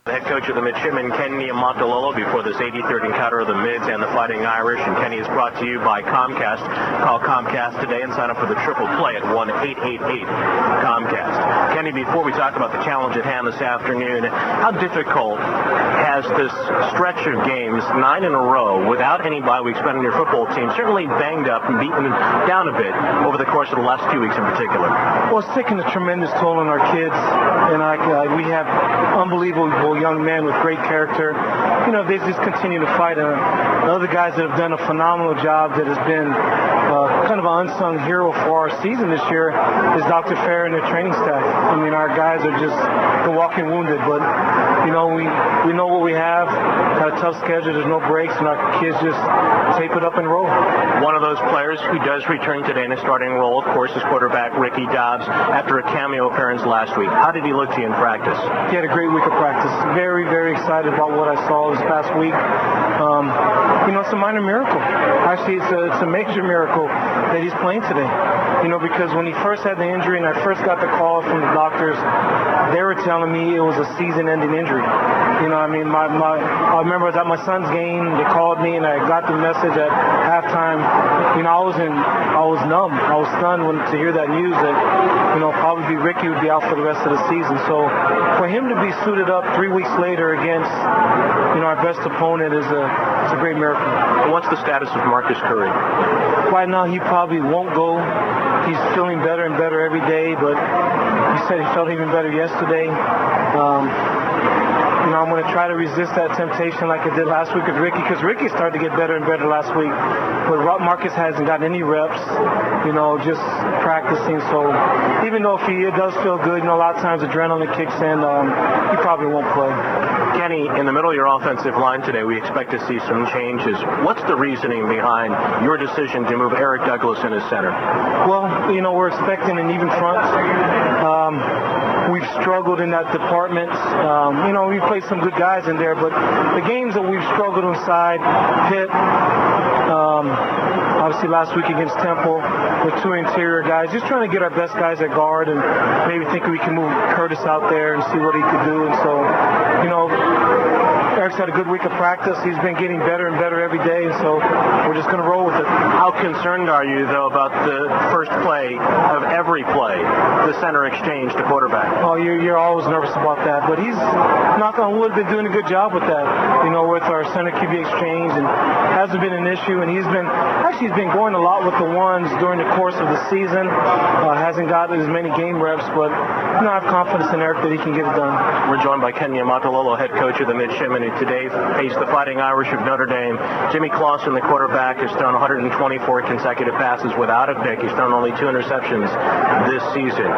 Head coach of the Midshipmen, Kenny Montalolo, before this 83rd encounter of the Mids and the Fighting Irish. And Kenny is brought to you by Comcast. Call Comcast today and sign up for the triple play at 1-888-COMCAST. Kenny, before we talk about the challenge at hand this afternoon, how difficult has this stretch of games, 9 in a row, without any bye weeks spent on your football team, certainly banged up and beaten down a bit over the course of the last 2 weeks in particular? Well, it's taken a tremendous toll on our kids, and we have unbelievable young men with great character. You know, they just continue to fight. The other guys that have done a phenomenal job that has been kind of an unsung hero for our season this year is Dr. Fair and their training staff. I mean, our guys are just walking wounded, but, you know, we know what we have. Got a tough schedule. There's no breaks, and our kids just tape it up and roll. One of those players who does return today in a starting role, of course, is quarterback Ricky Dobbs after a cameo appearance last week. How did he look to you in practice? He had a great week of practice. Very, very excited about what I saw this past week. You know, it's a minor miracle. Actually, it's a major miracle that he's playing today. You know, because when he first had the injury and I first got the call from the doctors, they were telling me it was a season-ending injury. You know, I mean, I remember I was at my son's game. They called me, and I got the message at halftime. You know, I was numb. I was stunned to hear that news that, you know, probably Ricky would be out for the rest of the season. So for him to be suited up 3 weeks later against, you know, our best opponent it's a great miracle. And what's the status of Marcus Curry? Right now, he probably won't go. He's feeling better and better every day, but he said he felt even better yesterday. You know, I'm going to try to resist that temptation like I did last week with Ricky, because Ricky started to get better and better last week. But Marcus hasn't gotten any reps, you know, just practicing. So even though if he does feel good, you know, a lot of times adrenaline kicks in, he probably won't play. Kenny, in the middle of your offensive line today, we expect to see some changes. What's the reasoning behind your decision to move Eric Douglas in as center? Well, you know, we're expecting an even front. We've struggled in that department. You know, we played some good guys in there, but the games that we've struggled inside, Pitt, obviously last week against Temple, with 2 interior guys, just trying to get our best guys at guard and maybe thinking we can move Curtis out there and see what he could do. And so, you know, Eric's had a good week of practice. He's been getting better and better every day, and so we're just going to roll with it. How concerned are you, though, about the first play of every play, the center exchange to quarterback? Oh, you're always nervous about that, but he's, knock on wood, been doing a good job with that, you know, with our center QB exchange, and hasn't been an issue, and he's been going a lot with the ones during the course of the season. Hasn't got as many game reps, but, you know, I have confidence in Eric that he can get it done. We're joined by Kenny Montalolo, head coach of the Midshipmen, who today faced the Fighting Irish of Notre Dame. Jimmy Clausen, the quarterback, has thrown 124 consecutive passes without a pick. He's thrown only 2 interceptions this season.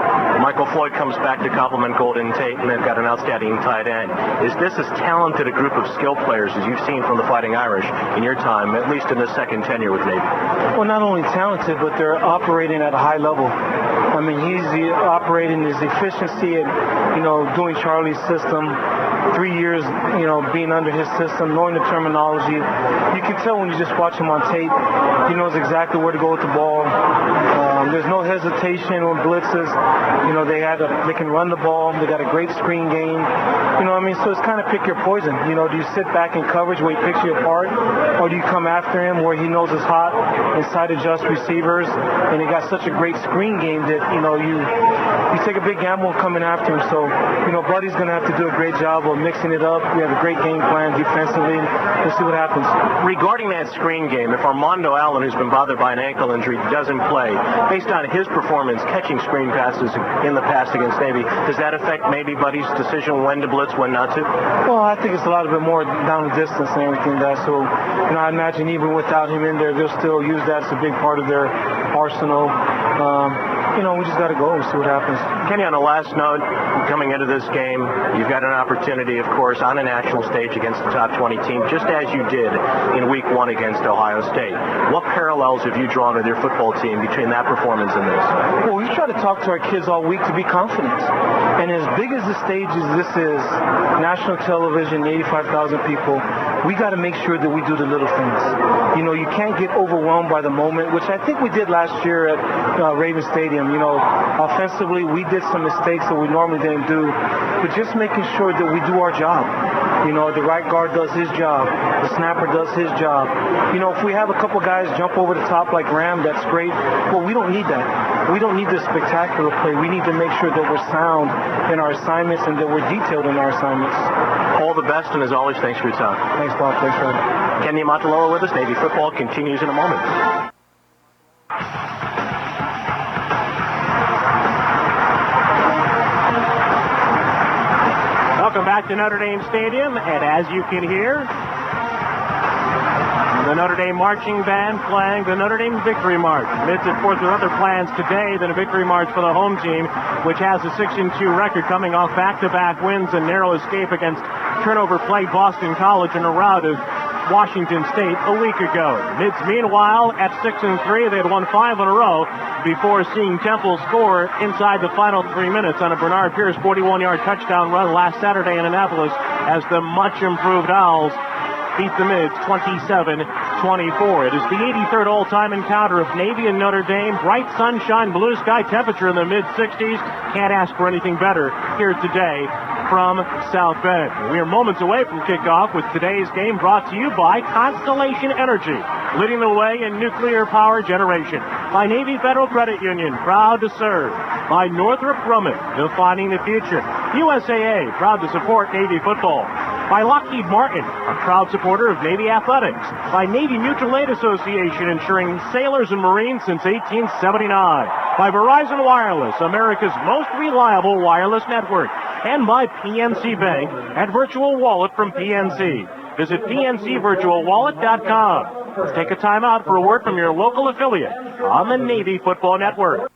Michael Floyd comes back to compliment Golden Tate, and they've got an outstanding tight end. Is this as talented a group of skill players as you've seen from the Fighting Irish in your time, at least in this second tenure with Navy? Well, not only talented, but they're operating at a high level. I mean, he's operating his efficiency and, you know, doing Charlie's system. 3 years, you know, being under his system, knowing the terminology. You can tell when you just watch him on tape. He knows exactly where to go with the ball. There's no hesitation on blitzes. You know, they can run the ball. They got a great screen game. You know what I mean? So it's kind of pick your poison. You know, do you sit back in coverage where he picks you apart, or do you come after him where he knows it's hot inside adjust receivers, and he got such a great screen game that, you know, you take a big gamble coming after him. So, you know, Buddy's going to have to do a great job of mixing it up. We have a great game plan defensively. We'll see what happens. Regarding that screen game, if Armando Allen, who's been bothered by an ankle injury, doesn't play, based on his performance catching screen passes in the past against Navy, does that affect maybe Buddy's decision when to blitz, when not to? Well, I think it's a lot bit more down the distance and everything like that. So, you know, I imagine even without him in there, they'll still use that as a big part of their arsenal. You know, we just got to go and see what happens. Kenny, on the last note, coming into this game, you've got an opportunity, of course, on a national stage against the top 20 team, just as you did in Week 1 against Ohio State. What parallels have you drawn with your football team between that performance and this? Well, we've tried to talk to our kids all week to be confident. And as big as the stage as this is, national television, 85,000 people, we got to make sure that we do the little things. You know, you can't get overwhelmed by the moment, which I think we did last year at Raven Stadium. Stadium. Offensively, we did some mistakes that we normally didn't do, but just making sure that we do our job. The right guard does his job. The snapper does his job. If we have a couple guys jump over the top like Ram, that's great. Well, we don't need that. We don't need this spectacular play. We need to make sure that we're sound in our assignments and that we're detailed in our assignments. All the best, and as always, thanks for your time. Thanks, Bob. Thanks for having me. Kenny Mataloa with us. Navy football continues in a moment. Welcome back to Notre Dame Stadium, and as you can hear, the Notre Dame marching band playing the Notre Dame Victory March. Mids at forth with other plans today than a victory march for the home team, which has a 6-2 record coming off back-to-back wins and narrow escape against turnover-plagued Boston College in a rout of Washington State a week ago. Mids, meanwhile, at 6-3, they had won 5 in a row before seeing Temple score inside the final 3 minutes on a Bernard Pierce 41-yard touchdown run last Saturday in Annapolis as the much-improved Owls beat the Mids 27-24. It is the 83rd all-time encounter of Navy and Notre Dame. Bright sunshine, blue sky, temperature in the mid-60s. Can't ask for anything better here today from South Bend. We are moments away from kickoff with today's game brought to you by Constellation Energy, leading the way in nuclear power generation. By Navy Federal Credit Union, proud to serve. By Northrop Grumman, defining the future. USAA, proud to support Navy football. By Lockheed Martin, a proud supporter of Navy athletics. By Navy Mutual Aid Association, ensuring sailors and Marines since 1879. By Verizon Wireless, America's most reliable wireless network. And by PNC Bank and Virtual Wallet from PNC. Visit PNCVirtualWallet.com. Let's take a time out for a word from your local affiliate on the Navy Football Network.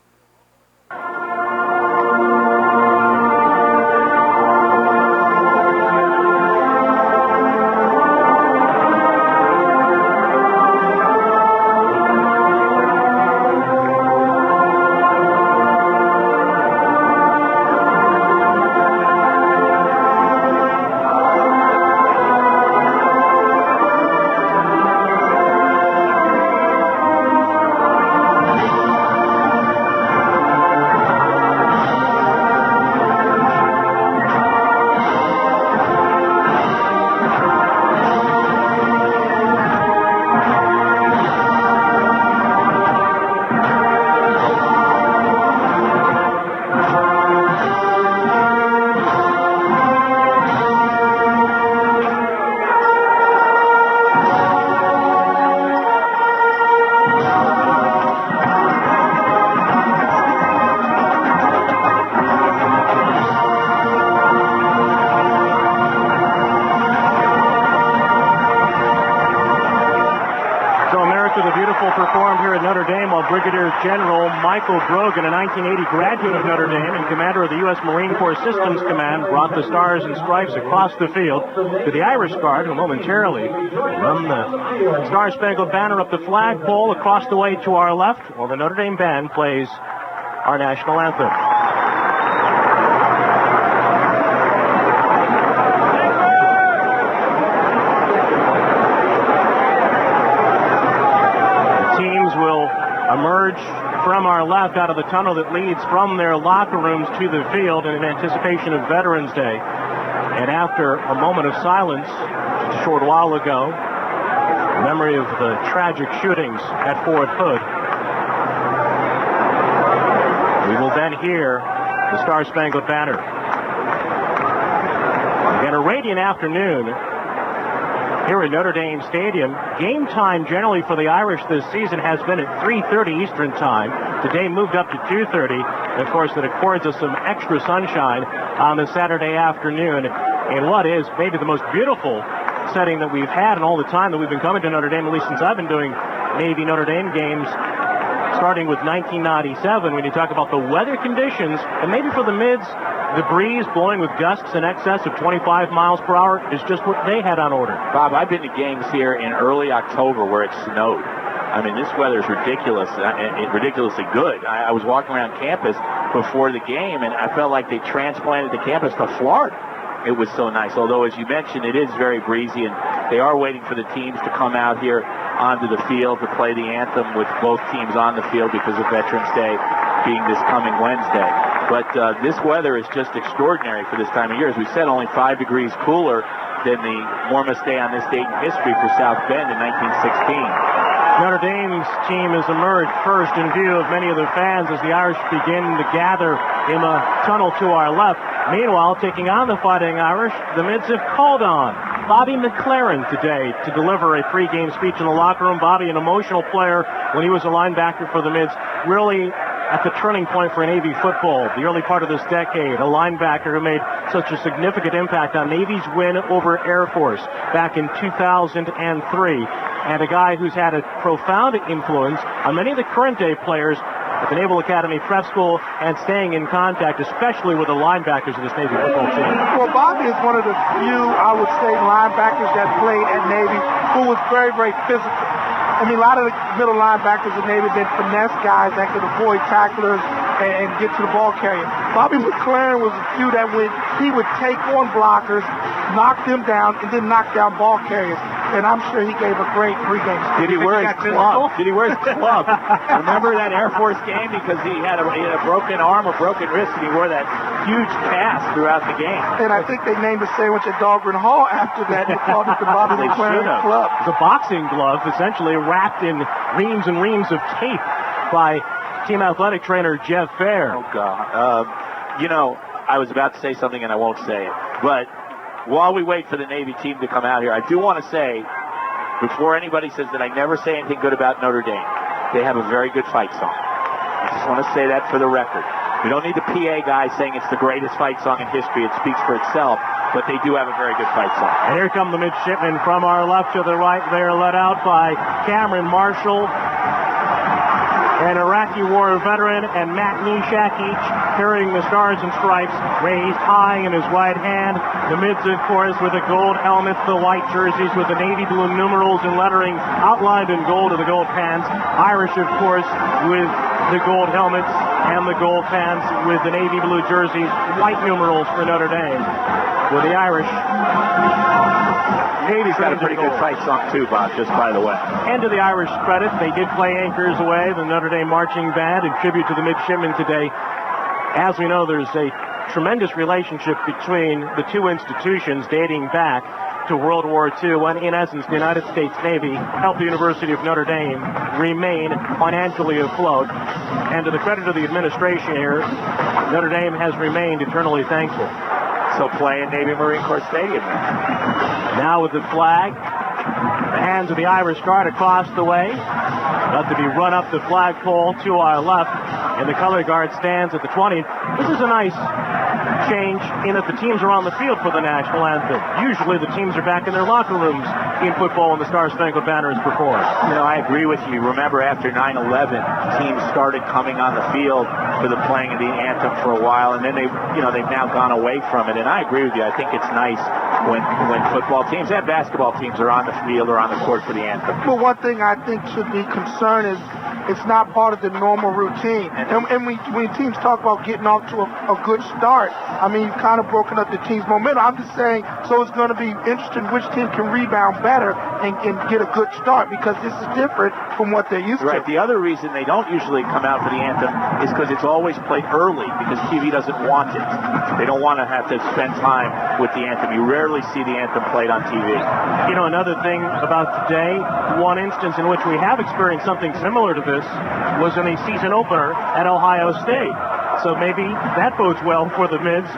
Performed here at Notre Dame while Brigadier General Michael Brogan, a 1980 graduate of Notre Dame and commander of the U.S. Marine Corps Systems Command, brought the stars and stripes across the field to the Irish Guard, who momentarily run the Star-Spangled Banner up the flagpole across the way to our left while the Notre Dame band plays our national anthem. Emerge from our left out of the tunnel that leads from their locker rooms to the field in anticipation of Veterans Day. And after a moment of silence just a short while ago, in memory of the tragic shootings at Fort Hood, we will then hear the Star-Spangled Banner. Again, a radiant afternoon here at Notre Dame Stadium. Game time generally for the Irish this season has been at 3:30 Eastern Time. Today moved up to 2:30. Of course, that accords us some extra sunshine on the Saturday afternoon in what is maybe the most beautiful setting that we've had in all the time that we've been coming to Notre Dame, at least since I've been doing Navy Notre Dame games, starting with 1997, when you talk about the weather conditions, and maybe for the Mids, the breeze blowing with gusts in excess of 25 miles per hour is just what they had on order. Bob, I've been to games here in early October where it snowed. I mean, this weather is ridiculous, ridiculously good. I was walking around campus before the game, and I felt like they transplanted the campus to Florida. It was so nice. Although, as you mentioned, it is very breezy, and they are waiting for the teams to come out here onto the field to play the anthem with both teams on the field because of Veterans Day. being this coming Wednesday. But this weather is just extraordinary for this time of year. As we said, only 5 degrees cooler than the warmest day on this date in history for South Bend in 1916. Notre Dame's team has emerged first in view of many of the fans as the Irish begin to gather in the tunnel to our left. Meanwhile, taking on the Fighting Irish, the Mids have called on Bobby McLaren today to deliver a pre-game speech in the locker room. Bobby, an emotional player when he was a linebacker for the Mids, really at the turning point for Navy football, the early part of this decade, a linebacker who made such a significant impact on Navy's win over Air Force back in 2003, and a guy who's had a profound influence on many of the current-day players at the Naval Academy Prep School and staying in contact, especially with the linebackers of this Navy football team. Well, Bobby is one of the few, I would say, linebackers that played at Navy who was very, very physical. I mean, a lot of the middle linebackers in Navy have been finesse guys that could avoid tacklers and get to the ball carrier. Bobby McLaren was a few that when he would take on blockers, knock them down, and then knock down ball carriers. And I'm sure he gave a great pregame speech. Did he wear his club? Did he wear his club? Remember that Air Force game because he had a broken arm or broken wrist, and he wore that huge cast throughout the game. And I think they named the sandwich at Dahlgren Hall after that. They called it the Bobby McLaren Club. It's a boxing glove, essentially wrapped in reams and reams of tape by team athletic trainer Jeff Fair. Oh, God. I was about to say something, and I won't say it. But while we wait for the Navy team to come out here, I do want to say, before anybody says that I never say anything good about Notre Dame, they have a very good fight song. I just want to say that for the record. We don't need the PA guy saying it's the greatest fight song in history. It speaks for itself, but they do have a very good fight song. And here come the midshipmen from our left to the right. They are led out by Cameron Marshall, an Iraqi war veteran, and Matt Nishak, each carrying the Stars and Stripes raised high in his right hand. The Mids, of course, with the gold helmets, the white jerseys with the navy blue numerals and lettering outlined in gold of the gold pants. Irish, of course, with the gold helmets and the gold pants with the navy blue jerseys, white numerals for Notre Dame. With the Irish, Navy's got a pretty good fight song too, Bob, just by the way. And to the Irish credit, they did play Anchors Away, the Notre Dame marching band, in tribute to the midshipmen today. As we know, there's a tremendous relationship between the two institutions dating back to World War II, when, in essence, the United States Navy helped the University of Notre Dame remain financially afloat. And to the credit of the administration here, Notre Dame has remained eternally thankful. So playing Navy Marine Corps Stadium. Now with the flag, the hands of the Irish Guard across the way, about to be run up the flagpole to our left, and the color guard stands at the 20. This is a nice change in that the teams are on the field for the national anthem. Usually the teams are back in their locker rooms in football when the Star-Spangled Banner is performed. I agree with you. Remember, after 9/11, teams started coming on the field for the playing of the anthem for a while, and then they've now gone away from it. And I agree with you. I think it's nice when football teams and basketball teams are on the field or on the court for the anthem. Well, one thing I think should be concerned is it's not part of the normal routine. And when teams talk about getting off to a good start, I mean, you've kind of broken up the team's momentum. I'm just saying, so it's going to be interesting which team can rebound better and get a good start, because this is different from what they're used to. Right. The other reason they don't usually come out for the anthem is because it's always played early, because TV doesn't want it. They don't want to have to spend time with the anthem. You rarely see the anthem played on TV. Another thing about today, one instance in which we have experienced something similar to this was in a season opener at Ohio State. So maybe that bodes well for the Mids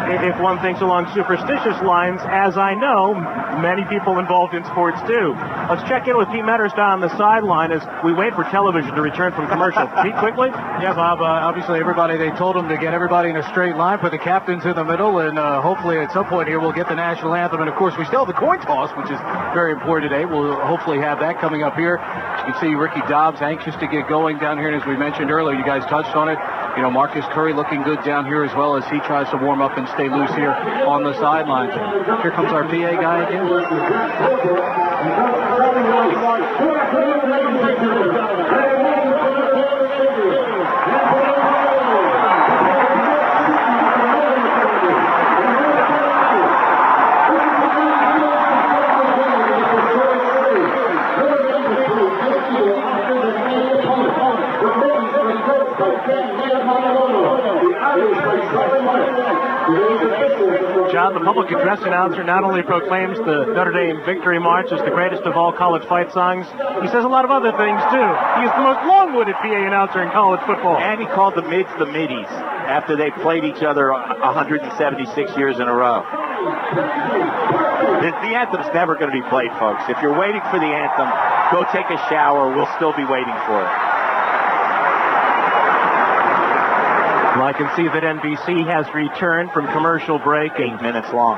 if one thinks along superstitious lines, as I know many people involved in sports do. Let's check in with Pete Metterstein on the sideline as we wait for television to return from commercial. Pete, quickly? Yeah, Bob, obviously they told them to get everybody in a straight line, put the captains in the middle, and hopefully at some point here we'll get the national anthem. And of course we still have the coin toss, which is very important today. We'll hopefully have that coming up here. You can see Ricky Dobbs anxious to get going down here, and as we mentioned earlier, you guys touched on it. Marcus Curry looking good down here as well as he tries to warm up and stay loose here on the sidelines. Here comes our PA guy again. John, the public address announcer not only proclaims the Notre Dame Victory March as the greatest of all college fight songs, he says a lot of other things, too. He is the most long-winded PA announcer in college football. And he called the mids the middies after they played each other 176 years in a row. The anthem's never going to be played, folks. If you're waiting for the anthem, go take a shower. We'll still be waiting for it. Well, I can see that NBC has returned from commercial break. 8 minutes long.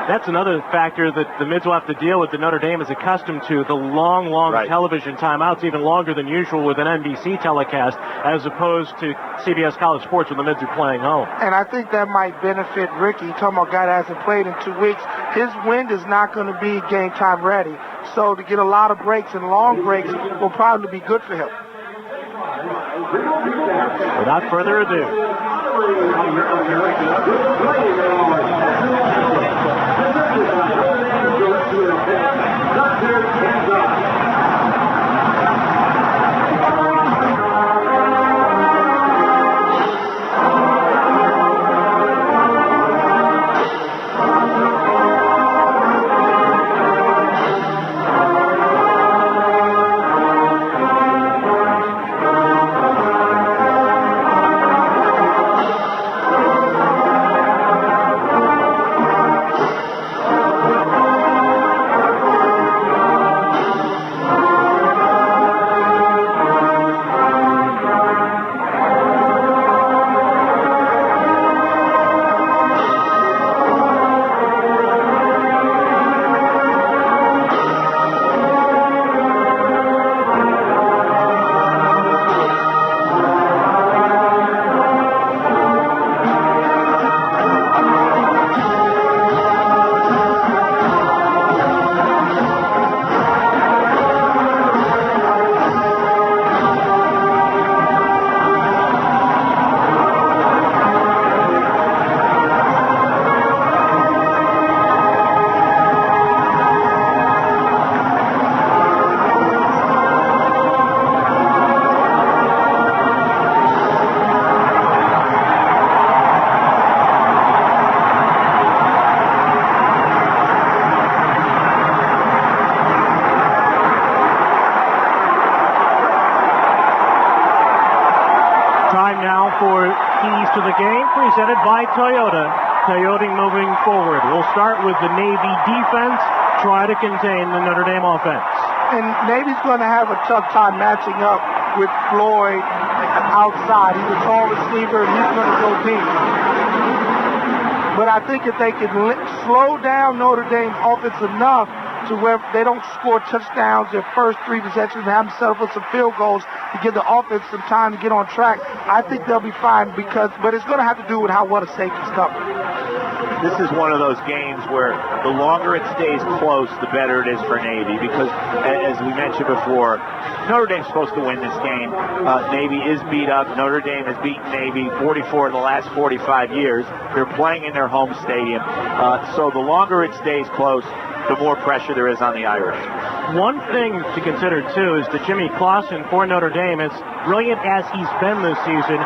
That's another factor that the Mids will have to deal with that Notre Dame is accustomed to, the long television timeouts, even longer than usual with an NBC telecast, as opposed to CBS College Sports when the Mids are playing home. And I think that might benefit Ricky. Talking about a guy that hasn't played in 2 weeks. His wind is not going to be game time ready. So to get a lot of breaks and long breaks will probably be good for him. Without further ado. For keys to the game presented by Toyota. Toyota moving forward. We'll start with the Navy defense, try to contain the Notre Dame offense. And Navy's going to have a tough time matching up with Floyd outside. He's a tall receiver, and he's going to go deep. But I think if they can slow down Notre Dame's offense enough to where they don't score touchdowns their first 3 possessions and have them set up for some field goals to give the offense some time to get on track, I think they'll be fine but it's going to have to do with how well the safeties cover. This is one of those games where the longer it stays close, the better it is for Navy because, as we mentioned before, Notre Dame's supposed to win this game. Navy is beat up. Notre Dame has beaten Navy 44 of the last 45 years. They're playing in their home stadium. So the longer it stays close, the more pressure there is on the Irish. One thing to consider, too, is that Jimmy Clausen for Notre Dame, as brilliant as he's been this season,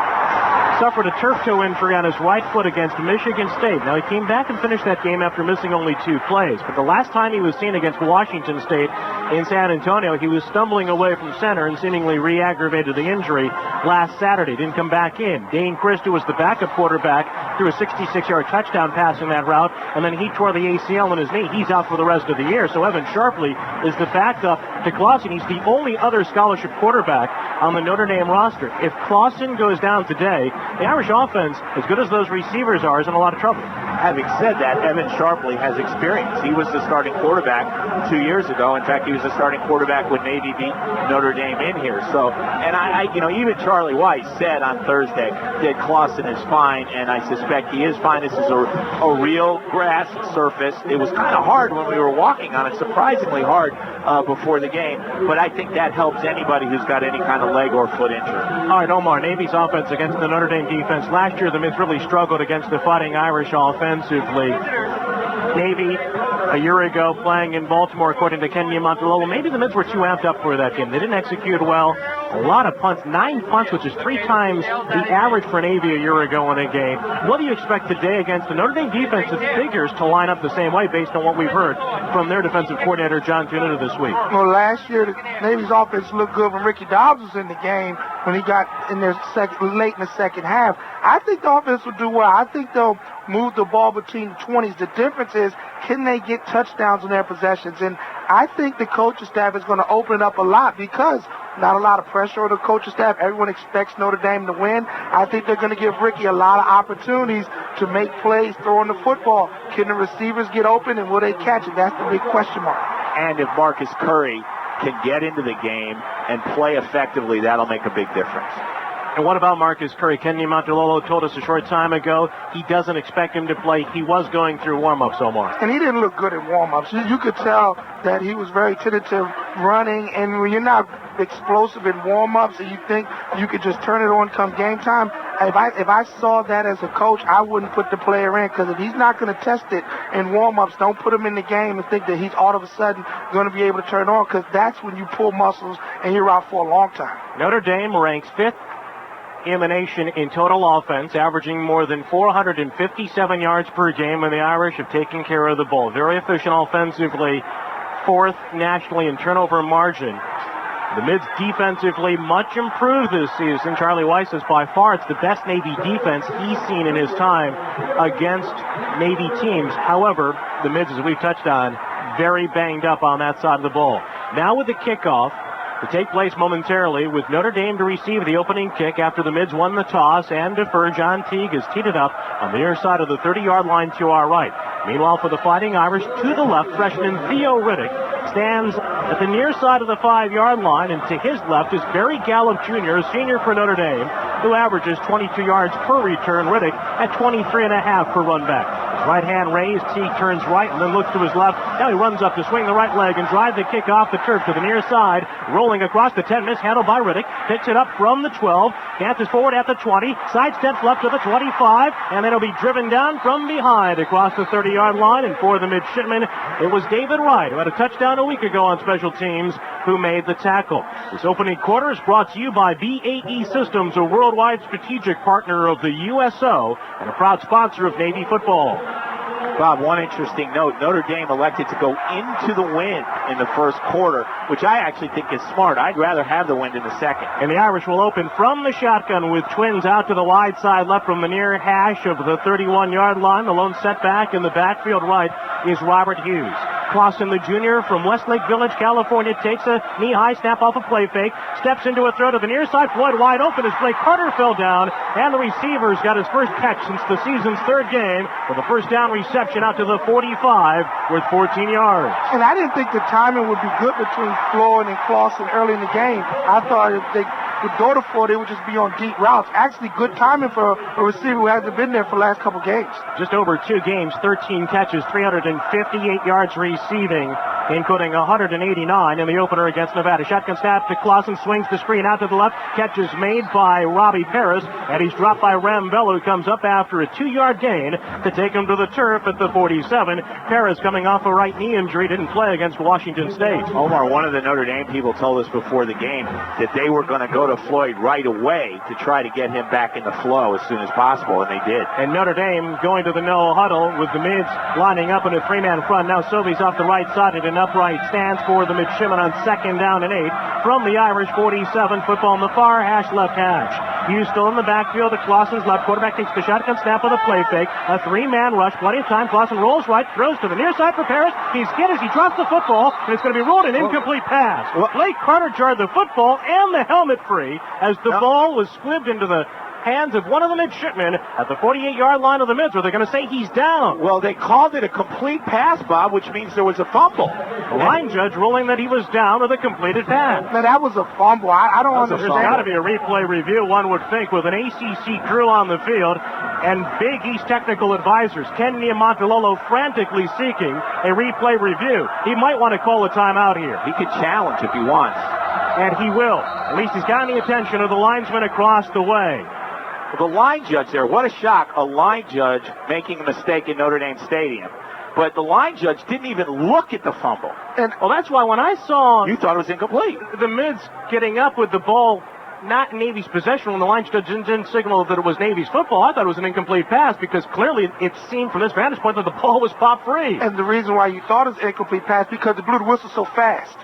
suffered a turf toe injury on his right foot against Michigan State. Now, he came back and finished that game after missing only 2 plays. But the last time he was seen against Washington State in San Antonio, he was stumbling away from center and seemingly re-aggravated the injury last Saturday. Didn't come back in. Dane Christ, who was the backup quarterback, threw a 66-yard touchdown pass in that route, and then he tore the ACL in his knee. He's out for the rest of the year. So Evan Sharpley is the backup to Clausen. He's the only other scholarship quarterback on the Notre Dame roster. If Clausen goes down today, the Irish offense, as good as those receivers are, is in a lot of trouble. Having said that, Evan Sharpley has experience. He was the starting quarterback 2 years ago. In fact, he was the starting quarterback when Navy beat Notre Dame in here. So, and even Charlie Weiss said on Thursday that Clausen is fine, and I suspect he is fine. This is a real grass surface. It was kind of hard when we were walking on it, surprisingly hard before the game. But I think that helps anybody who's got any kind of leg or foot injury. All right, Omar, Navy's offense against the Notre Dame defense. Last year, the Mids really struggled against the Fighting Irish offensively. Navy, a year ago, playing in Baltimore, according to Kenya Montalolo, maybe the Mids were too amped up for that game. They didn't execute well. A lot of punts, 9 punts, which is 3 times the average for Navy a year ago in a game. What do you expect today against the Notre Dame defense that figures to line up the same way based on what we've heard from their defensive coordinator, John Tunita, this week? Well, last year, the Navy's offense looked good when Ricky Dobbs was in the game, when he got in there late in the second half. I think the offense will do well. I think they'll move the ball between the 20s. The difference is, can they get touchdowns on their possessions? And I think the coaching staff is going to open it up a lot because not a lot of pressure on the coaching staff. Everyone expects Notre Dame to win. I think they're going to give Ricky a lot of opportunities to make plays throwing the football. Can the receivers get open and will they catch it? That's the big question mark. And if Marcus Curry can get into the game and play effectively, that'll make a big difference. And what about Marcus Curry? Ken Niumatalolo told us a short time ago he doesn't expect him to play. He was going through warm-ups, Omar. And he didn't look good in warm-ups. You could tell that he was very tentative running, and when you're not explosive in warm-ups and you think you could just turn it on come game time, if I saw that as a coach, I wouldn't put the player in, because if he's not going to test it in warm-ups, don't put him in the game and think that he's all of a sudden going to be able to turn it on, because that's when you pull muscles and you're out for a long time. Notre Dame ranks 5th in the nation in total offense, averaging more than 457 yards per game, and the Irish have taken care of the ball. Very efficient offensively, 4th nationally in turnover margin. The Mids defensively much improved this season. Charlie Weiss says by far it's the best Navy defense he's seen in his time against Navy teams. However, the Mids, as we've touched on, very banged up on that side of the ball. Now with the kickoff to take place momentarily, with Notre Dame to receive the opening kick after the Mids won the toss and defer. John Teague has teed it up on the near side of the 30-yard line to our right. Meanwhile, for the Fighting Irish, to the left, freshman Theo Riddick stands at the near side of the 5-yard line, and to his left is Barry Gallup Jr., a senior for Notre Dame, who averages 22 yards per return. Riddick at 23.5 per run back. His right hand raised, Teague turns right and then looks to his left. Now he runs up to swing the right leg and drive the kick off the turf to the near side, rolling across the 10, mishandled by Riddick, picks it up from the 12, dances forward at the 20, sidesteps left to the 25, and then he'll be driven down from behind across the 30-yard line. And for the midshipmen, it was David Wright, who had a touchdown a week ago on special teams, who made the tackle. This opening quarter is brought to you by BAE Systems, a worldwide strategic partner of the USO and a proud sponsor of Navy football. Bob, one interesting note, Notre Dame elected to go into the wind in the first quarter, which I actually think is smart. I'd rather have the wind in the second. And the Irish will open from the shotgun with twins out to the wide side left from the near hash of the 31-yard line. The lone setback in the backfield right is Robert Hughes. Clausen, the junior from Westlake Village, California, takes a knee-high snap off a play fake, steps into a throw to the near side. Floyd wide open as Blake Carter fell down, and the receiver's got his first catch since the season's 3rd game with a first down reception out to the 45 with 14 yards. And I didn't think the timing would be good between Floyd and Clausen early in the game. I thought if they would go to Floyd, they would just be on deep routes. Actually, good timing for a receiver who hasn't been there for the last couple games. Just over 2 games, 13 catches, 358 yards receiving, including 189 in the opener against Nevada. Shotgun snap to Clausen, swings the screen out to the left. Catch is made by Robbie Paris, and he's dropped by Rambello, who comes up after a 2-yard gain to take him to the turf at the 47. Paris, coming off a right knee injury, didn't play against Washington State. Omar, one of the Notre Dame people told us before the game that they were going to go to Floyd right away to try to get him back in the flow as soon as possible, and they did. And Notre Dame going to the no huddle with the Mids lining up in a 3-man front. Now Sobey's off the right side at an upright stance for the midshipmen on 2nd down and 8 from the Irish 47. Football in the far hash, left hash. Hughes still in the backfield. The Clausen's left. Quarterback takes the shotgun snap with a play fake. A 3-man rush. Plenty of time. Clausen rolls right. Throws to the near side for Paris. He's hit as he drops the football, and it's going to be ruled an incomplete pass. Blake Carter jarred the football and the helmet free as the ball was squibbed into the hands of one of the midshipmen at the 48-yard line of the Mids. Are they going to say he's down? Well, they called it a complete pass, Bob, which means there was a fumble. The line judge ruling that he was down with a completed pass. Man, that was a fumble. I don't understand. There's got to be a replay review, one would think, with an ACC crew on the field and Big East technical advisors. Ken Niumatalolo frantically seeking a replay review. He might want to call a timeout here. He could challenge if he wants. And he will. At least he's gotten the attention of the linesman across the way. The line judge there, what a shock, a line judge making a mistake in Notre Dame Stadium. but the line judge didn't even look at the fumble. Well, that's why when I saw You thought it was incomplete. the mids getting up with the ball not in Navy's possession when the line judge didn't signal that it was Navy's football, I thought it was an incomplete pass because clearly it seemed from this vantage point that the ball was pop free. And the reason why you thought it was an incomplete pass because it blew the whistle so fast.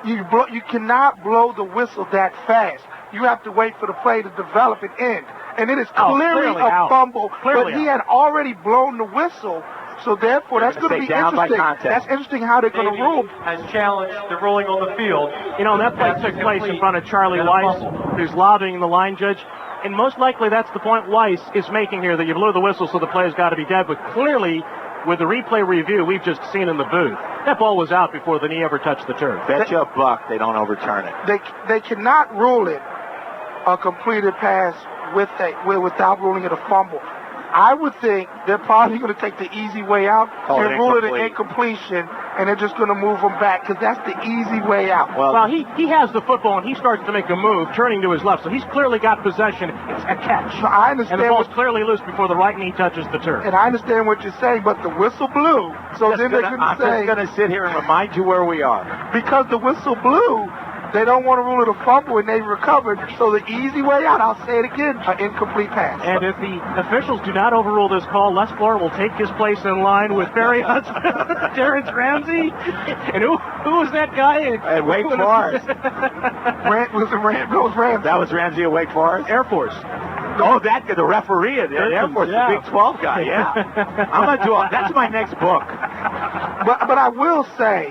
You cannot blow the whistle that fast. You have to wait for the play to develop and end. And it is clearly a out. fumble, Clearly but he had already blown the whistle. So therefore, that's going to be interesting. That's interesting how they're going to rule. Has challenged the ruling on the field. You know, and that play took place in front of Charlie Weiss, who's lobbying the line judge. And most likely that's the point Weiss is making here, that you blew the whistle so the play's got to be dead. But clearly, with the replay review we've just seen in the booth, that ball was out before the knee ever touched the turf. Bet you a buck they don't overturn it. They cannot rule it a completed pass without ruling it a fumble. I would think they're probably going to take the easy way out and rule it an incompletion, and they're just going to move them back because that's the easy way out. Well, he has the football, and he starts to make a move, turning to his left, so he's clearly got possession. It's a catch. So I understand. And the ball's clearly loose before the right knee touches the turf. And I understand what you're saying, but the whistle blew. So then they're going to say... I'm just going to sit here and remind you where we are. Because the whistle blew, they don't want to rule it a fumble and they recovered. So the easy way out, I'll say it again, an incomplete pass. And if the officials do not overrule this call, Les Fleur will take his place in line with Barry Hudson, Terrence Ramsey, and who was that guy? At Wake Forest. Ramsey. That was Ramsey at Wake Forest? Air Force. Oh, the referee at Air Force, the Big 12 guy, yeah. I'm going to do that's my next book. But I will say,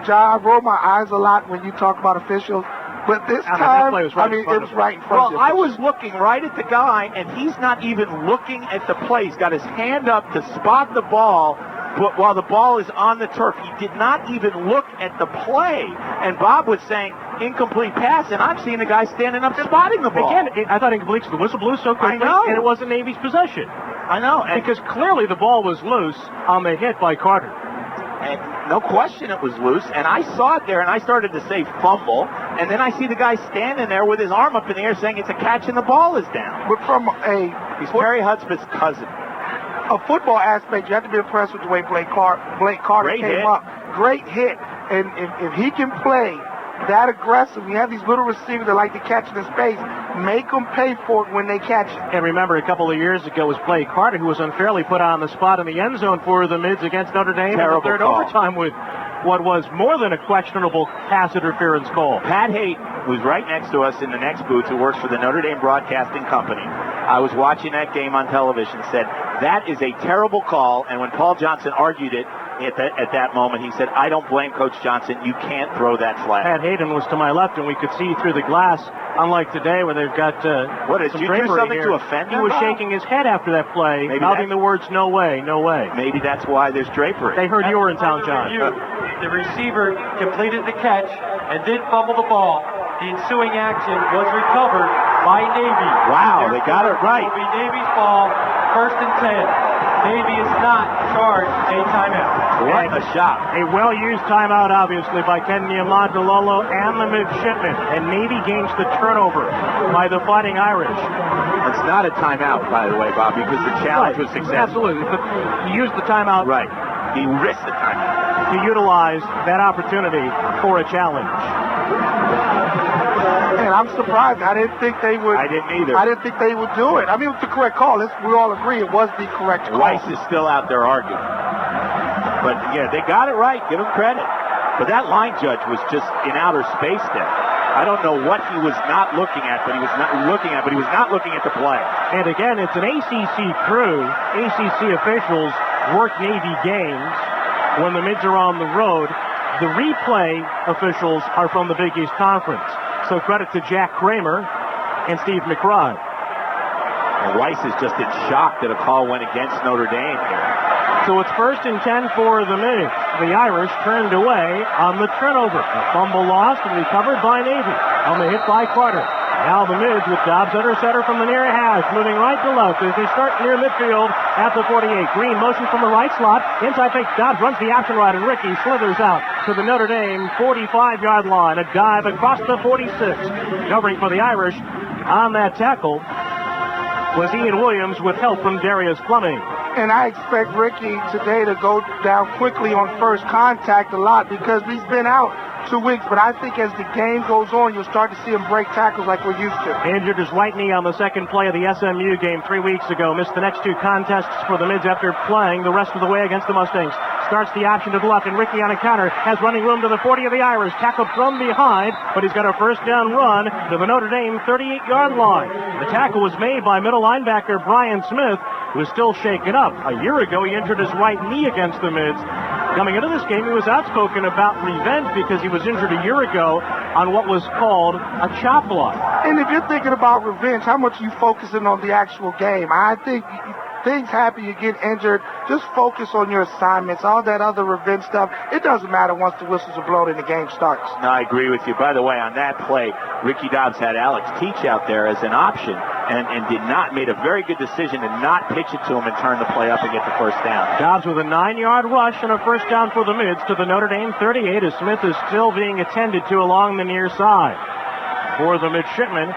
John, I roll my eyes a lot when you talk about officials. But this time, it was right in front of you. Well, I was looking right at the guy, and he's not even looking at the play. He's got his hand up to spot the ball, but while the ball is on the turf, he did not even look at the play. And Bob was saying incomplete pass, and I'm seeing the guy standing up spotting the ball. Again, I thought incomplete because the whistle blew so quickly, and it wasn't Navy's possession. I know. Because clearly the ball was loose on the hit by Carter. And no question it was loose, and I saw it there, and I started to say fumble, and then I see the guy standing there with his arm up in the air saying it's a catch and the ball is down. But from he's Perry Hudspeth's cousin. A football aspect, you have to be impressed with the way Blake Carter came up. Great hit. And if he can play that aggressive, you have these little receivers that like to catch in space, make them pay for it when they catch it. And remember, a couple of years ago was Blake Carter, who was unfairly put on the spot in the end zone for the Mids against Notre Dame in the third overtime with what was more than a questionable pass interference call. Pat Haight, who's right next to us in the next booth, who works for the Notre Dame Broadcasting Company, I was watching that game on television, said, that is a terrible call, and when Paul Johnson argued it, at that moment, he said, I don't blame Coach Johnson. You can't throw that flag. Pat Hayden was to my left, and we could see through the glass, unlike today where they've got what, did some you drapery do something here. to offend him? He was shaking his head after that play, mouthing the words, no way, no way. Maybe that's why there's drapery. They heard you were in town, John. The receiver completed the catch and did fumble the ball. The ensuing action was recovered by Navy. Wow, they got it right. It will be Navy's ball, 1st and 10. Navy is not charged a timeout. What a shot. A well-used timeout, obviously, by Ken Niamontalolo and the midshipmen. And Navy gains the turnover by the Fighting Irish. It's not a timeout, by the way, Bob, because the challenge was successful. Absolutely. But he used the timeout. Right. He risked the timeout. To utilize that opportunity for a challenge. And I'm surprised. I didn't think they would. I didn't either. I didn't think they would do it. I mean, it was the correct call. We all agree it was the correct call. Weiss is still out there arguing. But, yeah, they got it right. Give them credit. But that line judge was just in outer space there. I don't know what he was not looking at, but he was not looking at the play. And, again, it's an ACC crew. ACC officials work Navy games when the Mids are on the road. The replay officials are from the Big East Conference. So credit to Jack Kramer and Steve McBride. And Weiss is just in shock that a call went against Notre Dame here. So it's 1st and 10 for the Mids. The Irish turned away on the turnover. A fumble lost and recovered by Navy on the hit by Carter. Now the Mids with Dobbs under center from the near hash, moving right to left as they start near midfield at the 48. Green motions from the right slot. Inside fake. Dobbs runs the option right, and Ricky slithers out to the Notre Dame 45-yard line. A dive across the 46. Covering for the Irish on that tackle was Ian Williams with help from Darius Fleming. And I expect Ricky today to go down quickly on first contact a lot because he's been out 2 weeks. But I think as the game goes on, you'll start to see him break tackles like we're used to. Injured his right knee on the second play of the SMU game 3 weeks ago. Missed the next 2 contests for the Mids after playing the rest of the way against the Mustangs. Starts the option to the left, and Ricky on a counter has running room to the 40 of the Irish. Tackled from behind, but he's got a first down run to the Notre Dame 38-yard line. The tackle was made by middle linebacker Brian Smith, who is still shaken up. A year ago, he injured his right knee against the Mids. Coming into this game, he was outspoken about revenge because he was injured a year ago on what was called a chop block. And if you're thinking about revenge, how much are you focusing on the actual game? I think things happen, you get injured, just focus on your assignments. All that other revenge stuff, it doesn't matter once the whistles are blown and the game starts. No, I agree with you. By the way, on that play, Ricky Dobbs had Alex Teach out there as an option and made a very good decision to not pitch it to him and turn the play up and get the first down. Dobbs with a 9-yard rush and a first down for the Mids to the Notre Dame 38 as Smith is still being attended to along the near side. For the midshipmen,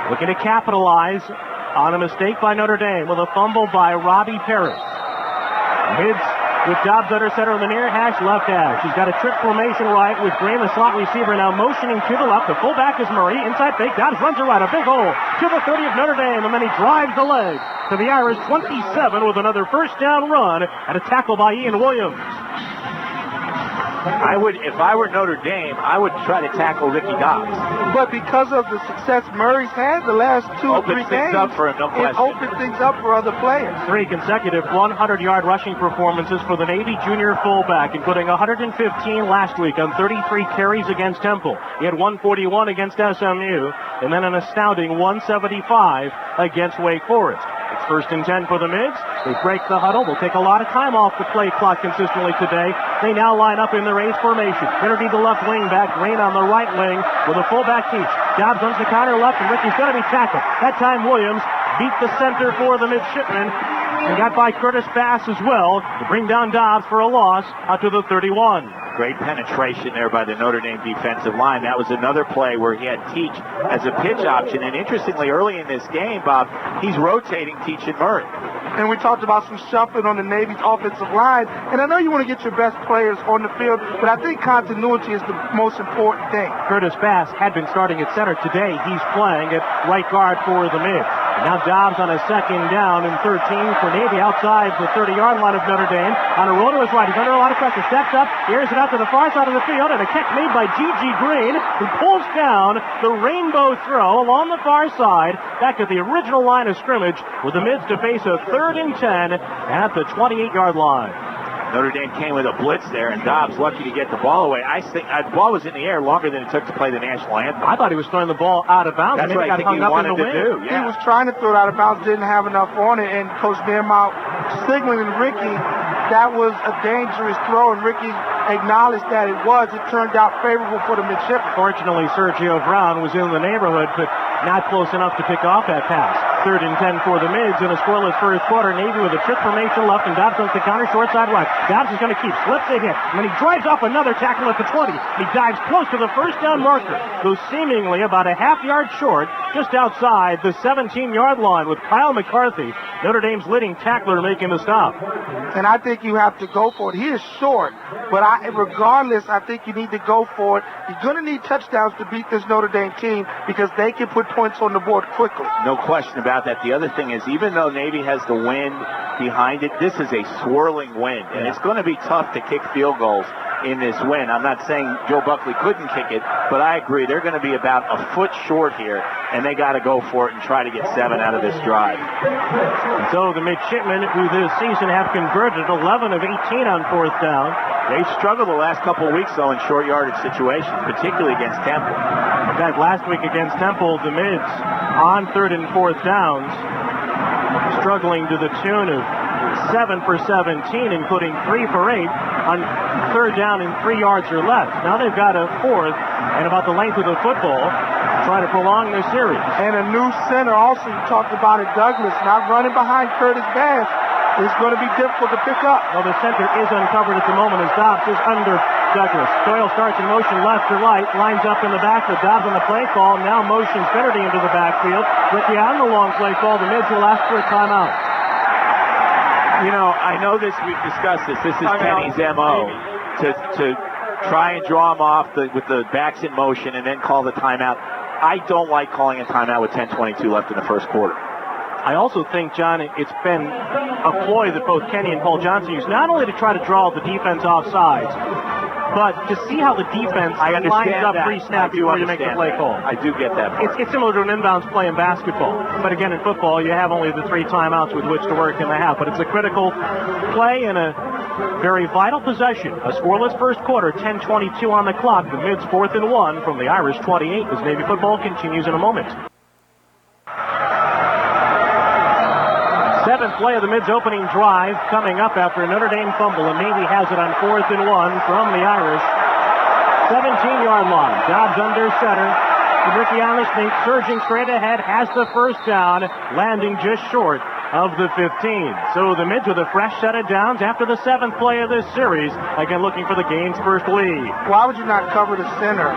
looking to capitalize on a mistake by Notre Dame with a fumble by Robbie Perry. Mids with Dobbs under center in the near hash, left hash. He's got a trick formation right with Green, the slot receiver, now motioning to the left. The fullback is Murray. Inside fake. Dobbs runs it right. A big hole to the 30 of Notre Dame, and then he drives the leg to the Irish 27 with another first down run and a tackle by Ian Williams. If I were Notre Dame, I would try to tackle Ricky Dobbs. But because of the success Murray's had the last 2 or 3 games, it opens things up for other players. 3 consecutive 100-yard rushing performances for the Navy junior fullback, including 115 last week on 33 carries against Temple. He had 141 against SMU, and then an astounding 175 against Wake Forest. It's 1st and 10 for the Mids. They break the huddle. They'll take a lot of time off the play clock consistently today. They now line up in the raised formation. Interview the left wing back. Green on the right wing with a fullback Teach. Dobbs runs the counter left, and Ricky's going to be tackled. That time Williams beat the center for the midshipmen and got by Curtis Bass as well to bring down Dobbs for a loss out to the 31. Great penetration there by the Notre Dame defensive line. That was another play where he had Teach as a pitch option. And interestingly, early in this game, Bob, he's rotating Teach and Murray. And we talked about some shuffling on the Navy's offensive line. And I know you want to get your best players on the field, but I think continuity is the most important thing. Curtis Bass had been starting at center. Today, he's playing at right guard for the Mids. Now Dobbs on a 2nd down and 13 for Navy outside the 30-yard line of Notre Dame. On a roll to his right. He's under a lot of pressure. Steps up, airs it out to the far side of the field, and a catch made by G.G. Green, who pulls down the rainbow throw along the far side, back at the original line of scrimmage, with the Mids to face a 3rd and 10 at the 28-yard line. Notre Dame came with a blitz there, and Dobbs lucky to get the ball away. I think the ball was in the air longer than it took to play the national anthem. I thought he was throwing the ball out of bounds. That's what I think he wanted to do. Yeah. He was trying to throw it out of bounds, didn't have enough on it, and Coach Mearmouth signaling Ricky that was a dangerous throw, and Ricky acknowledged that it was. It turned out favorable for the midshipmen. Fortunately, Sergio Brown was in the neighborhood, but not close enough to pick off that pass. 3rd and 10 for the Mids in a scoreless first quarter. Navy with a trick formation left, and Dobbs on the counter, short side right. Dobbs is going to keep, slips a hit, and then he drives off another tackle at the 20. He dives close to the first down marker, though seemingly about a half-yard short, just outside the 17-yard line with Kyle McCarthy, Notre Dame's leading tackler, making the stop. And I think you have to go for it. He is short, but regardless, I think you need to go for it. You're going to need touchdowns to beat this Notre Dame team because they can put points on the board quickly. No question about that. The other thing is, even though Navy has the wind behind it, this is a swirling wind, and it's going to be tough to kick field goals in this wind. I'm not saying Joe Buckley couldn't kick it, but I agree they're going to be about a foot short here, and they got to go for it and try to get 7 out of this drive. And so the midshipmen, who this season have converted 11 of 18 on 4th down. They've struggled the last couple of weeks, though, in short yardage situations, particularly against Temple. In fact, last week against Temple, the Mids on 3rd and 4th downs, struggling to the tune of 7 for 17, including 3 for 8 on 3rd down and 3 yards or less. Now they've got a 4th and about the length of the football to try to prolong their series. And a new center also, you talked about it, Douglas, not running behind Curtis Bass. It's going to be difficult to pick up. Well, the center is uncovered at the moment as Dobbs is under Douglas. Doyle starts in motion left to right, lines up in the back with Dobbs on the play call, now motions Kennedy into the backfield. Ricky on the long play call. The Mids will ask for a timeout. You know, I know this. We've discussed this. This is Kenny's MO to try and draw him off with the backs in motion and then call the timeout. I don't like calling a timeout with 10:22 left in the first quarter. I also think, John, it's been a ploy that both Kenny and Paul Johnson use, not only to try to draw the defense off sides, but to see how the defense lines up pre-snap before you make the play call. I do get that part. It's similar to an inbounds play in basketball. But again, in football, you have only the 3 timeouts with which to work in the half. But it's a critical play and a very vital possession. A scoreless first quarter, 10:22 on the clock. The Mids 4th and 1 from the Irish 28 as Navy football continues in a moment. 7th play of the Mids opening drive coming up after a Notre Dame fumble, and Navy has it on 4th and 1 from the Irish 17-yard line. Dobbs under center. Ricky on the sneak, surging straight ahead, has the first down, landing just short of the 15. So the Mids with a fresh set of downs after the 7th play of this series, again looking for the game's first lead. Why would you not cover the center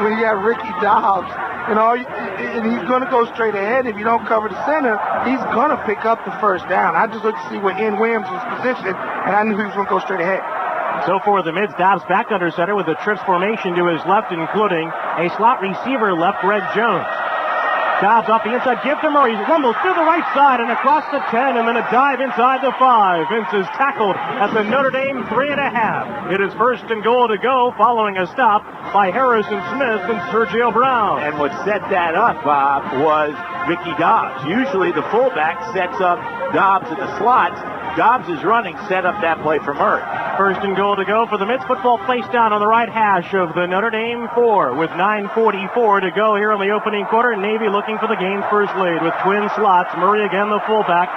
when you have Ricky Dobbs? You know, and he's going to go straight ahead. If you don't cover the center, he's going to pick up the first down. I just looked to see where Ian Williams was positioned, and I knew he was going to go straight ahead. So for the Mids, Dobbs back under center with a trips formation to his left, including a slot receiver left, Greg Jones. Dobbs off the inside, give to Murray. He rumbles to the right side and across the 10, and then a dive inside the 5. Vince is tackled at the Notre Dame 3.5. It is 1st and goal to go following a stop by Harrison Smith and Sergio Brown. And what set that up, Bob, was Ricky Dobbs. Usually the fullback sets up Dobbs in the slots. Dobbs is running, set up that play for Murray. 1st and goal to go for the Mids. Football placed down on the right hash of the Notre Dame 4 with 9:44 to go here in the opening quarter. Navy looking for the game's first lead with twin slots. Murray again the fullback.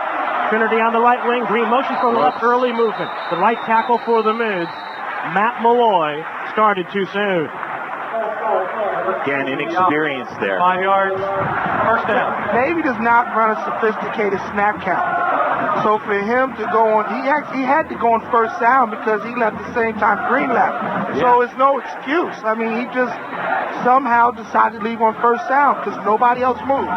Trinity on the right wing. Green motions from the left, early movement. The right tackle for the Mids, Matt Malloy, started too soon. Again, inexperienced there. 5 yards, first down. Navy does not run a sophisticated snap count. So for him to go on, he had to go on first down because he left the same time Green left. So it's no excuse. I mean, he just somehow decided to leave on first down because nobody else moved.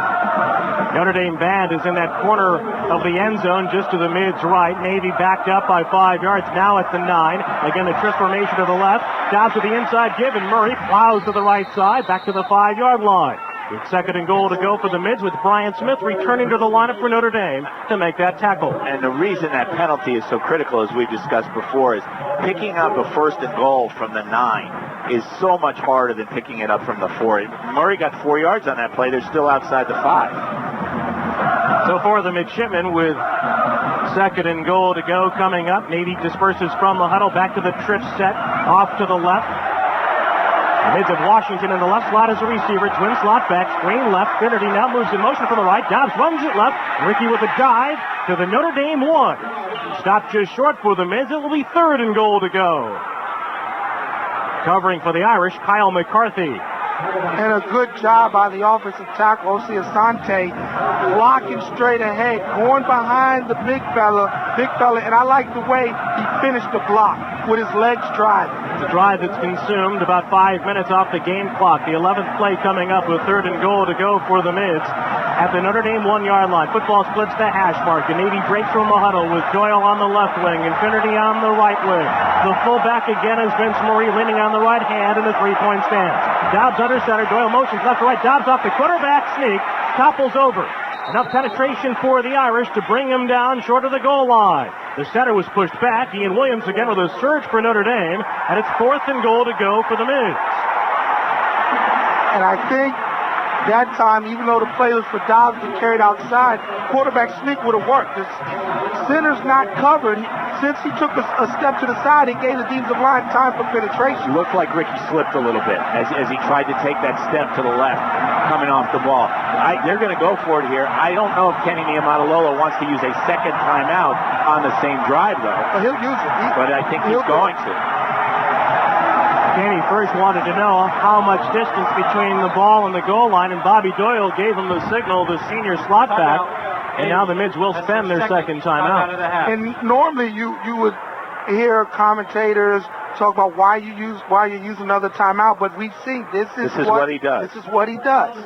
Notre Dame band is in that corner of the end zone just to the Mids right. Navy backed up by 5 yards, now at the 9. Again, the trip formation to the left. Down to the inside give, and Murray plows to the right side, back to the 5-yard line. It's 2nd and goal to go for the Mids with Brian Smith returning to the lineup for Notre Dame to make that tackle. And the reason that penalty is so critical, as we've discussed before, is picking up a 1st and goal from the 9 is so much harder than picking it up from the 4. Murray got 4 yards on that play. They're still outside the 5. So for the midshipmen with 2nd and goal to go coming up. Navy disperses from the huddle back to the trip set, off to the left. The Mids of Washington in the left slot as a receiver. Twin slot back, screen left. Trinity now moves in motion from the right. Dobbs runs it left. Ricky with a dive to the Notre Dame 1. Stopped just short for the Mids. It will be 3rd and goal to go. Covering for the Irish, Kyle McCarthy. And a good job by the offensive tackle, Osi Asante, blocking straight ahead, going behind the big fella, and I like the way he finished the block with his legs driving. It's a drive that's consumed about 5 minutes off the game clock. The 11th play coming up with 3rd and goal to go for the Mids at the Notre Dame 1-yard line. Football splits the hash mark. The Navy breaks from the huddle with Doyle on the left wing, Infinity on the right wing. The fullback again is Vince Murray leaning on the right hand in the 3-point stance. Dobbs under center. Doyle motions left to right. Dobbs off the quarterback sneak. Topples over. Enough penetration for the Irish to bring him down short of the goal line. The center was pushed back. Ian Williams again with a surge for Notre Dame. And it's 4th and goal to go for the Mids. And I think that time, even though the play was for Dobbs to carry it outside, quarterback sneak would have worked. The center's not covered. Since he took a step to the side, it gave the defensive line time for penetration. Looked like Ricky slipped a little bit as he tried to take that step to the left, coming off the ball. They're going to go for it here. I don't know if Kenny Niumatalolo wants to use a second timeout on the same drive, though. Well, he'll use it. But I think he's going to. Kenny first wanted to know how much distance between the ball and the goal line, and Bobby Doyle gave him the signal, the senior slot back. And now the Mids will spend their second timeout. And normally you would hear commentators talk about why you use another timeout, but we've seen this is what he does. This is what he does.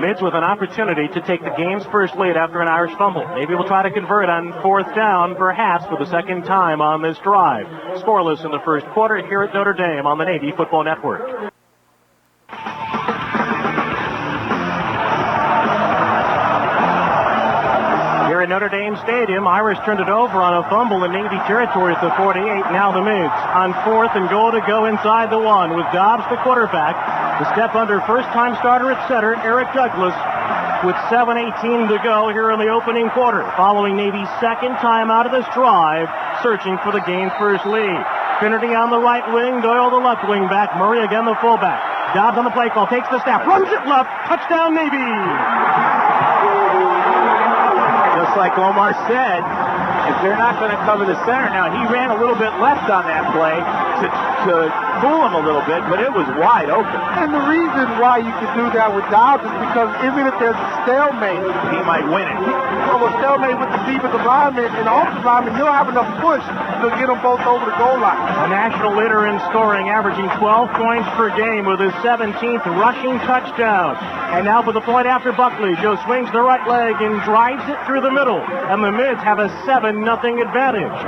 Mids with an opportunity to take the game's first lead after an Irish fumble. Maybe we'll try to convert on fourth down, perhaps for the second time on this drive. Scoreless in the first quarter here at Notre Dame on the Navy Football Network. Here at Notre Dame Stadium, Irish turned it over on a fumble in Navy territory at the 48. Now the Mids on fourth and goal to go inside the one with Dobbs, the quarterback. The step under first-time starter at center, Eric Douglas, with 7:18 to go here in the opening quarter. Following Navy's second time out of this drive, searching for the game's first lead. Trinity on the right wing, Doyle the left wing back, Murray again the fullback. Dobbs on the play call, takes the snap, runs it left, touchdown Navy! Just like Omar said, if they're not going to cover the center, now he ran a little bit left on that play to fool him a little bit, but it was wide open. And the reason why you can do that with Dobbs is because even if there's a stalemate, He might win it. a stalemate with the defensive lineman and the offensive lineman, he'll have enough push to get them both over the goal line. A national leader in scoring, averaging 12 points per game with his 17th rushing touchdown. And now for the point after Buckley. Joe swings the right leg and drives it through the middle. And the Mids have a 7-0 advantage.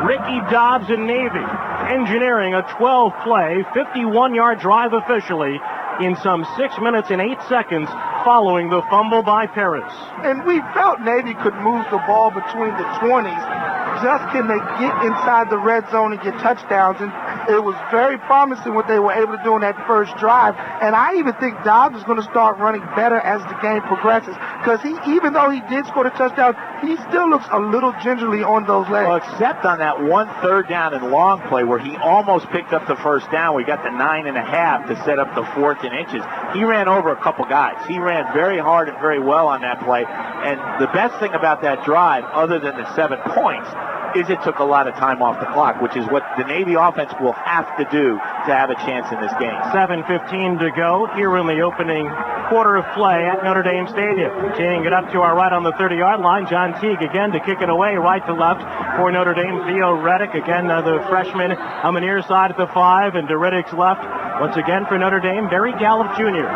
Ricky Dobbs in Navy engineering a 12-play, 51-yard drive officially in some 6 minutes and 8 seconds following the fumble by Paris. And we felt Navy could move the ball between the 20s. Just can they get inside the red zone and get touchdowns? And it was very promising what they were able to do in that first drive. And I even think Dobbs is going to start running better as the game progresses. Because even though he did score the touchdown, he still looks a little gingerly on those legs. Well, except on that one third down and long play where he almost picked up the first down. We got the 9.5 to set up the fourth and inches. He ran over a couple guys. He ran very hard and very well on that play. And the best thing about that drive, other than the 7 points, is it took a lot of time off the clock, which is what the Navy offense will have to do to have a chance in this game. 7:15 to go here in the opening quarter of play at Notre Dame Stadium. Teeing it up to our right on the 30-yard line. John Teague again to kick it away right to left for Notre Dame. Theo Reddick, again the freshman on the near side at the 5, and to Reddick's left. Once again for Notre Dame, Barry Gallup Jr.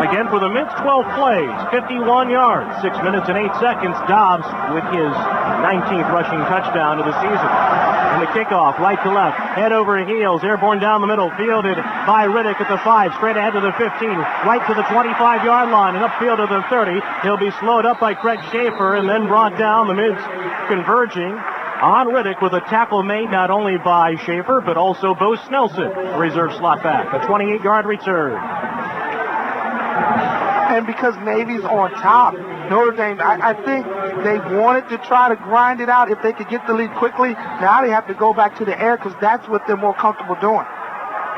Again for the Mids, 12 plays, 51 yards, 6 minutes and 8 seconds. Dobbs with his 19th rushing touchdown of the season. And the kickoff, right to left, head over heels, airborne down the middle, fielded by Riddick at the 5, straight ahead to the 15, right to the 25-yard line, and upfield to the 30. He'll be slowed up by Craig Schaefer and then brought down. The Mids converging on Riddick with a tackle made not only by Schaefer, but also Bo Snelson, reserve slot back. A 28-yard return. And because Navy's on top, Notre Dame, I think they wanted to try to grind it out if they could get the lead quickly. Now they have to go back to the air because that's what they're more comfortable doing.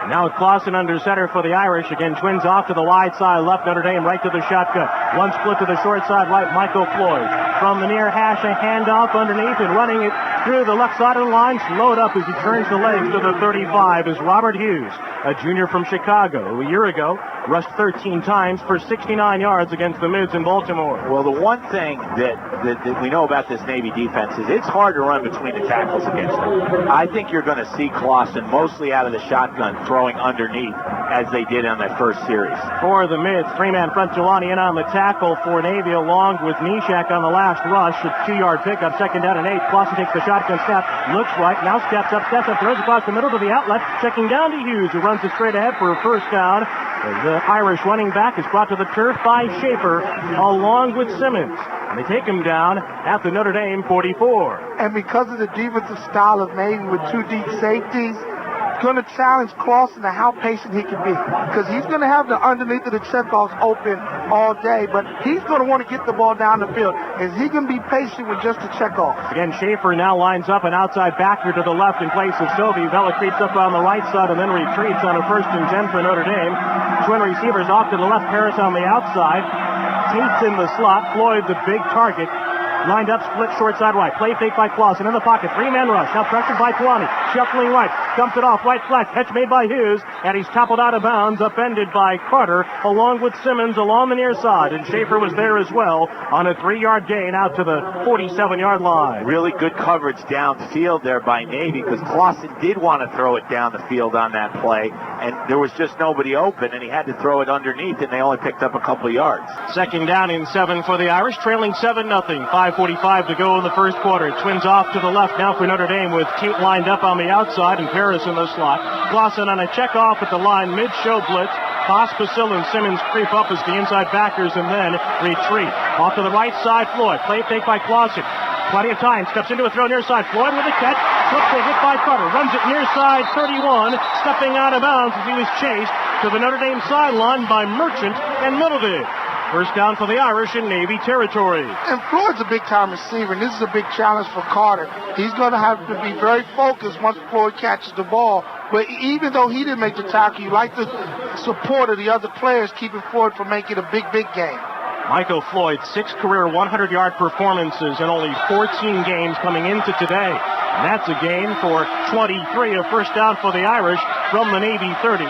Now Clausen under center for the Irish. Again, twins off to the wide side left. Notre Dame right to the shotgun. One split to the short side right. Michael Floyd from the near hash, a handoff underneath and running it through the left side of the line. Slowed up as he turns the legs to the 35 is Robert Hughes, a junior from Chicago. A year ago, rushed 13 times for 69 yards against the Mids in Baltimore. Well, the one thing that we know about this Navy defense is it's hard to run between the tackles against them. I think you're going to see Clausen mostly out of the shotgun throwing underneath as they did on that first series. For the Mids, three-man front, Jelani in on the tackle for Navy along with Nishak on the last rush. A 2-yard pickup, second down and 8. Clausen takes the shotgun snap, looks right, now steps up, throws across the middle to the outlet, checking down to Hughes, who runs it straight ahead for a first down. The Irish running back is brought to the turf by Schaefer along with Simmons. And they take him down at the Notre Dame 44. And because of the defensive style of Navy with 2 deep safeties, going to challenge Clausen to how patient he can be. Because he's going to have the underneath of the checkoffs open all day, but he's going to want to get the ball down the field. Is he going to be patient with just the checkoff? Again, Schaefer now lines up an outside backer to the left in place of Sovey. Vela creeps up on the right side and then retreats on a 1st and 10 for Notre Dame. Twin receivers off to the left, Paris on the outside. Tate's in the slot. Floyd, the big target, Lined up, split short side right. Play fake by Clausen in the pocket. Three-man rush. Now pressured by Tuani. Shuffling right. Dumps it off. Right flat. Catch made by Hughes. And he's toppled out of bounds. Upended by Carter along with Simmons along the near side. And Schaefer was there as well on a 3-yard gain out to the 47-yard line. Really good coverage downfield there by Navy because Clausen did want to throw it down the field on that play. And there was just nobody open, and he had to throw it underneath, and they only picked up a couple of yards. Second down and 7 for the Irish, trailing 7-0. 5:45 to go in the first quarter. Twins off to the left now for Notre Dame with Tate lined up on the outside and Paris in the slot. Clausen on a check off at the line, mid-show blitz. Pospisil and Simmons creep up as the inside backers and then retreat. Off to the right side, Floyd. Play fake by Clausen. Plenty of time. Steps into a throw near side. Floyd with a catch. Slips a hit by Carter. Runs it near side 31. Stepping out of bounds as he was chased to the Notre Dame sideline by Merchant and Middleditch. First down for the Irish in Navy territory. And Floyd's a big-time receiver, and this is a big challenge for Carter. He's going to have to be very focused once Floyd catches the ball. But even though he didn't make the tackle, you like the support of the other players keeping Floyd from making a big game. Michael Floyd, 6 career 100-yard performances in only 14 games coming into today. And that's a gain for 23, a first down for the Irish from the Navy 30.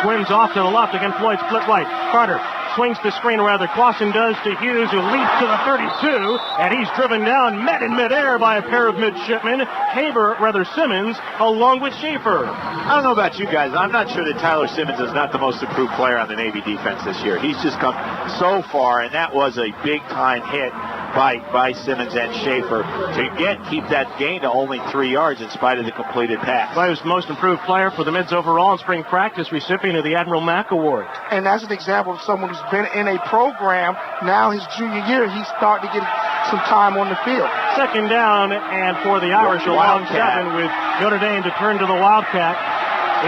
Twins off to the left, again Floyd split right. Carter swings the screen, rather Clausen does to Hughes, who leaps to the 32, and he's driven down, met in midair by a pair of midshipmen, Simmons, along with Schaefer. I don't know about you guys. I'm not sure that Tyler Simmons is not the most improved player on the Navy defense this year. He's just come so far, and that was a big-time hit by Simmons and Schaefer to again keep that gain to only 3 yards in spite of the completed pass. He was the most improved player for the Mids overall in spring practice, recipient of the Admiral Mack Award. And that's an example of someone who's been in a program. Now his junior year, he's starting to get some time on the field. Second down, and for the Irish, a long 7 with Notre Dame to turn to the Wildcat.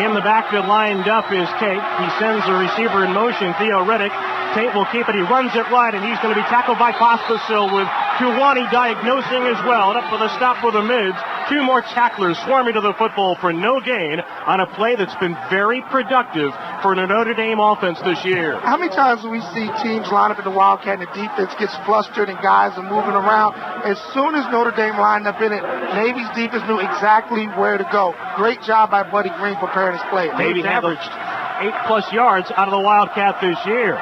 In the backfield lined up is Tate. He sends the receiver in motion, Theo Riddick. Tate will keep it. He runs it right, and he's going to be tackled by Pospisil with Tuani diagnosing as well. And up for the stop for the Mids. 2 more tacklers swarming to the football for no gain on a play that's been very productive for the Notre Dame offense this year. How many times do we see teams line up in the Wildcat and the defense gets flustered and guys are moving around? As soon as Notre Dame lined up in it, Navy's defense knew exactly where to go. Great job by Buddy Green preparing his play. Navy averaged 8+ yards out of the Wildcat this year,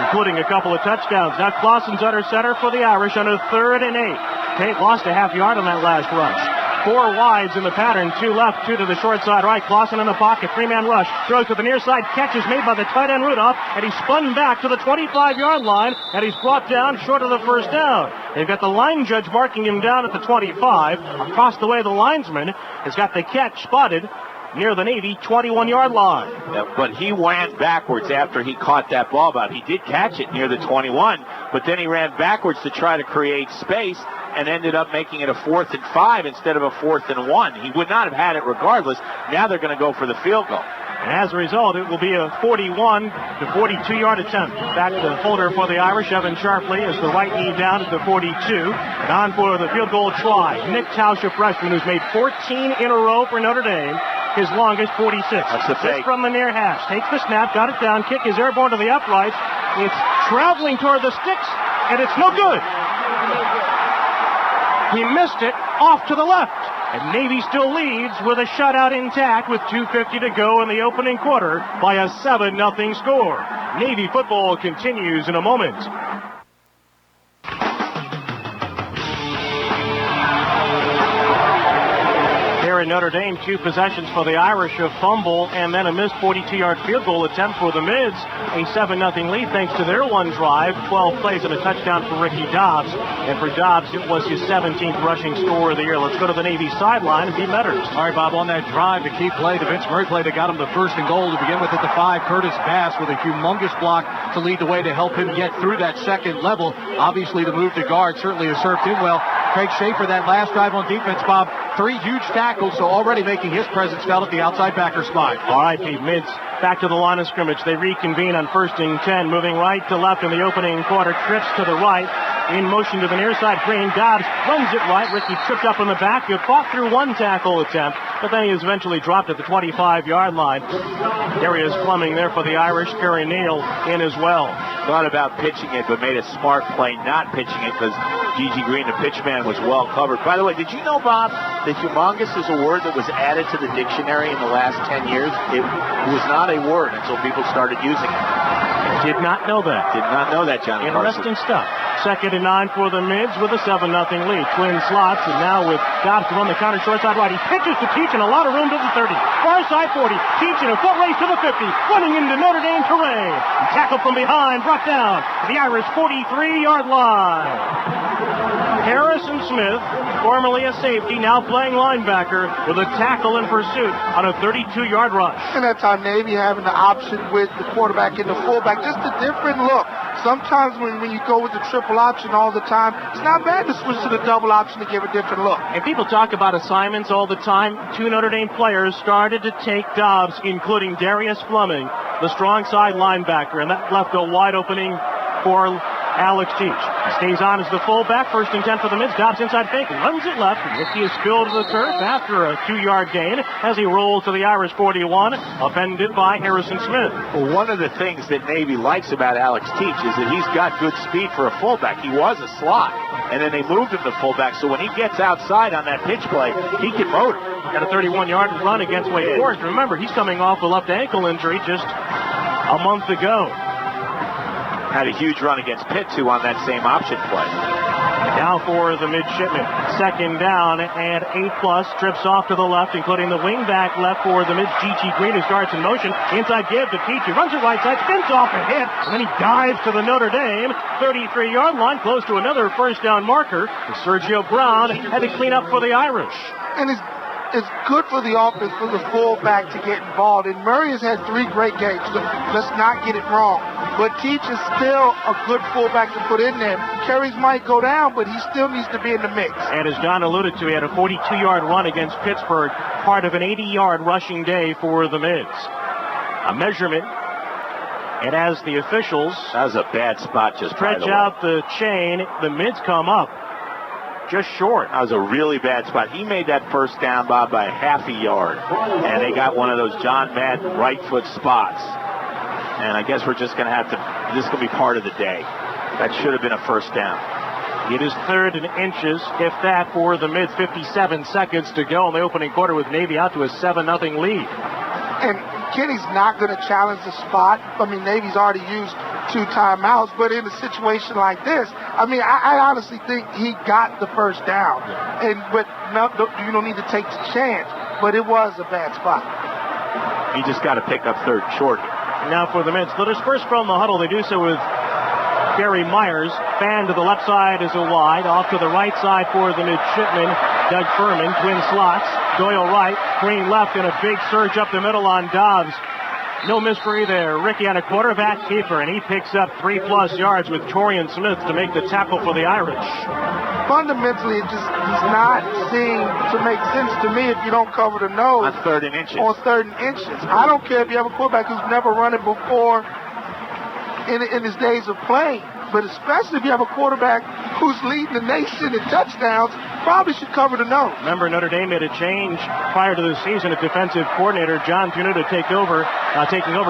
including a couple of touchdowns. Now Clausen's under center for the Irish on a 3rd and 8. Tate lost a half yard on that last rush. 4 wides in the pattern, 2 left, 2 to the short side right. Clausen in the pocket, 3-man rush. Throws to the near side, catch is made by the tight end Rudolph, and he's spun back to the 25-yard line, and he's brought down short of the first down. They've got the line judge marking him down at the 25. Across the way, the linesman has got the catch spotted near the Navy 21-yard line. Yeah, but he ran backwards after he caught that ball out. He did catch it near the 21, but then he ran backwards to try to create space and ended up making it a 4th and 5 instead of a 4th and 1. He would not have had it regardless. Now they're going to go for the field goal. And as a result, it will be a 41 to 42-yard attempt. Back to holder for the Irish, Evan Sharpley, as the right knee down at the 42. And on for the field goal try. Nick Tausch, a freshman who's made 14 in a row for Notre Dame. His longest, 46. That's the fake. Just from the near hash. Takes the snap, got it down. Kick is airborne to the uprights. It's traveling toward the sticks, and it's no good. He missed it off to the left. And Navy still leads with a shutout intact with 2:50 to go in the opening quarter by a 7-0 score. Navy football continues in a moment. Here in Notre Dame, 2 possessions for the Irish, a fumble and then a missed 42-yard field goal attempt for the Mids. A 7-0 lead thanks to their one drive, 12 plays and a touchdown for Ricky Dobbs. And for Dobbs, it was his 17th rushing score of the year. Let's go to the Navy sideline and be Metters. All right, Bob, on that drive, the key play, the Vince Murray play that got him the 1st and goal to begin with at the 5. Curtis Bass with a humongous block to lead the way to help him get through that second level. Obviously, the move to guard certainly has served him well. Craig Schaefer, that last drive on defense, Bob, 3 huge tackles, so already making his presence felt at the outside backer spot. All right, Pete, Mids back to the line of scrimmage. They reconvene on 1st and 10, moving right to left in the opening quarter. Trips to the right, in motion to the near side. Green. Dobbs runs it right. Ricky tripped up in the back. He fought through one tackle attempt, but then he was eventually dropped at the 25-yard line. Darius Fleming there for the Irish. Kerry Neal in as well. thought about pitching it, but made a smart play not pitching it because Gigi Green, the pitch man, was well covered. By the way, did you know, Bob, that humongous is a word that was added to the dictionary in the last 10 years? It was not a word until people started using it. Did not know that. Did not know that, Johnny Interesting Carson. stuff. 2nd and 9 for the Mids with a 7-0 lead. Twin slots, and now with Dobbs to run the counter short side right. He pitches to Teach and a lot of room to the 30. Far side 40. Teach in a foot race to the 50. Running into Notre Dame terrain. Tackled from behind, brought down to the Irish 43-yard line. Harrison Smith, formerly a safety, now playing linebacker, with a tackle in pursuit on a 32-yard rush. And that time Navy having the option with the quarterback and the fullback, just a different look. Sometimes when you go with the triple option all the time, it's not bad to switch to the double option to give a different look. And people talk about assignments all the time. 2 Notre Dame players started to take Dobbs, including Darius Fleming, the strong side linebacker, and that left a wide opening for Alex Teach. Stays on as the fullback. 1st and 10 for the Mids. Dobbs inside fake. Runs it left. Ricky is spilled to the turf after a 2-yard gain as he rolls to the Irish 41. Upended by Harrison Smith. Well, one of the things that Navy likes about Alex Teach is that he's got good speed for a fullback. He was a slot, and then they moved him to fullback, so when he gets outside on that pitch play, he can motor. Got a 31-yard run against Wake Forest. Remember, he's coming off a left ankle injury just a month ago. Had a huge run against Pitt, too, on that same option play. Now for the midshipmen. 2nd down and 8+. Trips off to the left, including the wingback left for the Mids. Gigi Green, who starts in motion. Inside give to Teach. He runs it right side, spins off a hit, and then he dives to the Notre Dame 33-yard line, close to another 1st down marker. Sergio Brown had to clean up for the Irish. And it's good for the offense, for the fullback to get involved. And Murray has had 3 great games. Let's not get it wrong. But Teach is still a good fullback to put in there. Carries might go down, but he still needs to be in the mix. And as John alluded to, he had a 42-yard run against Pittsburgh, part of an 80-yard rushing day for the Mids. A measurement. And as the officials... That was a bad spot just stretch out the chain, the Mids come up just short. That was a really bad spot. He made that 1st down, Bob, by half a yard. And they got one of those John Madden right foot spots. And I guess we're just going to have to, this is going to be part of the day. That should have been a 1st down. It is 3rd and inches, if that, for the Mids. 57 seconds to go in the opening quarter with Navy out to a 7-0 lead. And Kenny's not going to challenge the spot. I mean, Navy's already used 2 timeouts, but in a situation like this, I mean, I honestly think he got the 1st down. But no, you don't need to take the chance, but it was a bad spot. He just got to pick up 3rd and short. Now for the Mids. They'll disperse from the huddle. They do so with Gary Myers. Fan to the left side is a wide. Off to the right side for the midshipmen. Doug Furman, twin slots. Doyle right, Green left, and a big surge up the middle on Dobbs. No mystery there. Ricky on a quarterback keeper, and he picks up 3+ yards with Torian Smith to make the tackle for the Irish. Fundamentally, it just does not seem to make sense to me if you don't cover the nose. On 3rd and inches. On 3rd and inches. I don't care if you have a quarterback who's never run it before in his days of playing. But especially if you have a quarterback who's leading the nation in touchdowns, probably should cover the nose. Remember, Notre Dame made a change prior to the season at defensive coordinator John Tenuta taking over,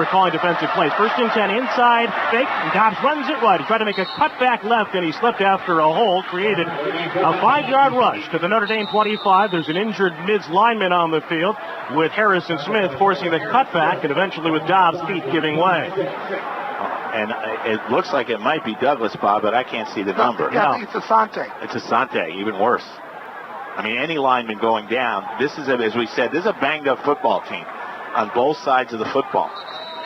calling defensive plays. 1st and 10 inside, fake, and Dobbs runs it wide. He tried to make a cutback left, and he slipped after a hole, created a 5-yard rush to the Notre Dame 25. There's an injured Mids lineman on the field, with Harrison Smith forcing the cutback, and eventually with Dobbs' feet giving way. And it looks like it might be Douglas, Bob, but I can't see the number. Yeah, I think it's Asante. It's Asante, even worse. I mean, any lineman going down, this is, as we said, this is a banged-up football team on both sides of the football.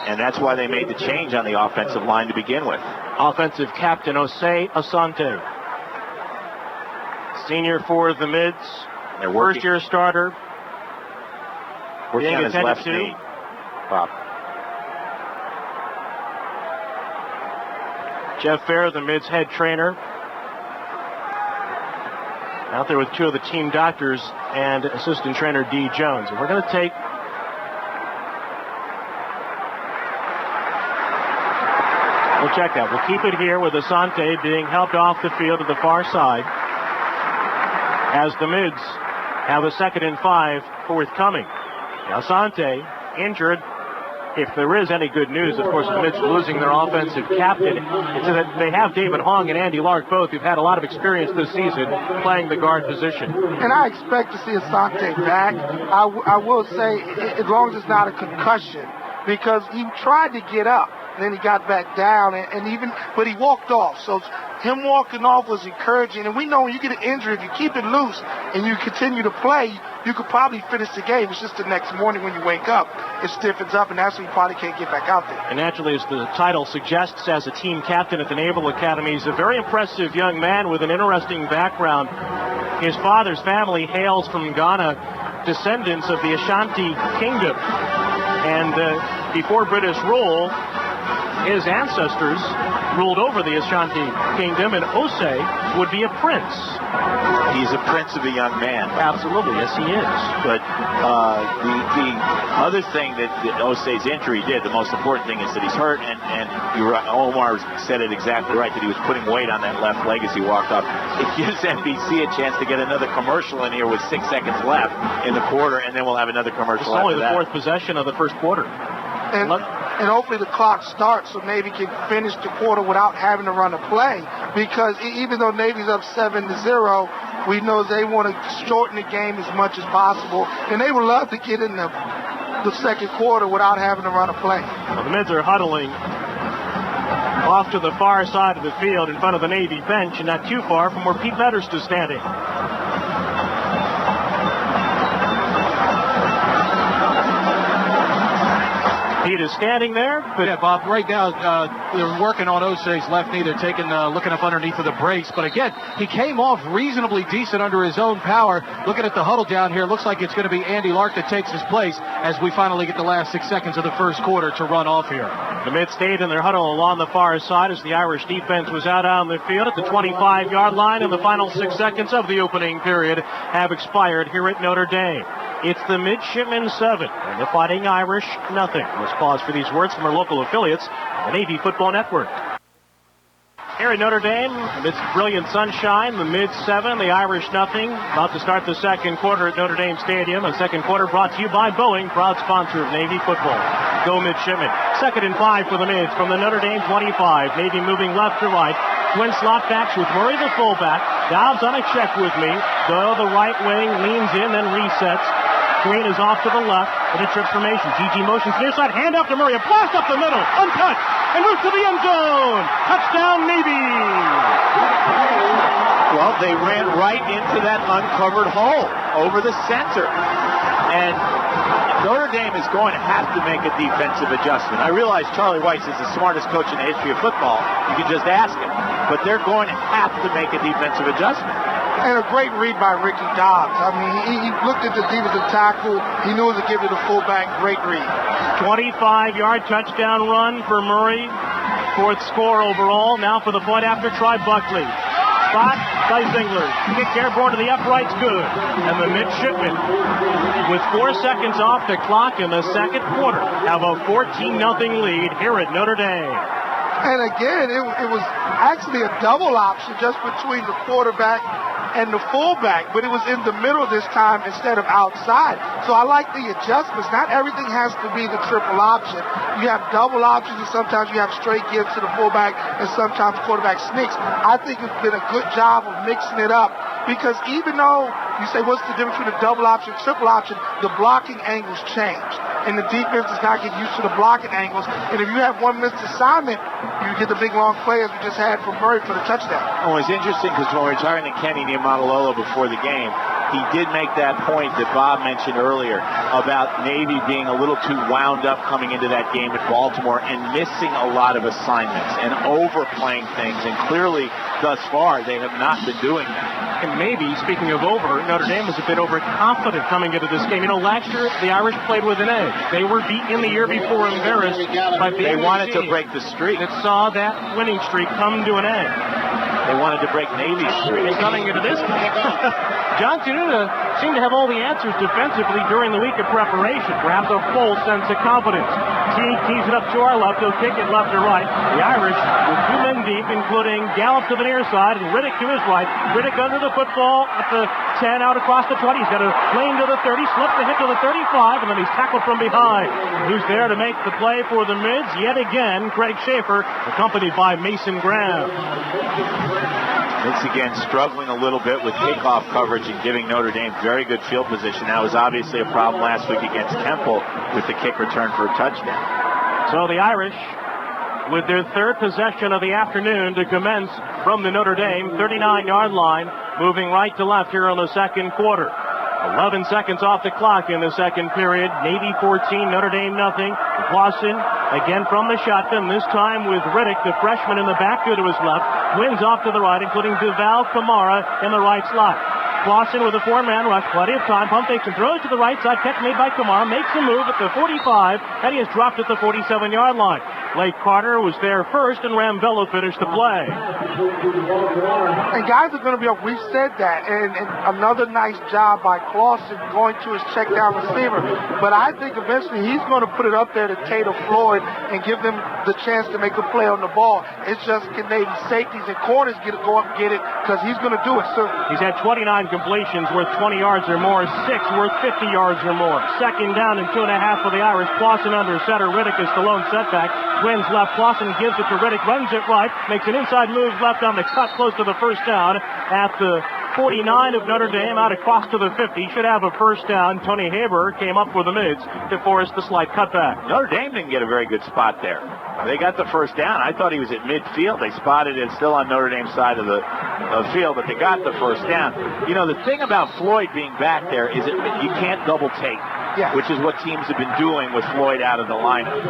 And that's why they made the change on the offensive line to begin with. Offensive captain Osei Asante. Senior for the Mids. First-year starter. Working on his left knee. Bob. Jeff Fair, the Mids head trainer, out there with 2 of the team doctors and assistant trainer Dee Jones. And we're going to take we'll check that. We'll keep it here with Asante being helped off the field to the far side as the Mids have a 2nd and 5 forthcoming. Asante injured if there is any good news, of course, amidst losing their offensive captain, it's that they have David Hong and Andy Lark both, who've had a lot of experience this season playing the guard position. And I expect to see Asante back. I will say, as long as it's not a concussion, because he tried to get up, and then he got back down, but he walked off. So him walking off was encouraging. And we know when you get an injury, if you keep it loose and you continue to play, you could probably finish the game. It's just the next morning when you wake up, it stiffens up, and that's when you probably can't get back out there. And naturally, as the title suggests, as a team captain at the Naval Academy, he's a very impressive young man with an interesting background. His father's family hails from Ghana, descendants of the Ashanti Kingdom. And before British rule, his ancestors ruled over the Ashanti Kingdom, and Osei would be a prince. He's a prince of a young man. Absolutely, yes, he is. But the other thing that Osei's injury did, the most important thing is that he's hurt, and you're right, Omar said it exactly right, that he was putting weight on that left leg as he walked off. It gives NBC a chance to get another commercial in here with 6 seconds left in the quarter, and then we'll have another commercial after that. It's only the fourth possession of the first quarter. And hopefully the clock starts so Navy can finish the quarter without having to run a play. Because even though Navy's up 7-0, we know they want to shorten the game as much as possible. And they would love to get in the second quarter without having to run a play. Well, the Mids are huddling off to the far side of the field in front of the Navy bench, and not too far from where Pete Medhurst is standing. Pete is standing there. But yeah, Bob, right now they're working on Osei's left knee. They're looking up underneath of the brace. But again, he came off reasonably decent under his own power. Looking at the huddle down here, looks like it's going to be Andy Lark that takes his place as we finally get the last 6 seconds of the first quarter to run off here. The Mids stayed in their huddle along the far side as the Irish defense was out on the field at the 25-yard line, and the final 6 seconds of the opening period have expired here at Notre Dame. It's the Midshipmen 7 and the Fighting Irish nothing. Let's pause for these words from our local affiliates on the Navy Football Network. Here at Notre Dame, amidst brilliant sunshine, the Mids 7, the Irish nothing. About to start the second quarter at Notre Dame Stadium. A second quarter brought to you by Boeing, proud sponsor of Navy football. Go Midshipmen. 2nd and 5 for the Mids from the Notre Dame 25. Navy moving left to right. Twin slot backs with Murray the fullback. Dobbs on a check with me. Doyle the right wing, leans in, then resets. Green is off to the left in a trip formation. GG motions near side, hand off to Murray, a blast up the middle, untouched, and moves to the end zone. Touchdown, Navy! Well, they ran right into that uncovered hole over the center. And Notre Dame is going to have to make a defensive adjustment. I realize Charlie Weiss is the smartest coach in the history of football. You can just ask him. But they're going to have to make a defensive adjustment. And a great read by Ricky Dobbs. I mean, he looked at the defensive tackle. He knew to give it a fullback. Great read. 25-yard touchdown run for Murray. 4th score overall. Now for the point after try, Buckley. Spot by Zingler. Kick airborne to the uprights, good. And the Midshipmen, with 4 seconds off the clock in the second quarter, have a 14-0 lead here at Notre Dame. And again, it was actually a double option just between the quarterback and the fullback, but it was in the middle this time instead of outside. So I like the adjustments. Not everything has to be the triple option. You have double options, and sometimes you have straight gives to the fullback, and sometimes quarterback sneaks. I think it's been a good job of mixing it up, because even though you say what's the difference between a double option and triple option, the blocking angles change, and the defense does not get used to the blocking angles. And if you have one missed assignment, you get the big long play as we just had from Murray for the touchdown. Oh, it's interesting because when we were talking to Kenny Niumatalolo before the game, he did make that point that Bob mentioned earlier about Navy being a little too wound up coming into that game at Baltimore and missing a lot of assignments and overplaying things. And clearly, thus far, they have not been doing that. And maybe, speaking of over, Notre Dame was a bit overconfident coming into this game. You know, last year, the Irish played with an edge. They were beaten the year before, embarrassed by being They wanted to break the streak. That saw that winning streak come to an end. They wanted to break Navy's streak. Coming into this game. John Tenuta seemed to have all the answers defensively during the week of preparation. Perhaps a full sense of confidence. Tees it up to our left. He'll kick it left or right. The Irish with 2 men deep, including Gallup to the near side and Riddick to his right. Riddick under the football at the 10 out across the 20. He's got a lane to the 30, slips the hit to the 35, and then he's tackled from behind. Who's there to make the play for the Mids? Yet again, Craig Schaefer, accompanied by Mason Graham. Mids again struggling a little bit with kickoff coverage and giving Notre Dame very good field position. That was obviously a problem last week against Temple with the kick return for a touchdown. So the Irish, with their third possession of the afternoon to commence from the Notre Dame 39-yard line, moving right to left here in the second quarter. 11 seconds off the clock in the second period. Navy 14, Notre Dame nothing. Clausen again from the shotgun, this time with Riddick, the freshman in the backfield to his left. Twins off to the right, including Duval Kamara in the right slot. Clausen with a four-man rush, plenty of time, pump fakes and throws to the right side, catch made by Kamara, makes a move at the 45, and he has dropped at the 47-yard line. Blake Carter was there first, and Rambello finished the play. And guys are going to be up. We've said that, and another nice job by Clausen going to his check down receiver. But I think eventually he's going to put it up there to Tatum Floyd and give them the chance to make a play on the ball. It's just can Navy safeties and corners go up and get it, because he's going to do it soon. He's had 29 completions worth 20 yards or more, 6 worth 50 yards or more. Second down and 2.5 for the Irish. Clausen under center. Riddick is the lone setback. Twins left. Clausen gives it to Riddick, runs it right, makes an inside move left on the cut, close to the first down at the 49 of Notre Dame, out across to the 50. Should have a first down. Tony Haber came up for the Mids to force the slight cutback. Notre Dame didn't get a very good spot there. They got the first down. I thought he was at midfield. They spotted it still on Notre Dame's side of the field, but they got the first down. You know, the thing about Floyd being back there is that you can't double take, which is what teams have been doing with Floyd out of the lineup.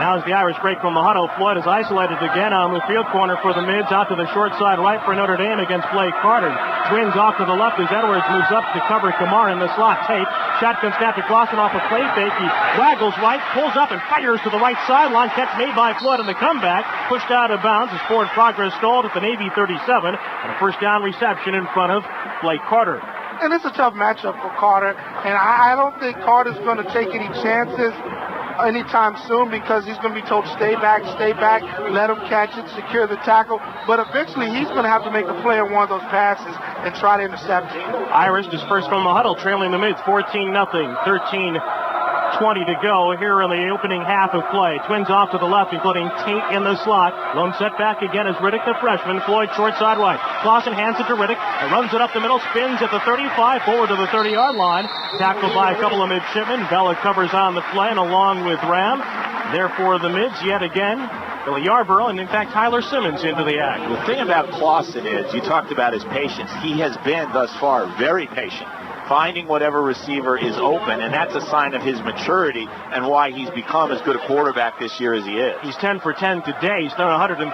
Now as the Irish break from the huddle, Floyd is isolated again on the field corner for the Mids, out to the short side right for Notre Dame against Blake Carter. Twins off to the left as Edwards moves up to cover Kamara in the slot. Tate, shotgun snap to Clausen off a play fake. He waggles right, pulls up and fires to the right sideline. Catch made by Floyd on the comeback. Pushed out of bounds as forward progress stalled at the Navy 37. And a first down reception in front of Blake Carter. And it's a tough matchup for Carter. And I don't think Carter's going to take any chances anytime soon, because he's going to be told stay back, let him catch it, secure the tackle. But eventually he's going to have to make a play on one of those passes and try to intercept it. Irish dispersed from the huddle, trailing the Mids 14-0, 13-20 to go here in the opening half of play. Twins off to the left, including Tate in the slot. Lone setback again is Riddick, the freshman. Floyd short side right. Clausen hands it to Riddick and runs it up the middle, spins at the 35, forward to the 30-yard line. Tackled by a couple of midshipmen. Bella covers on the play, and along with Ram. Therefore, the Mids yet again. Billy Yarborough and, in fact, Tyler Simmons into the act. The thing about Clausen is, you talked about his patience. He has been, thus far, very patient, finding whatever receiver is open, and that's a sign of his maturity and why he's become as good a quarterback this year as he is. He's 10 for 10 today. He's done 134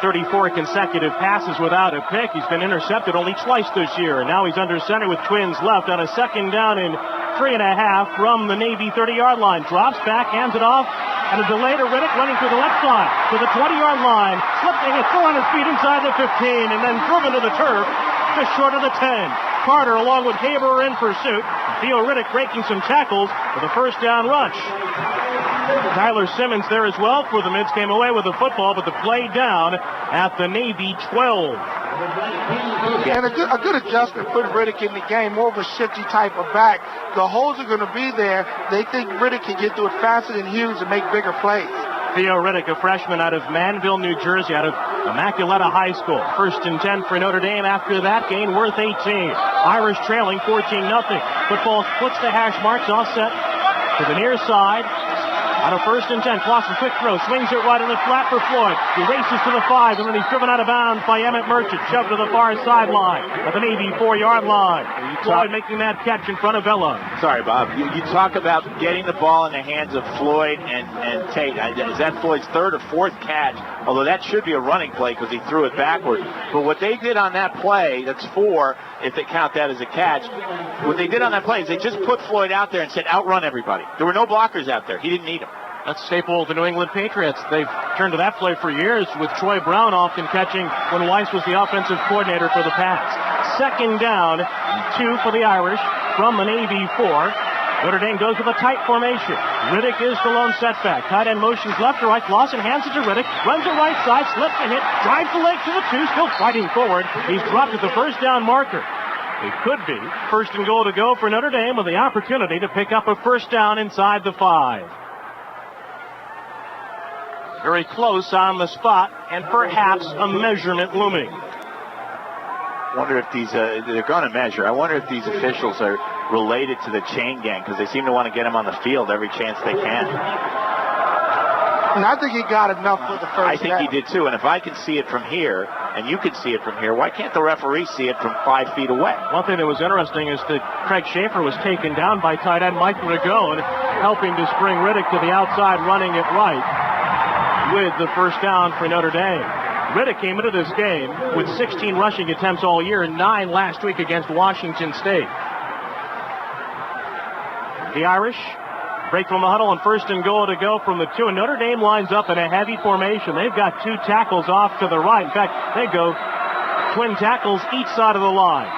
consecutive passes without a pick. He's been intercepted only twice this year, and now he's under center with Twins left on a second down and 3.5 from the Navy 30-yard line. Drops back, hands it off, and a delay to Riddick running to the left side to the 20-yard line, slipping it, still on his feet inside the 15, and then driven to the turf just short of the 10. Carter, along with Haber, in pursuit. Theo Riddick breaking some tackles with a first down rush. Tyler Simmons there as well for the Mids, came away with the football, but the play down at the Navy 12. And a good adjustment put Riddick in the game, more of a shifty type of back. The holes are going to be there. They think Riddick can get through it faster than Hughes and make bigger plays. Theo Riddick, a freshman out of Manville, New Jersey, out of Immaculata High School. First and 10 for Notre Dame. After that gain, worth 18. Irish trailing 14-0. Football splits the hash marks, offset to the near side. Out of first and 10, Clausen quick throw, swings it right in the flat for Floyd. He races to the 5, and then he's driven out of bounds by Emmett Merchant, shoved to the far sideline at the Navy 4-yard line. Floyd making that catch in front of Vella. Sorry, Bob. You talk about getting the ball in the hands of Floyd and Tate. Is that Floyd's third or fourth catch? Although that should be a running play because he threw it backward. But what they did on that play, that's 4, if they count that as a catch. What they did on that play is they just put Floyd out there and said, outrun everybody. There were no blockers out there. He didn't need them. That's a staple of the New England Patriots. They've turned to that play for years, with Troy Brown often catching when Weiss was the offensive coordinator for the Pats. Second down, 2 for the Irish from the Navy 4. Notre Dame goes with a tight formation. Riddick is the lone setback. Tight end motions left to right. Clausen hands it to Riddick. Runs it right side. Slips a hit. Drives the leg to the 2. Still fighting forward. He's dropped at the first down marker. It could be first and goal to go for Notre Dame with the opportunity to pick up a first down inside the 5. Very close on the spot, and perhaps a measurement looming. Wonder if these, they're going to measure. I wonder if these officials are related to the chain gang, because they seem to want to get him on the field every chance they can. And I think he got enough for the first I think he did too, and if I can see it from here, and you can see it from here, why can't the referee see it from 5 feet away? One thing that was interesting is that Craig Schaefer was taken down by tight end Mike Ragone, helping to spring Riddick to the outside, running it right with the first down for Notre Dame. Riddick came into this game with 16 rushing attempts all year and 9 last week against Washington State. The Irish break from the huddle and first and goal to go from the 2. And Notre Dame lines up in a heavy formation. They've got 2 tackles off to the right. In fact, they go twin tackles each side of the line.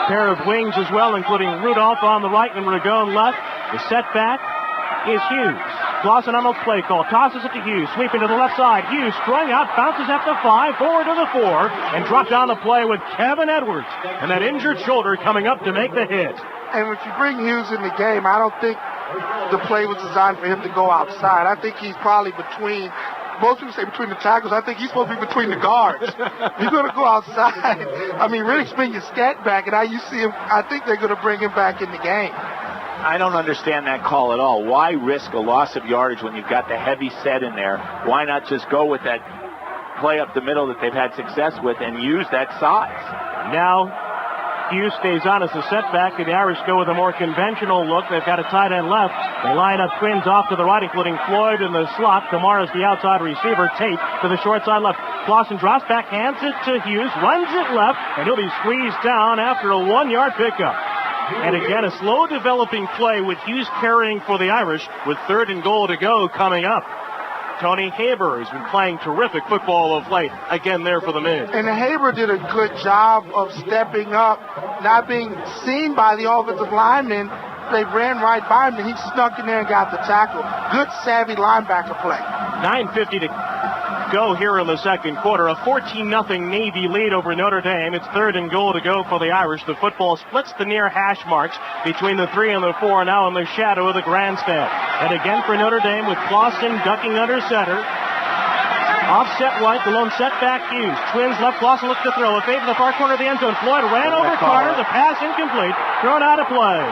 Pair of wings as well, including Rudolph on the right and Ragone left. The setback is Hughes. Clausen on the play call, tosses it to Hughes, sweeping to the left side. Hughes strung out, bounces at the 5, forward to the 4, and dropped down the play with Kevin Edwards. And that injured shoulder coming up to make the hit. And if you bring Hughes in the game, I don't think the play was designed for him to go outside. I think he's probably between, most people say between the tackles, I think he's supposed to be between the guards. You're going to go outside. I mean, Riddick's been your scat back, and now you see him, I think they're going to bring him back in the game. I don't understand that call at all. Why risk a loss of yardage when you've got the heavy set in there? Why not just go with that play up the middle that they've had success with and use that size? Now, Hughes stays on as a setback, and the Irish go with a more conventional look. They've got a tight end left. They line up twins off to the right, including Floyd in the slot. Kamara's the outside receiver. Tate to the short side left. Clausen drops back, hands it to Hughes, runs it left, and he'll be squeezed down after a 1-yard pickup. And again, a slow developing play with Hughes carrying for the Irish with third and goal to go coming up. Tony Haber has been playing terrific football of late, again there for the Mids. And Haber did a good job of stepping up, not being seen by the offensive linemen. They ran right by him, and he snuck in there and got the tackle. Good, savvy linebacker play. 9:50 to go here in the second quarter. A 14-0 Navy lead over Notre Dame. It's third and goal to go for the Irish. The football splits the near hash marks between the 3 and the 4, now in the shadow of the grandstand. And again for Notre Dame with Clausen ducking under center. Offset right, the lone setback Hughes. Twins left, Clausen looks to throw. A fade to the far corner of the end zone. Floyd ran over Carter. The pass incomplete. Thrown out of play.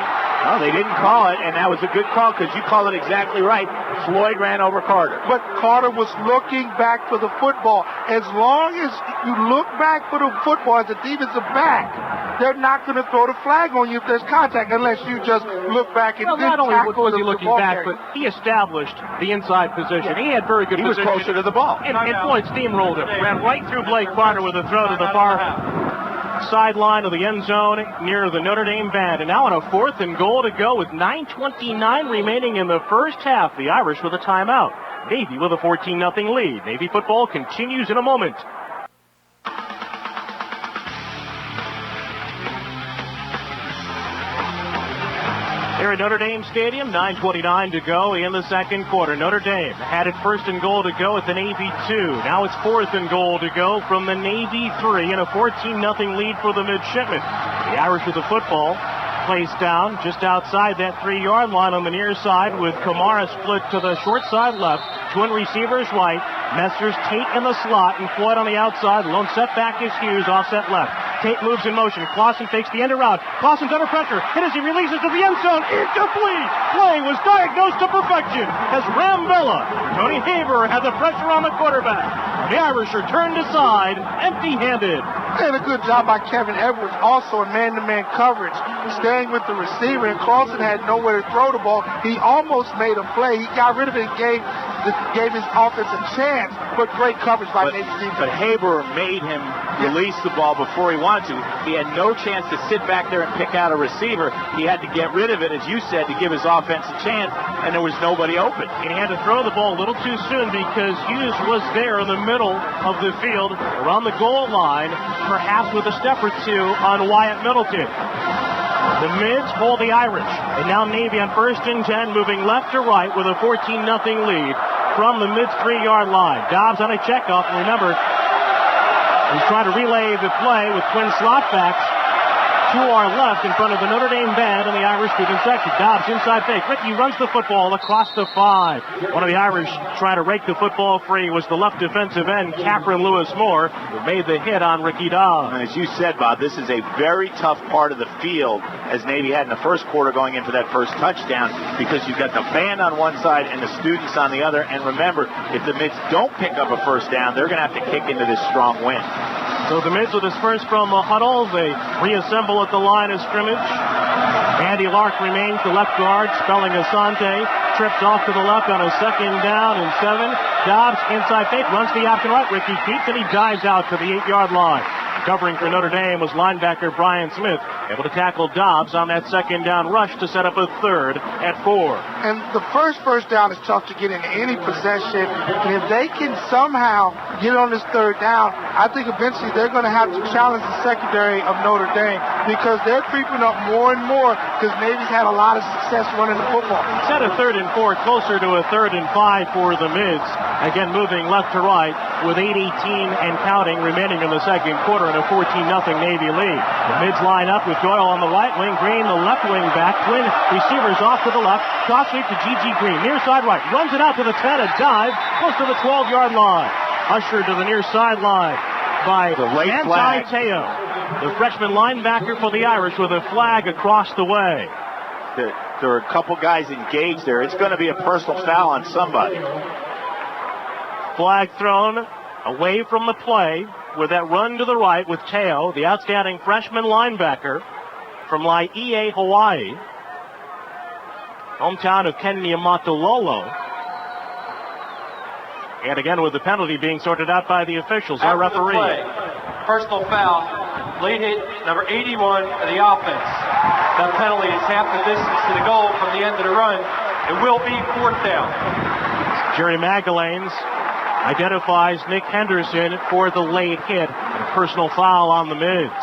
No, they didn't call it, and that was a good call because you call it exactly right. Floyd ran over Carter. But Carter was looking back for the football. As long as you look back for the football as a defensive back, they're not going to throw the flag on you if there's contact unless you just look back and not only was he looking back, carrier. but he established the inside position. Yeah. He had very good position. He was closer to the ball. And Floyd steamrolled him. Ran right through Blake Carter with a throw to the far sideline of the end zone near the Notre Dame band. And now on a fourth and goal to go with 9:29 remaining in the first half. The Irish with a timeout. Navy with a 14-0 lead. Navy football continues in a moment. Here at Notre Dame Stadium, 9:29 to go in the second quarter. Notre Dame had it first and goal to go at the Navy 2. Now it's fourth and goal to go from the Navy 3 and a 14-0 lead for the Midshipmen. The Irish with the football placed down just outside that 3-yard line on the near side with Kamara split to the short side left. Twin receivers right. Messers, Tate in the slot, and Floyd on the outside. Lone setback is Hughes, offset left. Tate moves in motion. Clausen fakes the end around. Clausen's under pressure. And as he releases to the end zone, incomplete. Play was diagnosed to perfection as Rambella. Tony Haber had the pressure on the quarterback. The Irish are turned aside, empty-handed. And a good job by Kevin Edwards, also in man-to-man coverage, staying with the receiver, and Clausen had nowhere to throw the ball. He almost made a play. He got rid of it and gave his offense a chance, but great coverage by Navy defense. But Haber made him release the ball before he wanted to. He had no chance to sit back there and pick out a receiver. He had to get rid of it, as you said, to give his offense a chance, and there was nobody open. And he had to throw the ball a little too soon because Hughes was there in the middle of the field around the goal line, perhaps with a step or two on Wyatt Middleton. The Mids hold the Irish, and now Navy on first and 10, moving left to right with a 14-0 lead from the Mids 3-yard line. Dobbs on a checkoff, and remember, he's trying to relay the play with twin slot backs. to our left in front of the Notre Dame band in the Irish student section. Dobbs inside fake. Ricky runs the football across the 5. One of the Irish trying to rake the football free was the left defensive end, Catherine Lewis-Moore, who made the hit on Ricky Dobbs. And as you said, Bob, this is a very tough part of the field, as Navy had in the first quarter going in for that first touchdown, because you've got the band on one side and the students on the other. And remember, if the Mids don't pick up a first down, they're going to have to kick into this strong wind. So the Mids with a dispersed from a huddle. They reassemble at the line of scrimmage. Andy Lark remains the left guard. Spelling Asante trips off to the left on a 2nd down and 7. Dobbs inside fake, runs the option right. Ricky Keats, and he dives out to the 8-yard line. Covering for Notre Dame was linebacker Brian Smith, able to tackle Dobbs on that 2nd down rush to set up a 3rd at 4. And the first down is tough to get in any possession. And if they can somehow get on this 3rd down, I think eventually they're going to have to challenge the secondary of Notre Dame, because they're creeping up more and more, because Navy's had a lot of success running the football. Set a 3rd and 4, closer to a 3rd and 5 for the Mids. Again, moving left to right with 8:18 and counting remaining in the second quarter and a 14-0 Navy lead. The Mids line up with Doyle on the right wing, Green the left wing back, twin receivers off to the left, cross sweep to Gigi Green, near side right, runs it out to the 10, a dive, close to the 12-yard line. Ushered to the near sideline by Manti Teo, the freshman linebacker for the Irish, with a flag across the way. There are a couple guys engaged there. It's going to be a personal foul on somebody. Flag thrown away from the play with that run to the right with Teo, the outstanding freshman linebacker from Laie, Hawaii, hometown of Kenya Matulolo. And again, with the penalty being sorted out by the officials, our referee. Personal foul, late hit number 81 of the offense. That penalty is half the distance to the goal from the end of the run. It will be 4th down. Jerry Magalanes identifies Nick Henderson for the late hit. A personal foul on the Mids.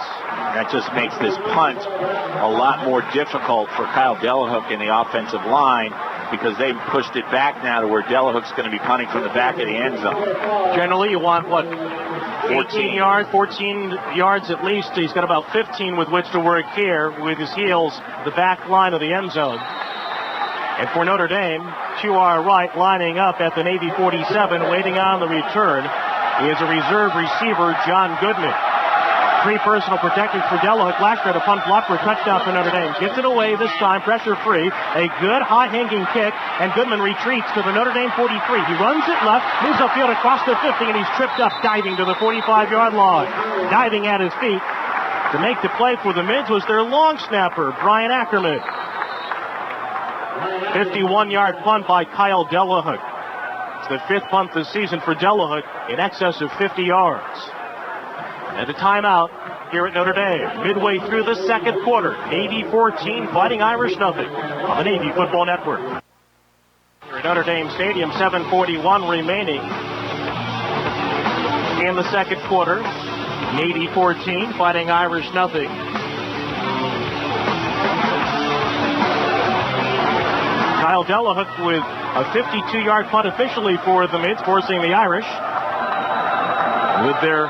That just makes this punt a lot more difficult for Kyle Delahook in the offensive line, because they've pushed it back now to where Delahook's going to be punting from the back of the end zone. Generally, you want, 14 yards at least. He's got about 15 with which to work here with his heels, the back line of the end zone. And for Notre Dame, to our right, lining up at the Navy 47, waiting on the return, is a reserve receiver, John Goodman. 3 personal protectors for Delahook. Last year, a punt block for a touchdown for Notre Dame. Gets it away this time, pressure free. A good high-hanging kick, and Goodman retreats to the Notre Dame 43. He runs it left, moves upfield across the 50, and he's tripped up, diving to the 45-yard line. Diving at his feet to make the play for the Mids was their long snapper, Brian Ackerman. 51-yard punt by Kyle Delahook. It's the 5th punt this season for Delahook, in excess of 50 yards. And a timeout here at Notre Dame. Midway through the second quarter. Navy 14, Fighting Irish nothing on the Navy Football Network. Here at Notre Dame Stadium, 7:41 remaining in the second quarter. Navy 14, Fighting Irish nothing. Kyle Delahook with a 52-yard punt officially for the Mids, forcing the Irish with their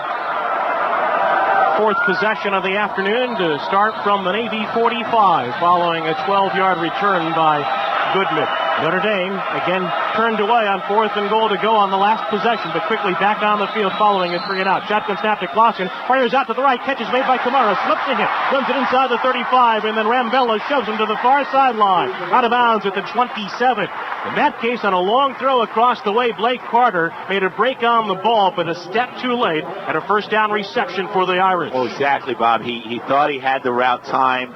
4th possession of the afternoon to start from the Navy 45, following a 12-yard return by Goodman. Notre Dame again turned away on 4th and goal to go on the last possession, but quickly back on the field following it 3 and out. Shotgun snap to Clausen, fires out to the right, catch is made by Kamara, slips a hit, runs it inside the 35, and then Rambella shoves him to the far sideline, out of bounds at the 27. In that case, on a long throw across the way, Blake Carter made a break on the ball, but a step too late, and a first down reception for the Irish. Well, exactly, Bob. He thought he had the route timed,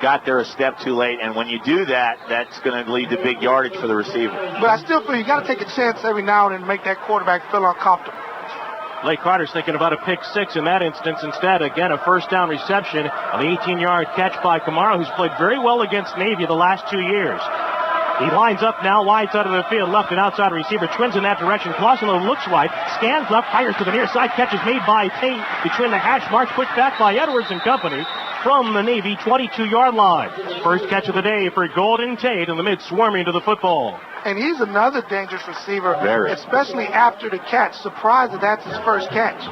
got there a step too late, and when you do that, that's going to lead to big yardage for the receiver. But I still feel you got to take a chance every now and then to make that quarterback feel uncomfortable. Blake Carter's thinking about a pick 6 in that instance. Instead, again, a first down reception on the 18-yard catch by Kamara, who's played very well against Navy the last 2 years. He lines up now, wide side of the field, left and outside receiver, twins in that direction. Clausen looks right, scans left, fires to the near side, catch is made by Tate between the hash marks, pushed back by Edwards and company from the Navy 22-yard line. First catch of the day for Golden Tate, in the Mids swarming to the football. And he's another dangerous receiver, Very. especially after the catch. Surprised that that's his first catch.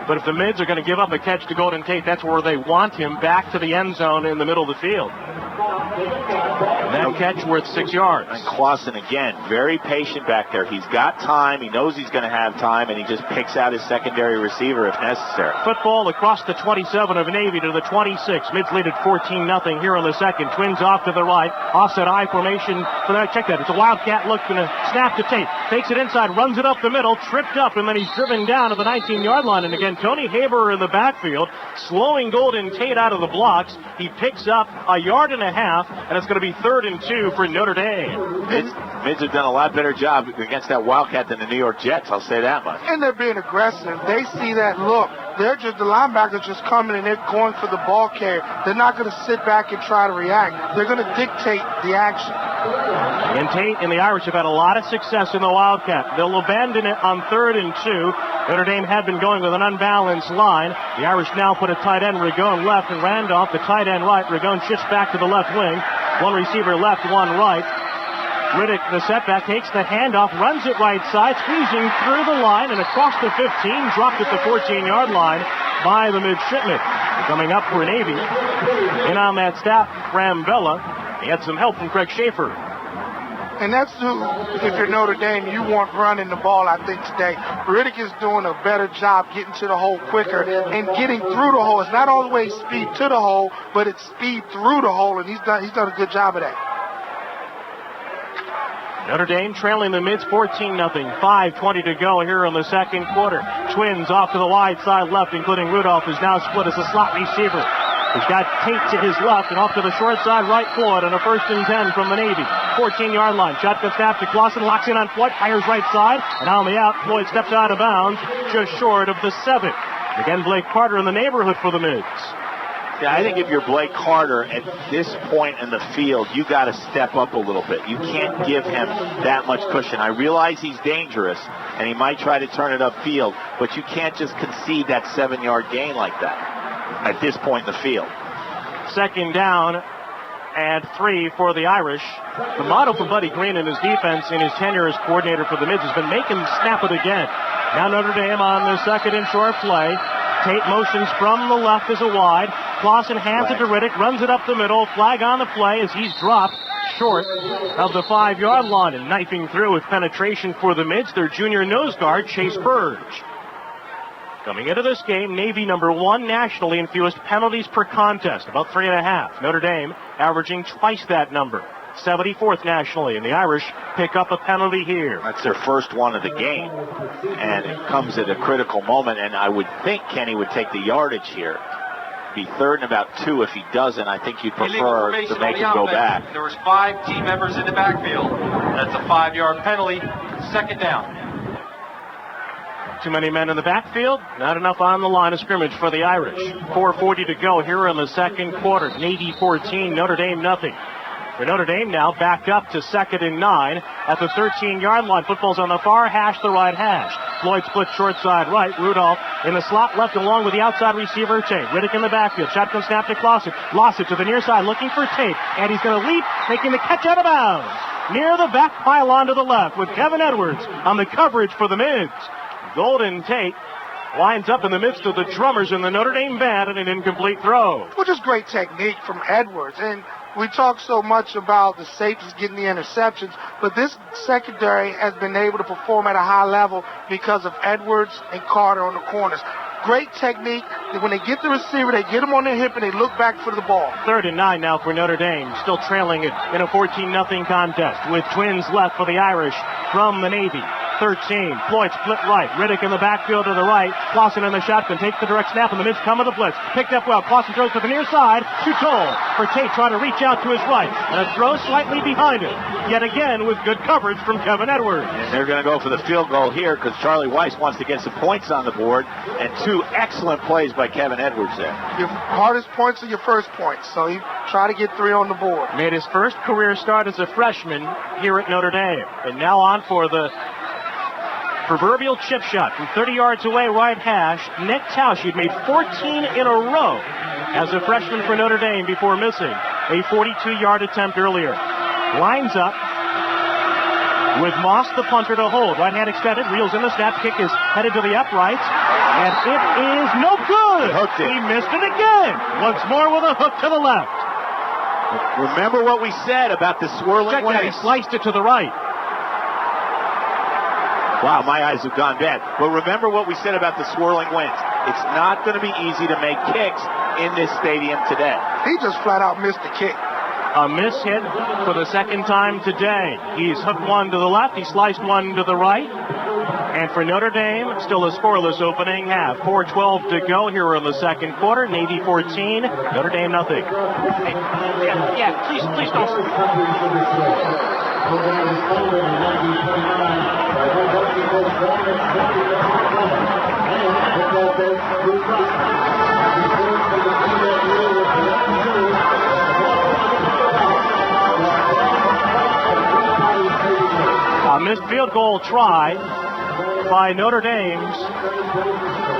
But if the Mids are going to give up a catch to Golden Tate, that's where they want him, back to the end zone in the middle of the field. And that catch worth 6 yards. And Clausen, again, very patient back there. He's got time. He knows he's going to have time, and he just picks out his secondary receiver if necessary. Football across the 27 of Navy to the 26. Mids lead at 14-0 here on the second. Twins off to the right. Offset I formation for that. Check that. It's a Wildcat look, going to snap to Tate. Takes it inside, runs it up the middle, tripped up, and then he's driven down to the 19-yard line. And again, Tony Haber in the backfield, slowing Golden Tate out of the blocks. He picks up a yard and a half, and it's going to be 3rd and 2 for Notre Dame. Mids have done a lot better job against that Wildcat than the New York Jets, I'll say that much. And they're being aggressive. They see that look. The linebackers just coming and they're going for the ball carrier. They're not going to sit back and try to react. They're going to dictate the action. And Tate and the Irish have had a lot of success in the Wildcat. They'll abandon it on 3rd and 2. Notre Dame had been going with an unbalanced line. The Irish now put a tight end, Ragone, left, and Randolph, the tight end, right. Ragone shifts back to the left wing. One receiver left, one right. Riddick, the setback, takes the handoff, runs it right side, squeezing through the line and across the 15, dropped at the 14-yard line by the midshipman. Coming up for Navy, in on that staff, Rambella. He had some help from Craig Schaefer. And that's who, if you're Notre Dame, you want running the ball, I think, today. Riddick is doing a better job getting to the hole quicker and getting through the hole. It's not always speed to the hole, but it's speed through the hole, and he's done a good job of that. Notre Dame trailing the Mids 14-0. 5:20 to go here in the second quarter. Twins off to the wide side left, including Rudolph, who's now split as a slot receiver. He's got Tate to his left and off to the short side right. Floyd on a 1st and 10 from the Navy. 14-yard line. Shotgun snap to Clausen. Locks in on Floyd. Fires right side. And on the out, Floyd steps out of bounds just short of the 7. Again, Blake Carter in the neighborhood for the Mids. Yeah, I think if you're Blake Carter at this point in the field, you got to step up a little bit. You can't give him that much cushion. I realize he's dangerous, and he might try to turn it upfield, but you can't just concede that 7-yard gain like that at this point in the field. 2nd down and 3 for the Irish. The motto for Buddy Green and his defense in his tenure as coordinator for the Mids has been make him snap it again. Now Notre Dame on the 2nd and short play. Tate motions from the left as a wide. Clausen hands it to Riddick, runs it up the middle. Flag on the play as he's dropped short of the 5-yard line. And knifing through with penetration for the Mids, their junior nose guard, Chase Burge. Coming into this game, Navy number 1 nationally in fewest penalties per contest, about 3.5. Notre Dame averaging twice that number. 74th nationally, and the Irish pick up a penalty here. That's their first one of the game, and it comes at a critical moment, and I would think Kenny would take the yardage here. Be 3rd and about 2 if he doesn't. I think you'd prefer to make him go back. There was 5 team members in the backfield. That's a 5-yard penalty. 2nd down. Too many men in the backfield, not enough on the line of scrimmage for the Irish. 4:40 to go here in the second quarter. Navy 14, Notre Dame nothing. For Notre Dame now back up to 2nd and 9 at the 13-yard line. Football's on the far hash, the right hash. Floyd split short side right. Rudolph in the slot left along with the outside receiver, Tate. Riddick in the backfield. Shotgun snap to Clausen. Lost it to the near side looking for Tate. And he's going to leap, making the catch out of bounds. Near the back pylon to the left with Kevin Edwards on the coverage for the Mids. Golden Tate winds up in the midst of the drummers in the Notre Dame band and an incomplete throw. Which is great technique from Edwards. And we talk so much about the safeties getting the interceptions, but this secondary has been able to perform at a high level because of Edwards and Carter on the corners. Great technique. When they get the receiver, they get him on their hip and they look back for the ball. 3rd and 9 now for Notre Dame, still trailing it in a 14-0 contest with twins left for the Irish from the Navy. 13. Floyd split right. Riddick in the backfield to the right. Clausen in the shotgun. Takes the direct snap in the Mids. Come with the blitz. Picked up well. Clausen throws to the near side. Too tall for Tate trying to reach out to his right. And a throw slightly behind him. Yet again with good coverage from Kevin Edwards. And they're going to go for the field goal here because Charlie Weiss wants to get some points on the board. And 2 excellent plays by Kevin Edwards there. Your hardest points are your first points. So he tried to get 3 on the board. Made his first career start as a freshman here at Notre Dame. And now on for the proverbial chip shot from 30 yards away, right hash. Nick Tausch, he'd made 14 in a row as a freshman for Notre Dame before missing a 42-yard attempt earlier. Lines up. with Moss, the punter, to hold. Right hand extended, reels in the snap, kick is headed to the uprights, and it is no good. He missed it again. Once more with a hook to the left. Remember what we said about the swirling Check that, he winds. sliced it to the right. Wow, my eyes have gone bad. But remember what we said about the swirling winds. It's not going to be easy to make kicks in this stadium today. He just flat out missed the kick. A miss hit for the second time today. He's hooked one to the left, he sliced one to the right. And for Notre Dame, still a scoreless opening half. 4:12 to go here in the second quarter. Navy 14, Notre Dame nothing. Yeah, please don't. A missed field goal try by Notre Dame's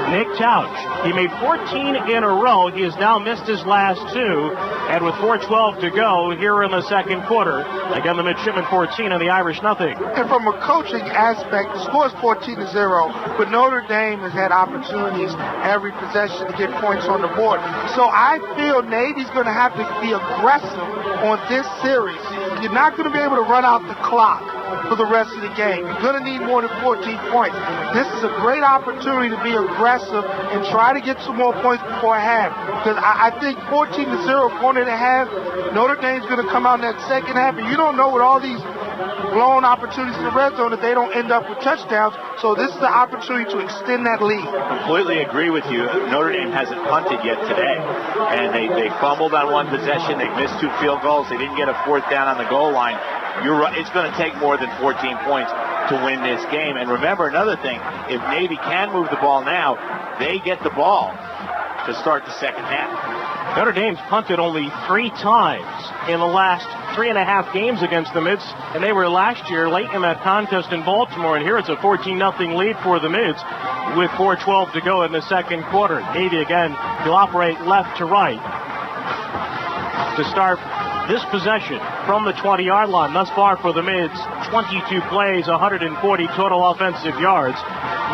Nick Tauch. He made 14 in a row. He has now missed his last two. And with 4:12 to go here in the second quarter, again the midshipmen 14 and the Irish nothing. And from a coaching aspect, the score is 14-0, but Notre Dame has had opportunities every possession to get points on the board. So I feel Navy's going to have to be aggressive on this series. You're not going to be able to run out the clock for the rest of the game. You're going to need more than 14 points. This is a great opportunity to be aggressive and try to get some more points before half. Because I think 14-0 going into half, Notre Dame's going to come out in that second half, and you don't know what all these blown opportunities in the red zone if they don't end up with touchdowns. So this is the opportunity to extend that lead. Completely agree with you. Notre Dame hasn't punted yet today. And they fumbled on one possession. They missed two field goals. They didn't get a fourth down on the goal line. You're right. It's going to take more than 14 points to win this game. And remember another thing. If Navy can move the ball now, they get the ball to start the second half. Notre Dame's punted only 3 times in the last 3.5 games against the Mids, and they were last year late in that contest in Baltimore. And here it's a 14-0 lead for the Mids with 4:12 to go in the second quarter. Navy again will operate left to right to start this possession from the 20-yard line. Thus far for the Mids, 22 plays, 140 total offensive yards,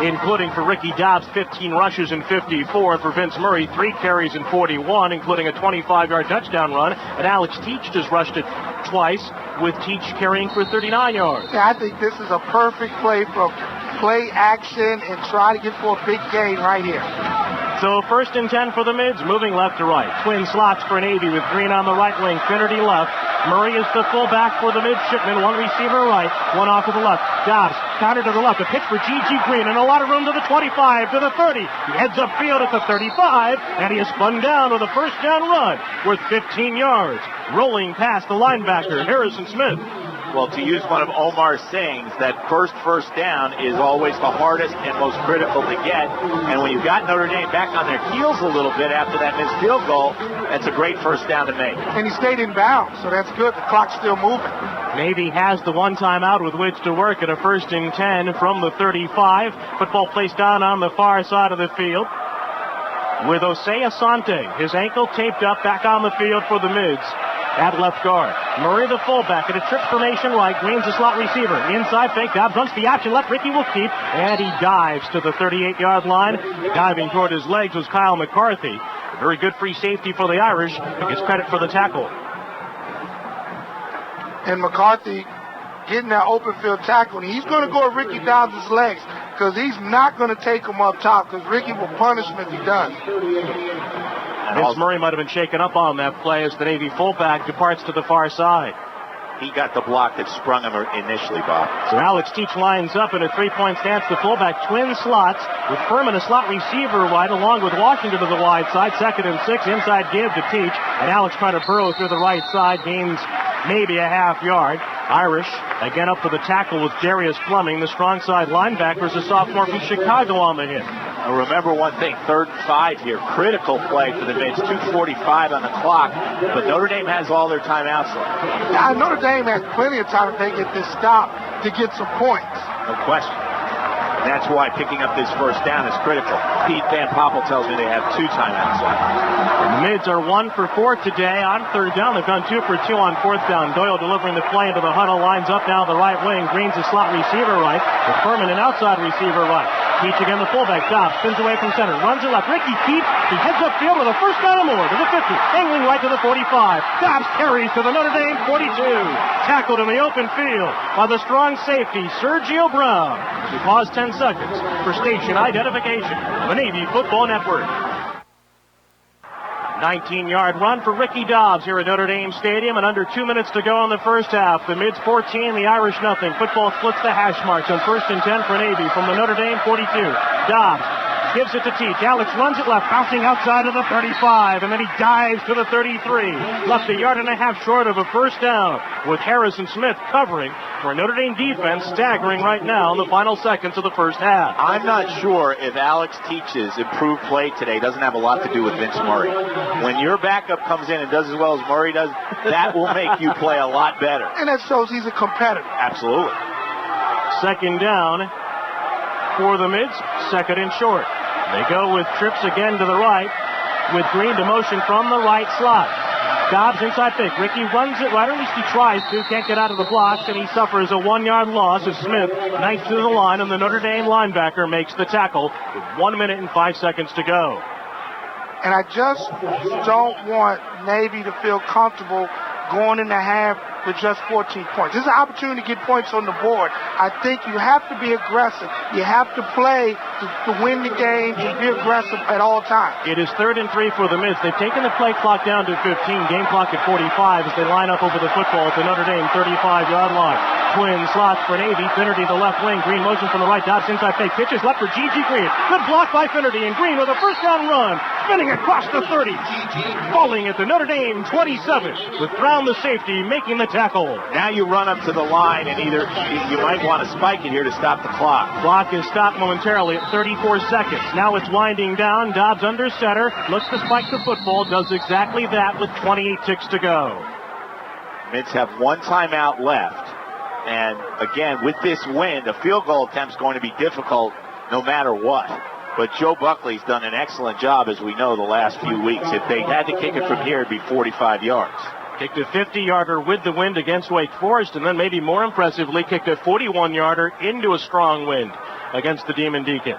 including for Ricky Dobbs, 15 rushes and 54. For Vince Murray, 3 carries and 41, including a 25-yard touchdown run. And Alex Teach just rushed it twice, with Teach carrying for 39 yards. Yeah, I think this is a perfect play from play action and try to get for a big gain right here. So 1st and 10 for the Mids, moving left to right. Twin slots for Navy with Green on the right wing, Finnerty left. Murray is the fullback for the midshipmen. One receiver right, one off to the left. Dobbs, counter to the left. A pitch for G.G. Green and a lot of room to the 25, to the 30. He heads upfield at the 35, and he is spun down with a first down run worth 15 yards. Rolling past the linebacker, Harrison Smith. Well, to use one of Omar's sayings, that first down is always the hardest and most critical to get. And when you've got Notre Dame back on their heels a little bit after that missed field goal, that's a great first down to make. And he stayed in bounds, so that's good. The clock's still moving. Navy has the one timeout with which to work at a 1st and 10 from the 35. Football placed down on the far side of the field with Osei Asante, his ankle taped up, back on the field for the Mids at left guard. Murray, the fullback, at a trip formation right. Green's the slot receiver. Inside fake. Dobbs runs the option left. Ricky will keep. And he dives to the 38-yard line. Diving toward his legs was Kyle McCarthy. A very good free safety for the Irish. Gets credit for the tackle. And McCarthy getting that open field tackle. And he's going to go at Ricky Dobbs' legs because he's not going to take him up top because Ricky will punish him if he does. Vince Murray might have been shaken up on that play as the Navy fullback departs to the far side. He got the block that sprung him initially, Bob. So Alex Teach lines up in a 3-point stance. The fullback, twin slots with Furman, a slot receiver wide, along with Washington to the wide side. 2nd and 6, inside give to Teach. And Alex trying to burrow through the right side, gains maybe a half yard. Irish again up for the tackle with Darius Fleming, the strong side linebacker, is a sophomore from Chicago on the hit. Remember one thing, 3rd and 5 here. Critical play for the Mids. 2:45 on the clock, but Notre Dame has all their timeouts left. Yeah, Notre Dame has plenty of time if they get this stop to get some points. No question. And that's why picking up this first down is critical. Pete Van Poppel tells me they have 2 timeouts left. The Mids are 1 for 4 today on third down. They've gone 2 for 2 on fourth down. Doyle delivering the play into the huddle, lines up now the right wing. Green's a slot receiver right, with Furman an outside receiver right. Keach again the fullback. Dobbs spins away from center, runs it left. Ricky Keach, he heads upfield with a first down and more to the 50, angling right to the 45. Dobbs carries to the Notre Dame 42. Tackled in the open field by the strong safety, Sergio Brown. We pause 10 seconds for station identification of the Navy Football Network. 19-yard run for Ricky Dobbs here at Notre Dame Stadium, and under 2 minutes to go in the first half. The Mids 14, the Irish nothing. Football splits the hash marks on 1st and 10 for Navy from the Notre Dame 42. Dobbs gives it to Teach. Alex runs it left, bouncing outside of the 35, and then he dives to the 33. Left a yard and a half short of a first down, with Harrison Smith covering for a Notre Dame defense staggering right now in the final seconds of the first half. I'm not sure if Alex Teach's improved play today doesn't have a lot to do with Vince Murray. When your backup comes in and does as well as Murray does, that will make you play a lot better. And that shows he's a competitor. Absolutely. Second down for the Mids, second and short. They go with trips again to the right, with Green to motion from the right slot. Dobbs inside fake. Ricky runs it right, or at least he tries to. Can't get out of the blocks, and he suffers a 1-yard loss as Smith knifes to the line, and the Notre Dame linebacker makes the tackle with 1 minute and 5 seconds to go. And I just don't want Navy to feel comfortable going in the half with just 14 points. This is an opportunity to get points on the board. I think you have to be aggressive. You have to play to win the game and be aggressive at all times. It is 3rd and 3 for the Mids. They've taken the play clock down to 15, game clock at 45 as they line up over the football at the Notre Dame 35-yard line. Twin slots for Navy. Finnerty the left wing. Green motion from the right. Dobbs inside fake. Pitches left for G.G. Green. Good block by Finnerty, and Green with a first down run. Spinning across the 30. Falling at the Notre Dame 27 with Brown the safety making the tackle. Now you run up to the line, and either you might want to spike it here to stop the clock. Clock is stopped momentarily at 34 seconds. Now it's winding down. Dobbs under center. Looks to spike the football. Does exactly that with 28 ticks to go. Mids have 1 timeout left. And again, with this wind, a field goal attempt is going to be difficult no matter what. But Joe Buckley's done an excellent job, as we know, the last few weeks. If they had to kick it from here, it'd be 45 yards. Kicked a 50-yarder with the wind against Wake Forest, and then maybe more impressively kicked a 41-yarder into a strong wind against the Demon Deacons.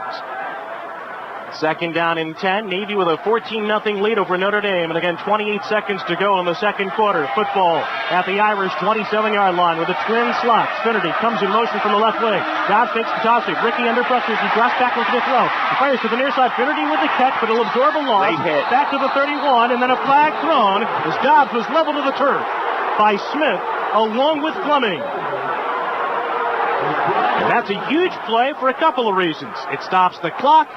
Second down and 10. Navy with a 14-0 lead over Notre Dame. And again, 28 seconds to go in the second quarter. Football at the Irish 27-yard line with a twin slot. Finnerty comes in motion from the left wing. Dobbs fakes the toss it. Ricky under pressure as he drops back with the throw. He fires to the near side. Finnerty with the catch, but he'll absorb a loss. Back to the 31, and then a flag thrown as Dobbs was leveled to the turf by Smith along with Fleming. And that's a huge play for a couple of reasons. It stops the clock,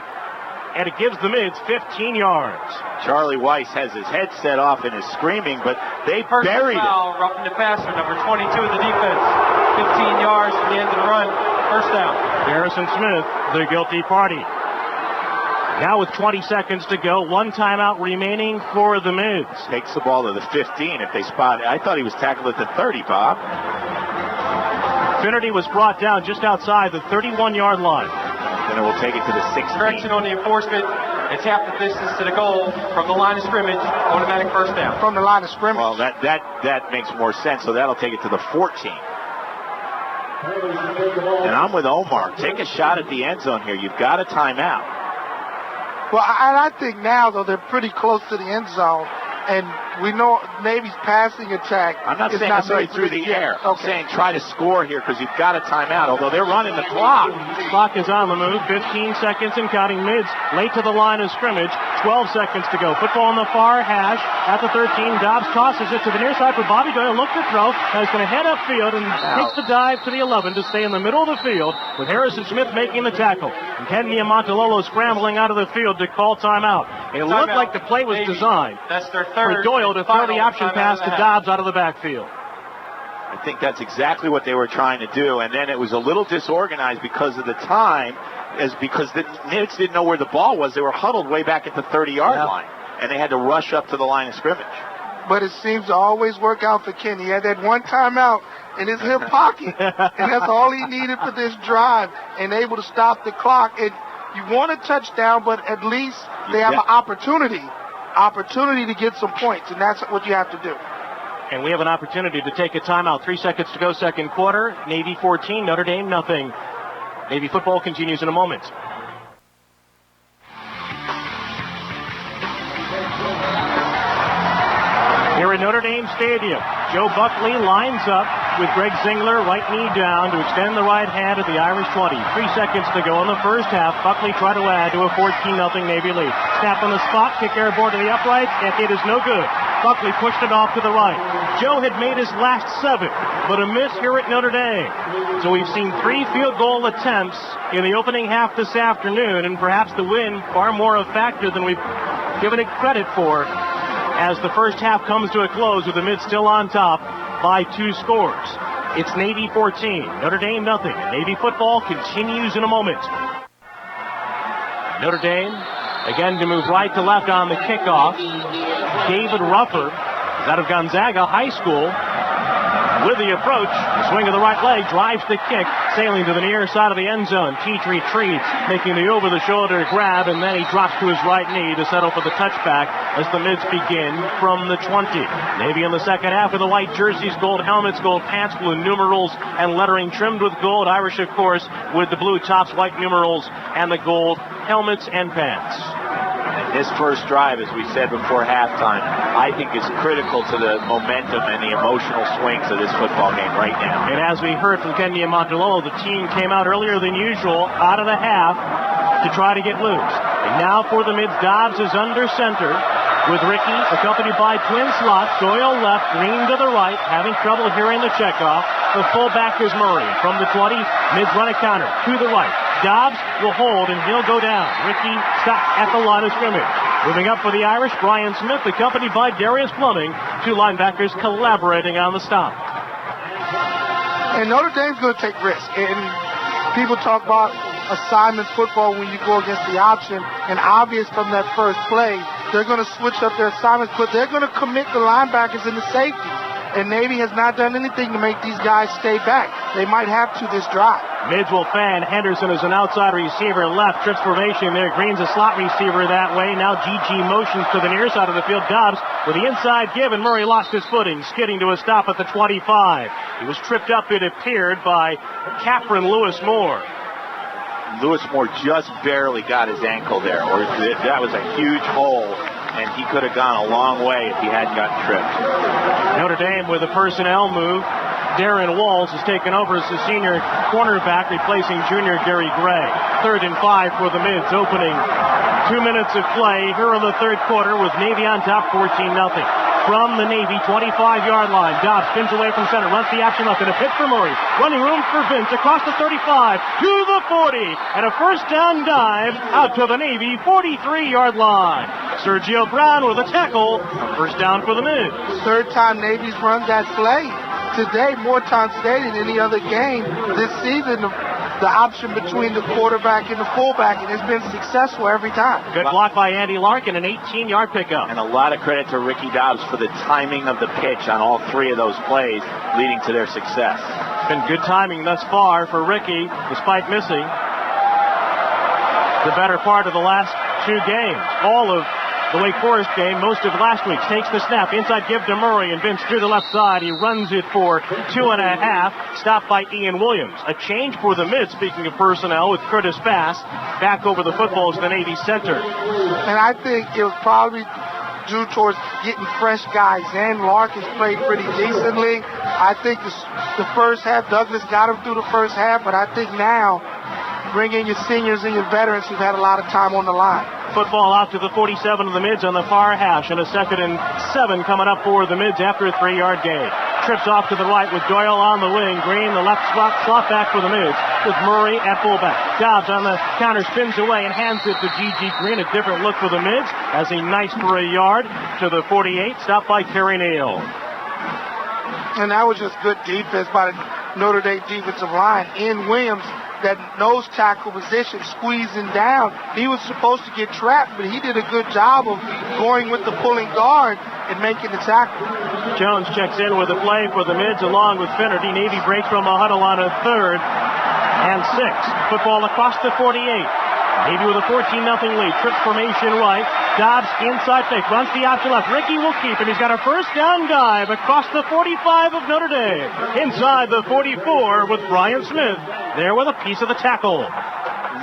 and it gives the Mids 15 yards. Charlie Weiss has his head set off and is screaming, but they buried it. Roughing the passer, number 22 of the defense. 15 yards from the end of the run. First down. Harrison Smith, the guilty party. Now with 20 seconds to go, 1 timeout remaining for the Mids. Takes the ball to the 15 if they spot it. I thought he was tackled at the 30, Bob. Finnerty was brought down just outside the 31-yard line. Then it will take it to the 16. Correction on the enforcement. It's half the distance to the goal from the line of scrimmage. Automatic first down. From the line of scrimmage. Well, that makes more sense. So that'll take it to the 14. And I'm with Omar. Take a shot at the end zone here. You've got a timeout. Well, I think now, though, they're pretty close to the end zone. And we know Navy's passing attack. I'm not saying necessarily through the air. Okay. I'm saying try to score here because you've got a timeout, although they're running the clock. Clock is on the move. 15 seconds and counting. Mids late to the line of scrimmage. 12 seconds to go. Football on the far hash at the 13. Dobbs tosses it to the near side for Bobby Doyle. Looks to throw. Now he's going to head upfield and takes the dive to the 11 to stay in the middle of the field with Harrison Smith making the tackle. And Ken Niamontalolo scrambling out of the field to call timeout. It looked like the play was designed. That's their third. For Doyle to throw the option pass to Dobbs out of the backfield. I think that's exactly what they were trying to do, and then it was a little disorganized because of the time, because the Knicks didn't know where the ball was. They were huddled way back at the 30-yard line, and they had to rush up to the line of scrimmage. but it seems to always work out for Kenny. He had that one timeout in his hip pocket, and that's all he needed for this drive, and able to stop the clock. And you want a touchdown, but at least they have an opportunity to get some points, and that's what you have to do. And we have an opportunity to take a timeout. 3 seconds to go, second quarter. Navy 14, Notre Dame nothing. Navy football continues in a moment. Here at Notre Dame Stadium, Joe Buckley lines up with Greg Zingler, right knee down to extend the right hand at the Irish 20. 3 seconds to go in the first half. Buckley tried to add to a 14-0 Navy lead. Snap on the spot, kick airborne to the upright, and it is no good. Buckley pushed it off to the right. Joe had made his last 7, but a miss here at Notre Dame. So we've seen 3 field goal attempts in the opening half this afternoon, and perhaps the win far more a factor than we've given it credit for, as the first half comes to a close with the Mids still on top by 2 scores. It's Navy 14, Notre Dame nothing. Navy football continues in a moment. Notre Dame again to move right to left on the kickoff. David Ruffer is out of Gonzaga High School with the approach. The swing of the right leg drives the kick, sailing to the near side of the end zone. Teach retreats, making the over-the-shoulder grab, and then he drops to his right knee to settle for the touchback as the Mids begin from the 20. Navy in the second half with the white jerseys, gold helmets, gold pants, blue numerals, and lettering trimmed with gold. Irish, of course, with the blue tops, white numerals, and the gold helmets and pants. This first drive, as we said before halftime, I think is critical to the momentum and the emotional swings of this football game right now. And as we heard from Kenya Montalolo, the team came out earlier than usual out of the half to try to get loose. And now for the Mids, Dobbs is under center with Ricky accompanied by twin slots. Doyle left, Green to the right, having trouble hearing the checkoff. The fullback is Murray. From the 20, Mids run a counter to the right. Dobbs will hold, and he'll go down. Ricky stopped at the line of scrimmage. Moving up for the Irish, Brian Smith, accompanied by Darius Plumbing. 2 linebackers collaborating on the stop. And Notre Dame's going to take risks. And people talk about assignment football when you go against the option. And obvious from that first play, they're going to switch up their assignments, but they're going to commit the linebackers and the safety. And Navy has not done anything to make these guys stay back. They might have to this drive. Mids will fan. Henderson is an outside receiver left. Trips formation there. Green's a slot receiver that way. Now GG motions to the near side of the field. Dobbs with the inside give, and Murray lost his footing, skidding to a stop at the 25. He was tripped up, it appeared, by Capron Lewis Moore. Lewis Moore just barely got his ankle there, or that was a huge hole, and he could have gone a long way if he hadn't gotten tripped. Notre Dame with a personnel move. Darren Walls has taken over as the senior cornerback, replacing junior Gary Gray. 3rd and 5 for the Mids, opening 2 minutes of play here in the third quarter with Navy on top 14-0. From the Navy 25-yard line, Dobbs spins away from center, runs the option left, and a pitch for Murray. Running room for Vince across the 35 to the 40, and a first down dive out to the Navy 43-yard line. Sergio Brown with a tackle, first down for the Mids. Third time Navy's run that play today, more times today than any other game this season. The option between the quarterback and the fullback, and it's been successful every time. Good block by Andy Larkin, an 18-yard pickup. And a lot of credit to Ricky Dobbs for the timing of the pitch on all 3 of those plays, leading to their success. Been good timing thus far for Ricky, despite missing the better part of the last 2 games. All of the Wake Forest game, most of last week. Takes the snap, inside give to Murray, and Vince through the left side. He runs it for 2.5, stopped by Ian Williams. A change for the Mids, speaking of personnel, with Curtis Bass back over the football to the Navy center. And I think it was probably due towards getting fresh guys in. Larkin's played pretty decently. I think the first half, Douglas got him through the first half, but I think now, bring in your seniors and your veterans who've had a lot of time on the line. Football out to the 47 of the Mids on the far hash, and a 2nd and 7 coming up for the Mids after a 3-yard gain. Trips off to the right with Doyle on the wing. Green, the left slot back for the Mids with Murray at fullback. Dobbs on the counter, spins away and hands it to GG Green. A different look for the Mids as he knifes for a yard to the 48, stopped by Kerry Neal. And that was just good defense by the Notre Dame defensive line. Ian Williams, that nose tackle position, squeezing down. He was supposed to get trapped, but he did a good job of going with the pulling guard and making the tackle. Jones checks in with a play for the Mids along with Finnerty. Navy breaks from a huddle on a 3rd and 6. Football across the 48. Navy with a 14-0 lead. Trips formation right. Dobbs inside fake. Runs the option left. Ricky will keep him. He's got a first down dive across the 45 of Notre Dame. Inside the 44 with Brian Smith. There with a piece of the tackle.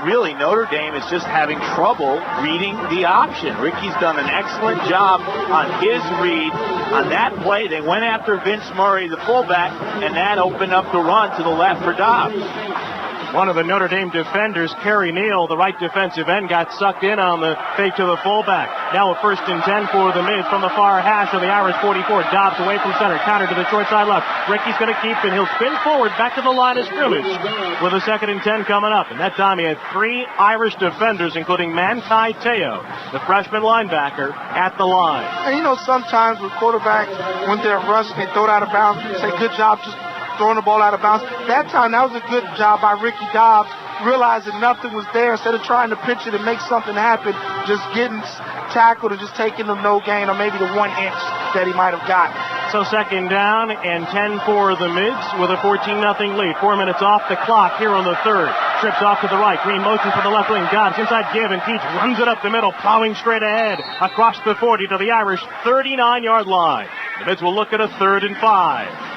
Really, Notre Dame is just having trouble reading the option. Ricky's done an excellent job on his read. On that play, they went after Vince Murray, the fullback, and that opened up the run to the left for Dobbs. One of the Notre Dame defenders, Kerry Neal, the right defensive end, got sucked in on the fake to the fullback. Now a 1st and 10 for the Mids from the far hash of the Irish 44. Dobbs away from center. Counter to the short side left. Ricky's going to keep it. He'll spin forward back to the line of scrimmage with a 2nd and 10 coming up. And that time he had 3 Irish defenders, including Manti Te'o, the freshman linebacker, at the line. And sometimes with quarterbacks, when they're rushing, they throw it out of bounds. You say, good job just throwing the ball out of bounds. That time, that was a good job by Ricky Dobbs, realizing nothing was there. Instead of trying to pitch it and make something happen, just getting tackled and just taking the no gain or maybe the 1 inch that he might have gotten. So 2nd down and 10 for the Mids with a 14-0 lead. 4 minutes off the clock here on the 3rd. Trips off to the right. Green motion for the left wing. Dobbs inside give and teach. Runs it up the middle, plowing straight ahead across the 40 to the Irish 39-yard line. The Mids will look at a 3rd and 5.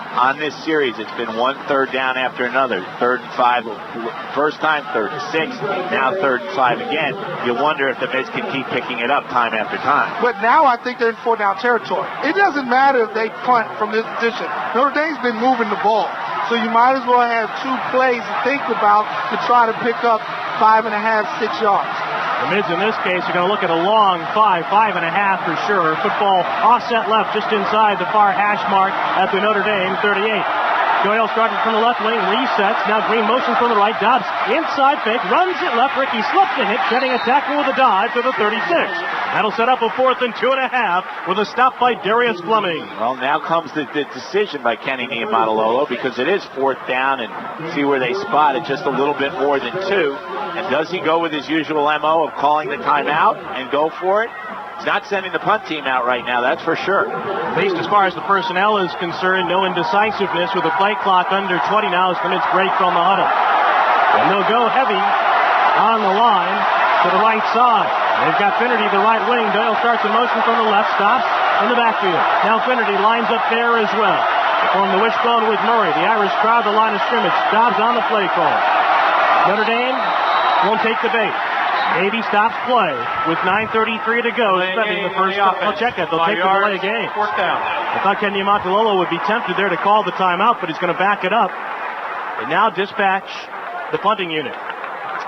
On this series, it's been 1 3rd down after another. 3rd and 5, first time, 3rd and 6, now 3rd and 5 again. You wonder if the Mids can keep picking it up time after time. But now I think they're in 4th down territory. It doesn't matter if they punt from this position. Notre Dame's been moving the ball. So you might as well have 2 plays to think about to try to pick up 5.5, 6 yards. The Mids in this case are going to look at a long 5.5 for sure. Football offset left just inside the far hash mark at the Notre Dame 38. Doyle started from the left wing, resets. Now Green motion from the right. Dobbs inside fake, runs it left. Ricky slips the hit, getting a tackle with a dive to the 36. That'll set up a 4th and 2.5 with a stop by Darius Fleming. Well, now comes the decision by Kenny Niumatalolo because it is 4th down and see where they spot it just a little bit more than 2. And does he go with his usual MO of calling the timeout and go for it? He's not sending the punt team out right now, that's for sure. At least as far as the personnel is concerned, no indecisiveness with the play clock under 20 now as the Mids break from the huddle. And they'll go heavy on the line to the right side. They've got Finnerty, the right wing. Doyle starts in motion from the left, stops in the backfield. Now Finnerty lines up there as well. They form the wishbone with Murray. The Irish crowd the line of scrimmage. Dobbs on the play call. Notre Dame won't take the bait. Navy stops play with 9:33 to go, spending the first. I'll check it. They'll take the delay game. 4th down. I thought Kenny Niumatalolo would be tempted there to call the timeout, but he's going to back it up and now dispatch the punting unit.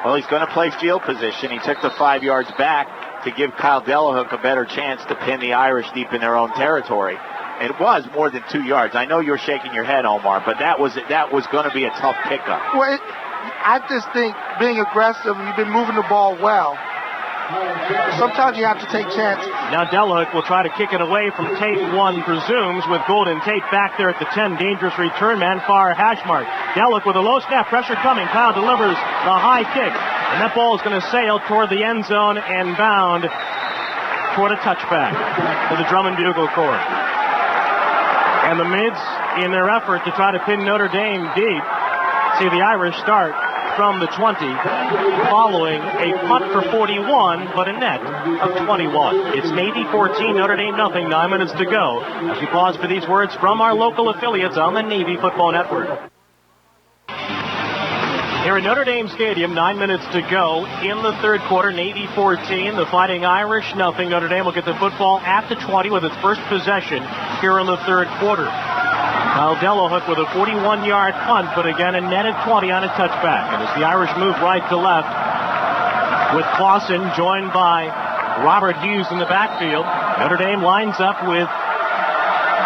Well, he's going to play field position. He took the 5 yards back to give Kyle Delahook a better chance to pin the Irish deep in their own territory. It was more than 2 yards. I know you're shaking your head, Omar, but that was going to be a tough pickup. Well, I just think being aggressive, you've been moving the ball well. Sometimes you have to take chances. Now Delahook will try to kick it away from Tate, one presumes, with Golden Tate back there at the 10. Dangerous return man, far hash mark. Delahook with a low snap, pressure coming. Kyle delivers the high kick. And that ball is going to sail toward the end zone and bound toward a touchback to the drum and bugle corps. And the Mids, in their effort to try to pin Notre Dame deep, see the Irish start from the 20, following a punt for 41, but a net of 21. It's Navy 14, Notre Dame nothing, 9 minutes to go. As we pause for these words from our local affiliates on the Navy Football Network. Here at Notre Dame Stadium, 9 minutes to go in the 3rd quarter. Navy 14, the Fighting Irish nothing. Notre Dame will get the football at the 20 with its first possession here in the 3rd quarter. Kyle Delahook with a 41-yard punt, but again a net of 20 on a touchback. And as the Irish move right to left, with Clausen joined by Robert Hughes in the backfield, Notre Dame lines up with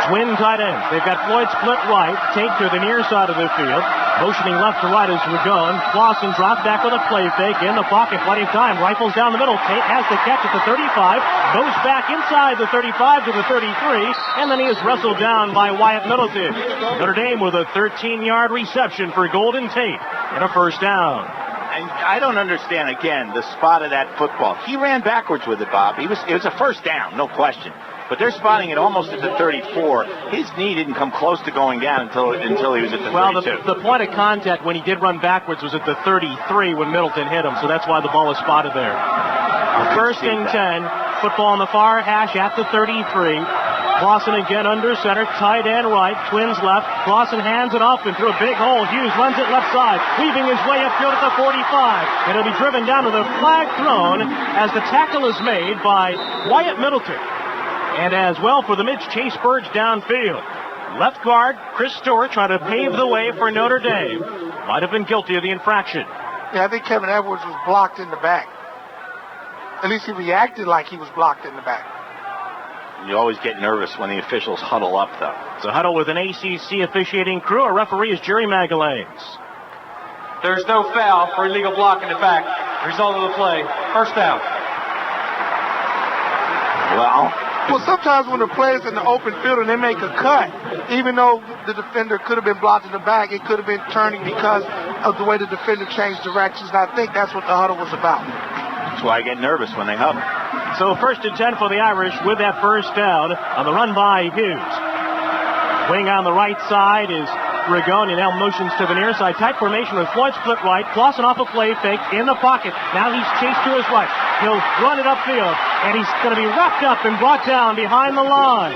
twin tight ends. They've got Floyd split right, Tate to the near side of the field, motioning left to right as we're going. Clausen dropped back with a play fake in the pocket, plenty of time, rifles down the middle. Tate has the catch at the 35, goes back inside the 35 to the 33, and then he is wrestled down by Wyatt Middleton. Notre Dame with a 13-yard reception for Golden Tate and a first down. And I don't understand, again, the spot of that football. He ran backwards with it, Bob. It was a first down, no question. but they're spotting it almost at the 34. His knee didn't come close to going down until he was at the 32. Well, the point of contact when he did run backwards was at the 33 when Middleton hit him, so that's why the ball was spotted there. First and 10, football on the far hash at the 33. Clausen again under center, tight end right, Twins left. Clausen hands it off and through a big hole. Hughes runs it left side, weaving his way upfield at the 45. And it'll be driven down to the flag thrown as the tackle is made by Wyatt Middleton. And as well for the Mids, Chase Burge downfield. Left guard, Chris Stewart trying to pave the way for Notre Dame. Might have been guilty of the infraction. Yeah, I think Kevin Edwards was blocked in the back. At least he reacted like he was blocked in the back. You always get nervous when the officials huddle up, though. So huddle with an ACC officiating crew. Our referee is Jerry Magalanes. There's no foul for illegal block in the back. Result of the play, first down. Well, sometimes when the player's in the open field and they make a cut, even though the defender could have been blocked in the back, it could have been turning because of the way the defender changed directions. And I think that's what the huddle was about. That's why I get nervous when they huddle. So first and 10 for the Irish with that first down on the run by Hughes. Wing on the right side is Rigoni now motions to the near side. Tight formation with Floyd split right. Clausen off a play fake in the pocket. Now he's chased to his right. He'll run it upfield, and he's going to be wrapped up and brought down behind the line.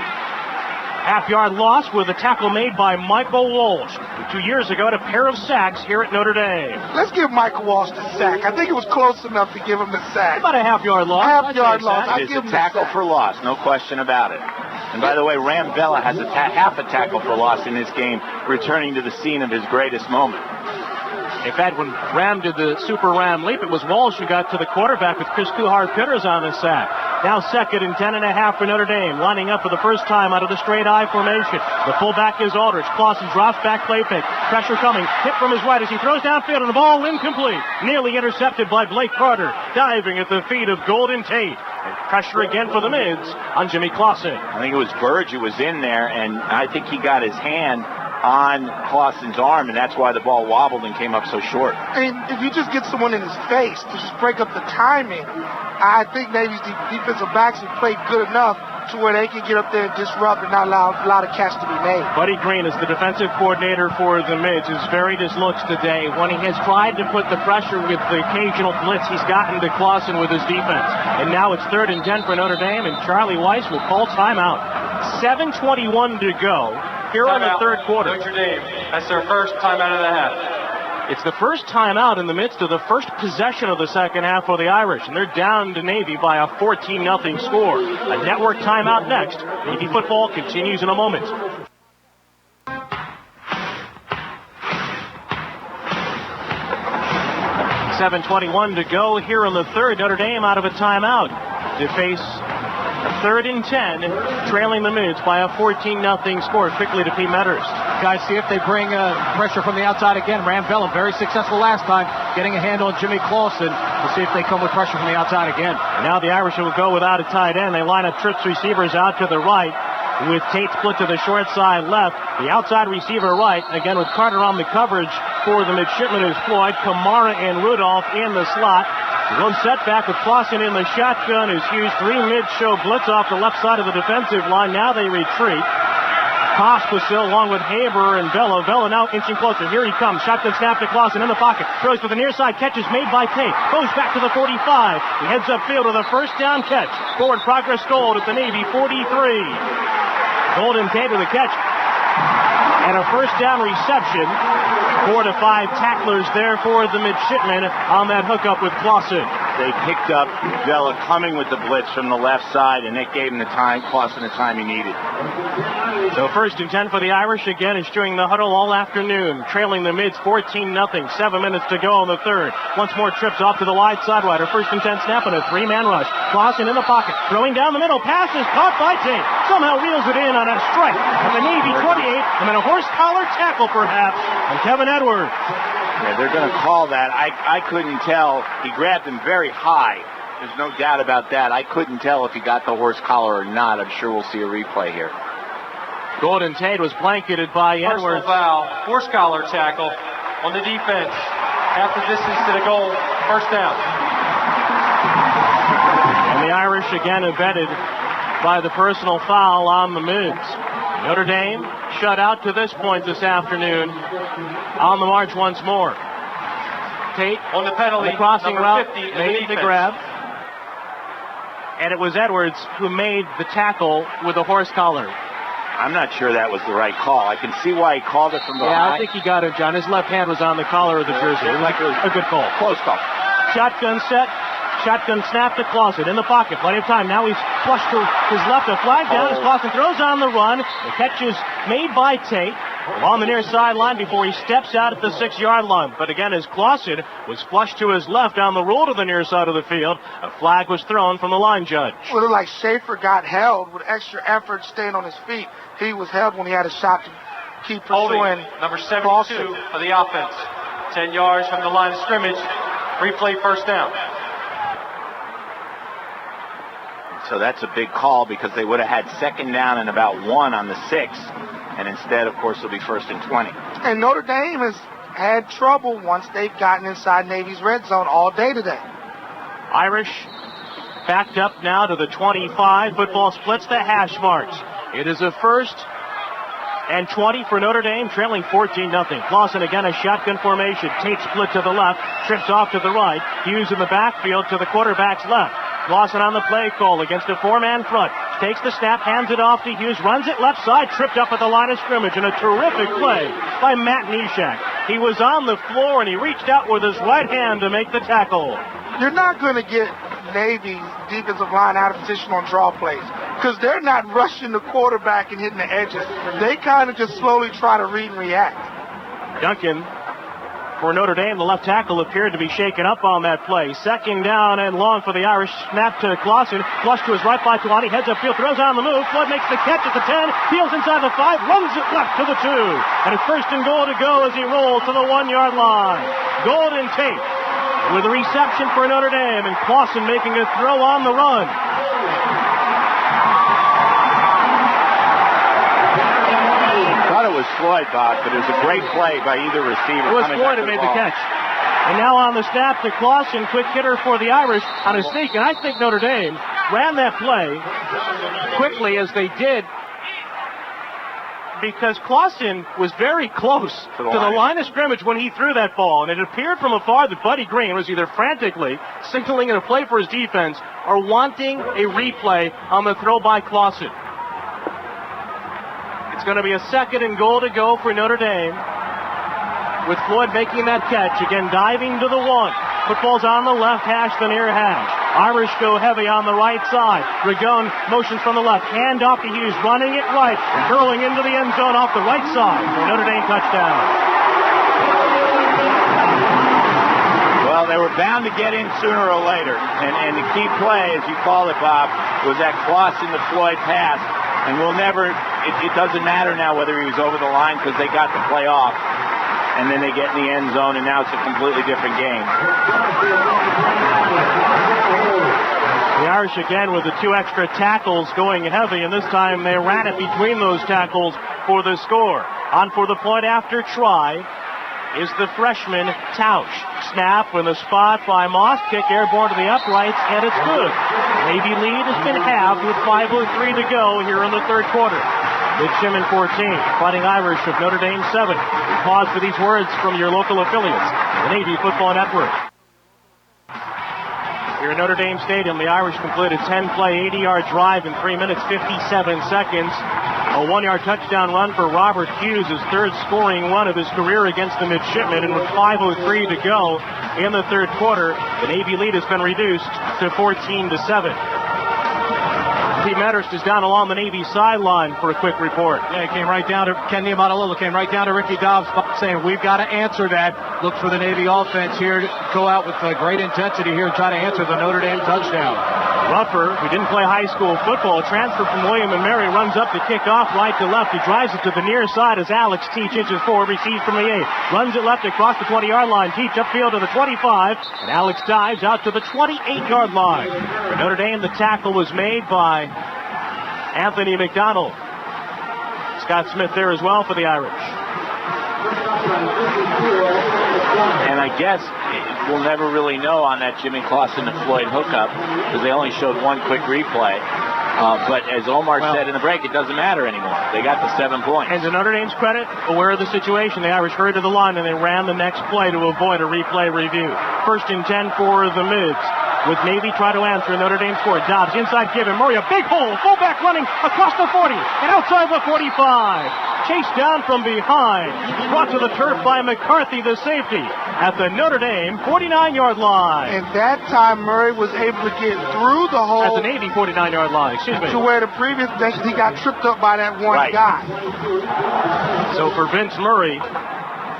Half-yard loss with a tackle made by Michael Walsh. 2 years ago at a pair of sacks here at Notre Dame. Let's give Michael Walsh the sack. I think it was close enough to give him the sack. About a half-yard loss. Half-yard loss. It is a tackle for loss, no question about it. And by the way, Ram Vela has half a tackle for loss in this game, returning to the scene of his greatest moment. In fact, when Ram did the Super Ram leap, it was Walsh who got to the quarterback with Chris Kuhar-Pitters on the sack. Now second and 10.5 for Notre Dame, lining up for the first time out of the straight I formation. The fullback is Aldridge. Clausen drops back, play fake. Pressure coming. Hit from his right as he throws downfield, and the ball incomplete. Nearly intercepted by Blake Carter, diving at the feet of Golden Tate. And pressure again for the Mids on Jimmy Clausen. I think it was Burge who was in there, and I think he got his hand on Clausen's arm, and that's why the ball wobbled and came up so short. And if you just get someone in his face to just break up the timing, I think Navy's defensive backs have played good enough to where they can get up there and disrupt and not allow a lot of catch to be made. Buddy Green is the defensive coordinator for the Mids. Has varied his looks today. When he has tried to put the pressure with the occasional blitz, he's gotten to Clausen with his defense. And now it's 3rd and 10 for Notre Dame, and Charlie Weiss will call timeout. 7:21 to go here on the third quarter. Notre Dame, that's their first timeout of the half. It's the first timeout in the midst of the first possession of the second half for the Irish, and they're down to Navy by a 14-0 score. A network timeout next. Navy football continues in a moment. .7:21 to go here in the third. Notre Dame out of a timeout to face 3rd and 10, trailing the Mids by a 14-0 score. Quickly to Pete Metters. Guys, see if they bring pressure from the outside again. Ram Vela, very successful last time, getting a hand on Jimmy Clausen. We'll see if they come with pressure from the outside again. And now the Irish will go without a tight end. They line up trips receivers out to the right, with Tate split to the short side left. The outside receiver right, again with Carter on the coverage for the midshipmen is Floyd. Kamara and Rudolph in the slot. One setback with Clausen in the shotgun is Hughes. 3 Mids show blitz off the left side of the defensive line. Now they retreat. Pospisil along with Haber and Vela. Vela now inching closer. Here he comes. Shotgun snap to Clausen in the pocket. Throws to the near side. Catch is made by Tate. Goes back to the 45. He heads upfield with a first down catch. Forward progress goal at the Navy 43. Golden Tate with a catch. And a first down reception. 4 to 5 tacklers there for the midshipmen on that hookup with Clausen. They picked up Vela coming with the blitz from the left side, and it gave him Clausen the time he needed. So 1st and 10 for the Irish, again eschewing the huddle all afternoon, trailing the Mids 14-0, 7 minutes to go in the third. Once more trips off to the wide side rider. 1st and 10 snap and a 3-man rush. Clausen in the pocket, throwing down the middle, pass is caught by Tate. Somehow reels it in on a strike at the Navy 28, and then a horse collar tackle perhaps on Kevin Edwards. Yeah, they're going to call that. I couldn't tell. He grabbed him very high. There's no doubt about that. I couldn't tell if he got the horse collar or not. I'm sure we'll see a replay here. Golden Tate was blanketed by Edwards. Personal foul, horse collar tackle on the defense. Half the distance to the goal, first down. And the Irish again embedded by the personal foul on the Mids. Notre Dame shut out to this point this afternoon. On the march once more. Tate On the penalty, the crossing number route 50 made the grab. And it was Edwards who made the tackle with a horse collar. I'm not sure that was the right call. I can see why he called it from behind. Yeah, I think he got it, John. His left hand was on the collar of the jersey. It was a good call. Close call. Shotgun set. Shotgun snap to Clausen in the pocket. Plenty of time. Now he's flushed to his left. A flag down as Clausen throws on the run. The catch is made by Tate along the near sideline before he steps out at the 6-yard line. But again, as Clausen was flushed to his left on the roll to the near side of the field, a flag was thrown from the line judge. It looked like Schaefer got held with extra effort staying on his feet. He was held when he had a shot to keep pursuing. Holding, number 72 for the offense. 10 yards from the line of scrimmage. Replay first down. So that's a big call because they would have had second down and about 1 on the 6. And instead, of course, it'll be 1st and 20. And Notre Dame has had trouble once they've gotten inside Navy's red zone all day today. Irish backed up now to the 25. Football splits the hash marks. It is a 1st and 20 for Notre Dame, trailing 14-0. Clausen again a shotgun formation. Tate split to the left, trips off to the right. Hughes in the backfield to the quarterback's left. Clausen on the play call against a 4-man front. Takes the snap, hands it off to Hughes, runs it left side, tripped up at the line of scrimmage, and a terrific play by Matt Neshek. He was on the floor and he reached out with his right hand to make the tackle. You're not going to get Navy's defensive line out of position on draw plays because they're not rushing the quarterback and hitting the edges. They kind of just slowly try to read and react. Duncan, for Notre Dame, the left tackle appeared to be shaken up on that play. Second down and long for the Irish. Snap to Clausen. Flush to his right by Tuani. Heads upfield. Throws on the move. Floyd makes the catch at the 10. Peels inside the 5. Runs it left to the 2. And it's 1st and goal to go as he rolls to the 1-yard line. Golden Tate with a reception for Notre Dame. And Clausen making a throw on the run. It was Floyd, Bob, but it was a great play by either receiver. It was Floyd who made the catch. And now on the snap to Clausen, quick hitter for the Irish on a sneak. And I think Notre Dame ran that play quickly as they did because Clausen was very close to the line of scrimmage when he threw that ball. And it appeared from afar that Buddy Green was either frantically signaling in a play for his defense or wanting a replay on the throw by Clausen. It's going to be a 2nd and goal to go for Notre Dame with Floyd making that catch. Again, diving to the 1. Football's on the left hash, the near hash. Irish go heavy on the right side. Ragone motions from the left. Hand off to Hughes, running it right. And hurling into the end zone off the right side for Notre Dame touchdown. Well, they were bound to get in sooner or later. And the key play, as you call it, Bob, was that Clausen to Floyd pass. And we'll never, it doesn't matter now whether he was over the line because they got the play off. And then they get in the end zone, and now it's a completely different game. The Irish again with the 2 extra tackles going heavy, and this time they ran it between those tackles for the score. On for the point after try is the freshman Tausch. Snap in the spot by Moss. Kick airborne to the uprights, and it's good. Navy lead has been halved with 5:03 to go here in the 3rd quarter. Midshipmen 14, Fighting Irish of Notre Dame 7. We pause for these words from your local affiliates, the Navy Football Network. Here at Notre Dame Stadium, the Irish completed 10-play, 80-yard drive in 3 minutes, 57 seconds. A 1-yard touchdown run for Robert Hughes, his 3rd scoring run of his career against the Midshipmen. And with 5:03 to go in the 3rd quarter, the Navy lead has been reduced to 14-7. Pete Medhurst is down along the Navy sideline for a quick report. Yeah, it came right down to Ken Niamatololo, came right down to Ricky Dobbs saying, we've got to answer that. Look for the Navy offense here to go out with great intensity here and try to answer the Notre Dame touchdown. Ruffer, who didn't play high school football, transfer from William & Mary, runs up to kick off right to left. He drives it to the near side as Alex Teach inches forward, receives from the 8. Runs it left across the 20-yard line. Teach upfield to the 25, and Alex dives out to the 28-yard line. For Notre Dame, the tackle was made by Anthony McDonald. Scott Smith there as well for the Irish. And I guess we'll never really know on that Jimmy Clausen and Floyd hookup because they only showed one quick replay. But as Omar said in the break, it doesn't matter anymore. They got the 7 points. And to Notre Dame's credit, aware of the situation, the Irish hurried to the line and they ran the next play to avoid a replay review. 1st and 10 for the Mids. With Navy try to answer, Notre Dame scored. Dobbs inside given. Murray a big hole. Fullback running across the 40 and outside the 45. Chased down from behind. Brought to the turf by McCarthy, the safety, at the Notre Dame 49-yard line. And that time Murray was able to get through the hole. At the Navy 49-yard line, excuse me. To where the previous possession he got tripped up by that one guy. So for Vince Murray,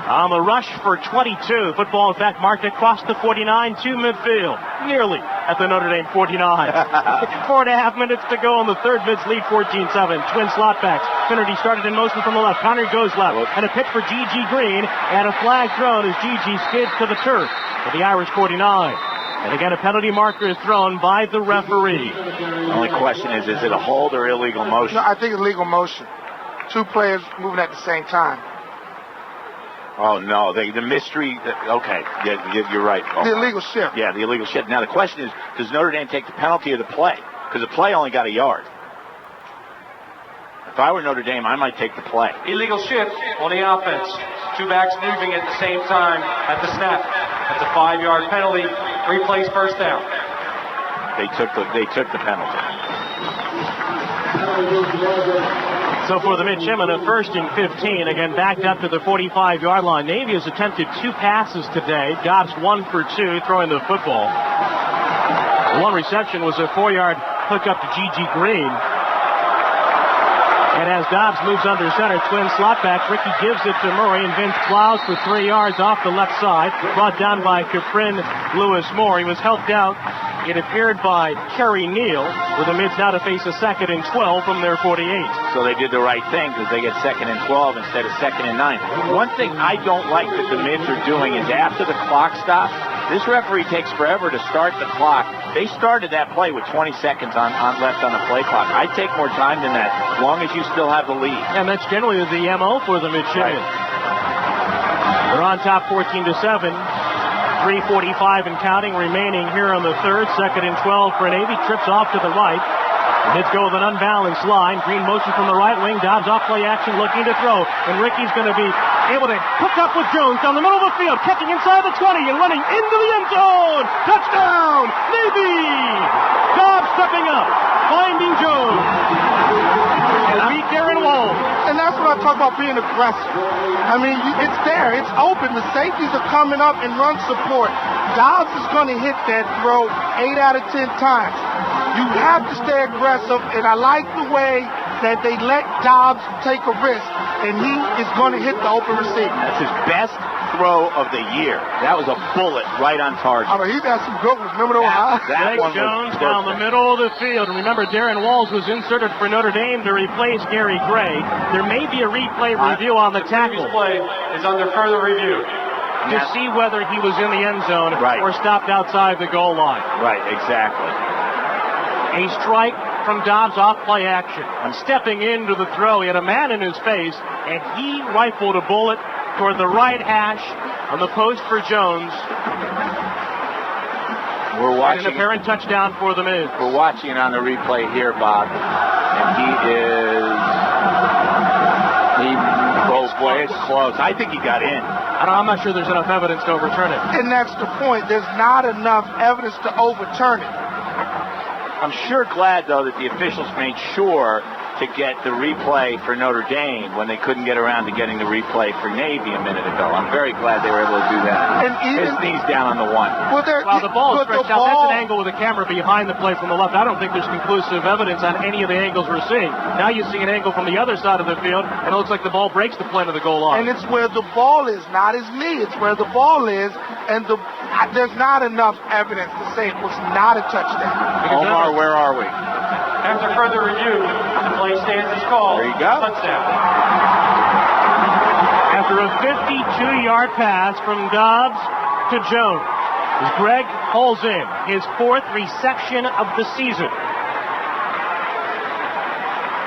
on the rush for 22. Football, in fact, marked across the 49 to midfield. Nearly at the Notre Dame 49. 4.5 minutes to go on the third. Mids lead 14-7. Twin slot backs. Finnerty started in motion from the left. Connery goes left. And a pitch for G.G. Green. And a flag thrown as G.G. skids to the turf for the Irish 49. And again, a penalty marker is thrown by the referee. The only question is it a hold or illegal motion? No, I think it's illegal motion. 2 players moving at the same time. Oh, no. The mystery. Okay. Yeah, you're right. The illegal shift. Yeah, the illegal shift. Now, the question is, does Notre Dame take the penalty or the play? Because the play only got a yard. If I were Notre Dame, I might take the play. Illegal shift on the offense. 2 backs moving at the same time at the snap. That's a 5-yard penalty. Replays first down. They took the penalty. So for the midshipmen, a 1st and 15, again backed up to the 45-yard line. Navy has attempted 2 passes today. Dobbs 1 for 2 throwing the football. The 1 reception was a 4-yard hookup to G.G. Green. And as Dobbs moves under center, twin slot backs, Ricky gives it to Murray, and Vince plows for 3 yards off the left side. Brought down by Caprin Lewis Moore. He was helped out, it appeared, by Kerry Neal, with the Mids now to face a 2nd and 12 from their 48. So they did the right thing because they get 2nd and 12 instead of 2nd and 9. One thing I don't like that the Mids are doing is after the clock stops, this referee takes forever to start the clock. They started that play with 20 seconds on left on the play clock. I'd take more time than that, as long as you still have the lead. And that's generally the MO for the midshipmen. Right. They're on top 14-7. 3:45 and counting remaining here on the third. 2nd and 12 for Navy. Trips off to the right. Mids go with an unbalanced line. Green motion from the right wing. Dobbs off play action looking to throw. And Ricky's going to be able to hook up with Jones down the middle of the field. Catching inside the 20 and running into the end zone. Touchdown, Navy! Dobbs stepping up. Finding Jones. And beat Darren Walls. And that's what I talk about being aggressive. I mean, it's there. It's open. The safeties are coming up and run support. Dobbs is going to hit that throw 8 out of 10 times. You have to stay aggressive, and I like the way that they let Dobbs take a risk, and he is going to hit the open receiver. That's his best throw of the year. That was a bullet right on target. I mean, he's got some good ones. Remember that one? That one Jones down the middle of the field. And remember, Darren Walls was inserted for Notre Dame to replace Gary Gray. There may be a replay review on the tackle. This play is under further review to see whether he was in the end zone or stopped outside the goal line. Right, exactly. A strike from Dobbs off play action. Stepping into the throw, he had a man in his face, and he rifled a bullet toward the right hash on the post for Jones. We're watching an apparent touchdown for the Mids. We're watching it on the replay here, Bob, and it's close. I think he got in. I'm not sure there's enough evidence to overturn it. And that's the point. There's not enough evidence to overturn it. I'm sure glad, though, that the officials made sure to get the replay for Notre Dame when they couldn't get around to getting the replay for Navy a minute ago. I'm very glad they were able to do that. And even, his knee's down on the 1. Well, the ball is stretched out. That's an angle with a camera behind the play from the left. I don't think there's conclusive evidence on any of the angles we're seeing. Now you see an angle from the other side of the field, and it looks like the ball breaks the plane of the goal line. And it's where the ball is, not his knee. It's where the ball is, and there's not enough evidence to say it was not a touchdown. Omar, where are we? After further review, the play stands as called. There you go. Touchdown. After a 52-yard pass from Dobbs to Jones, as Greg pulls in his 4th reception of the season.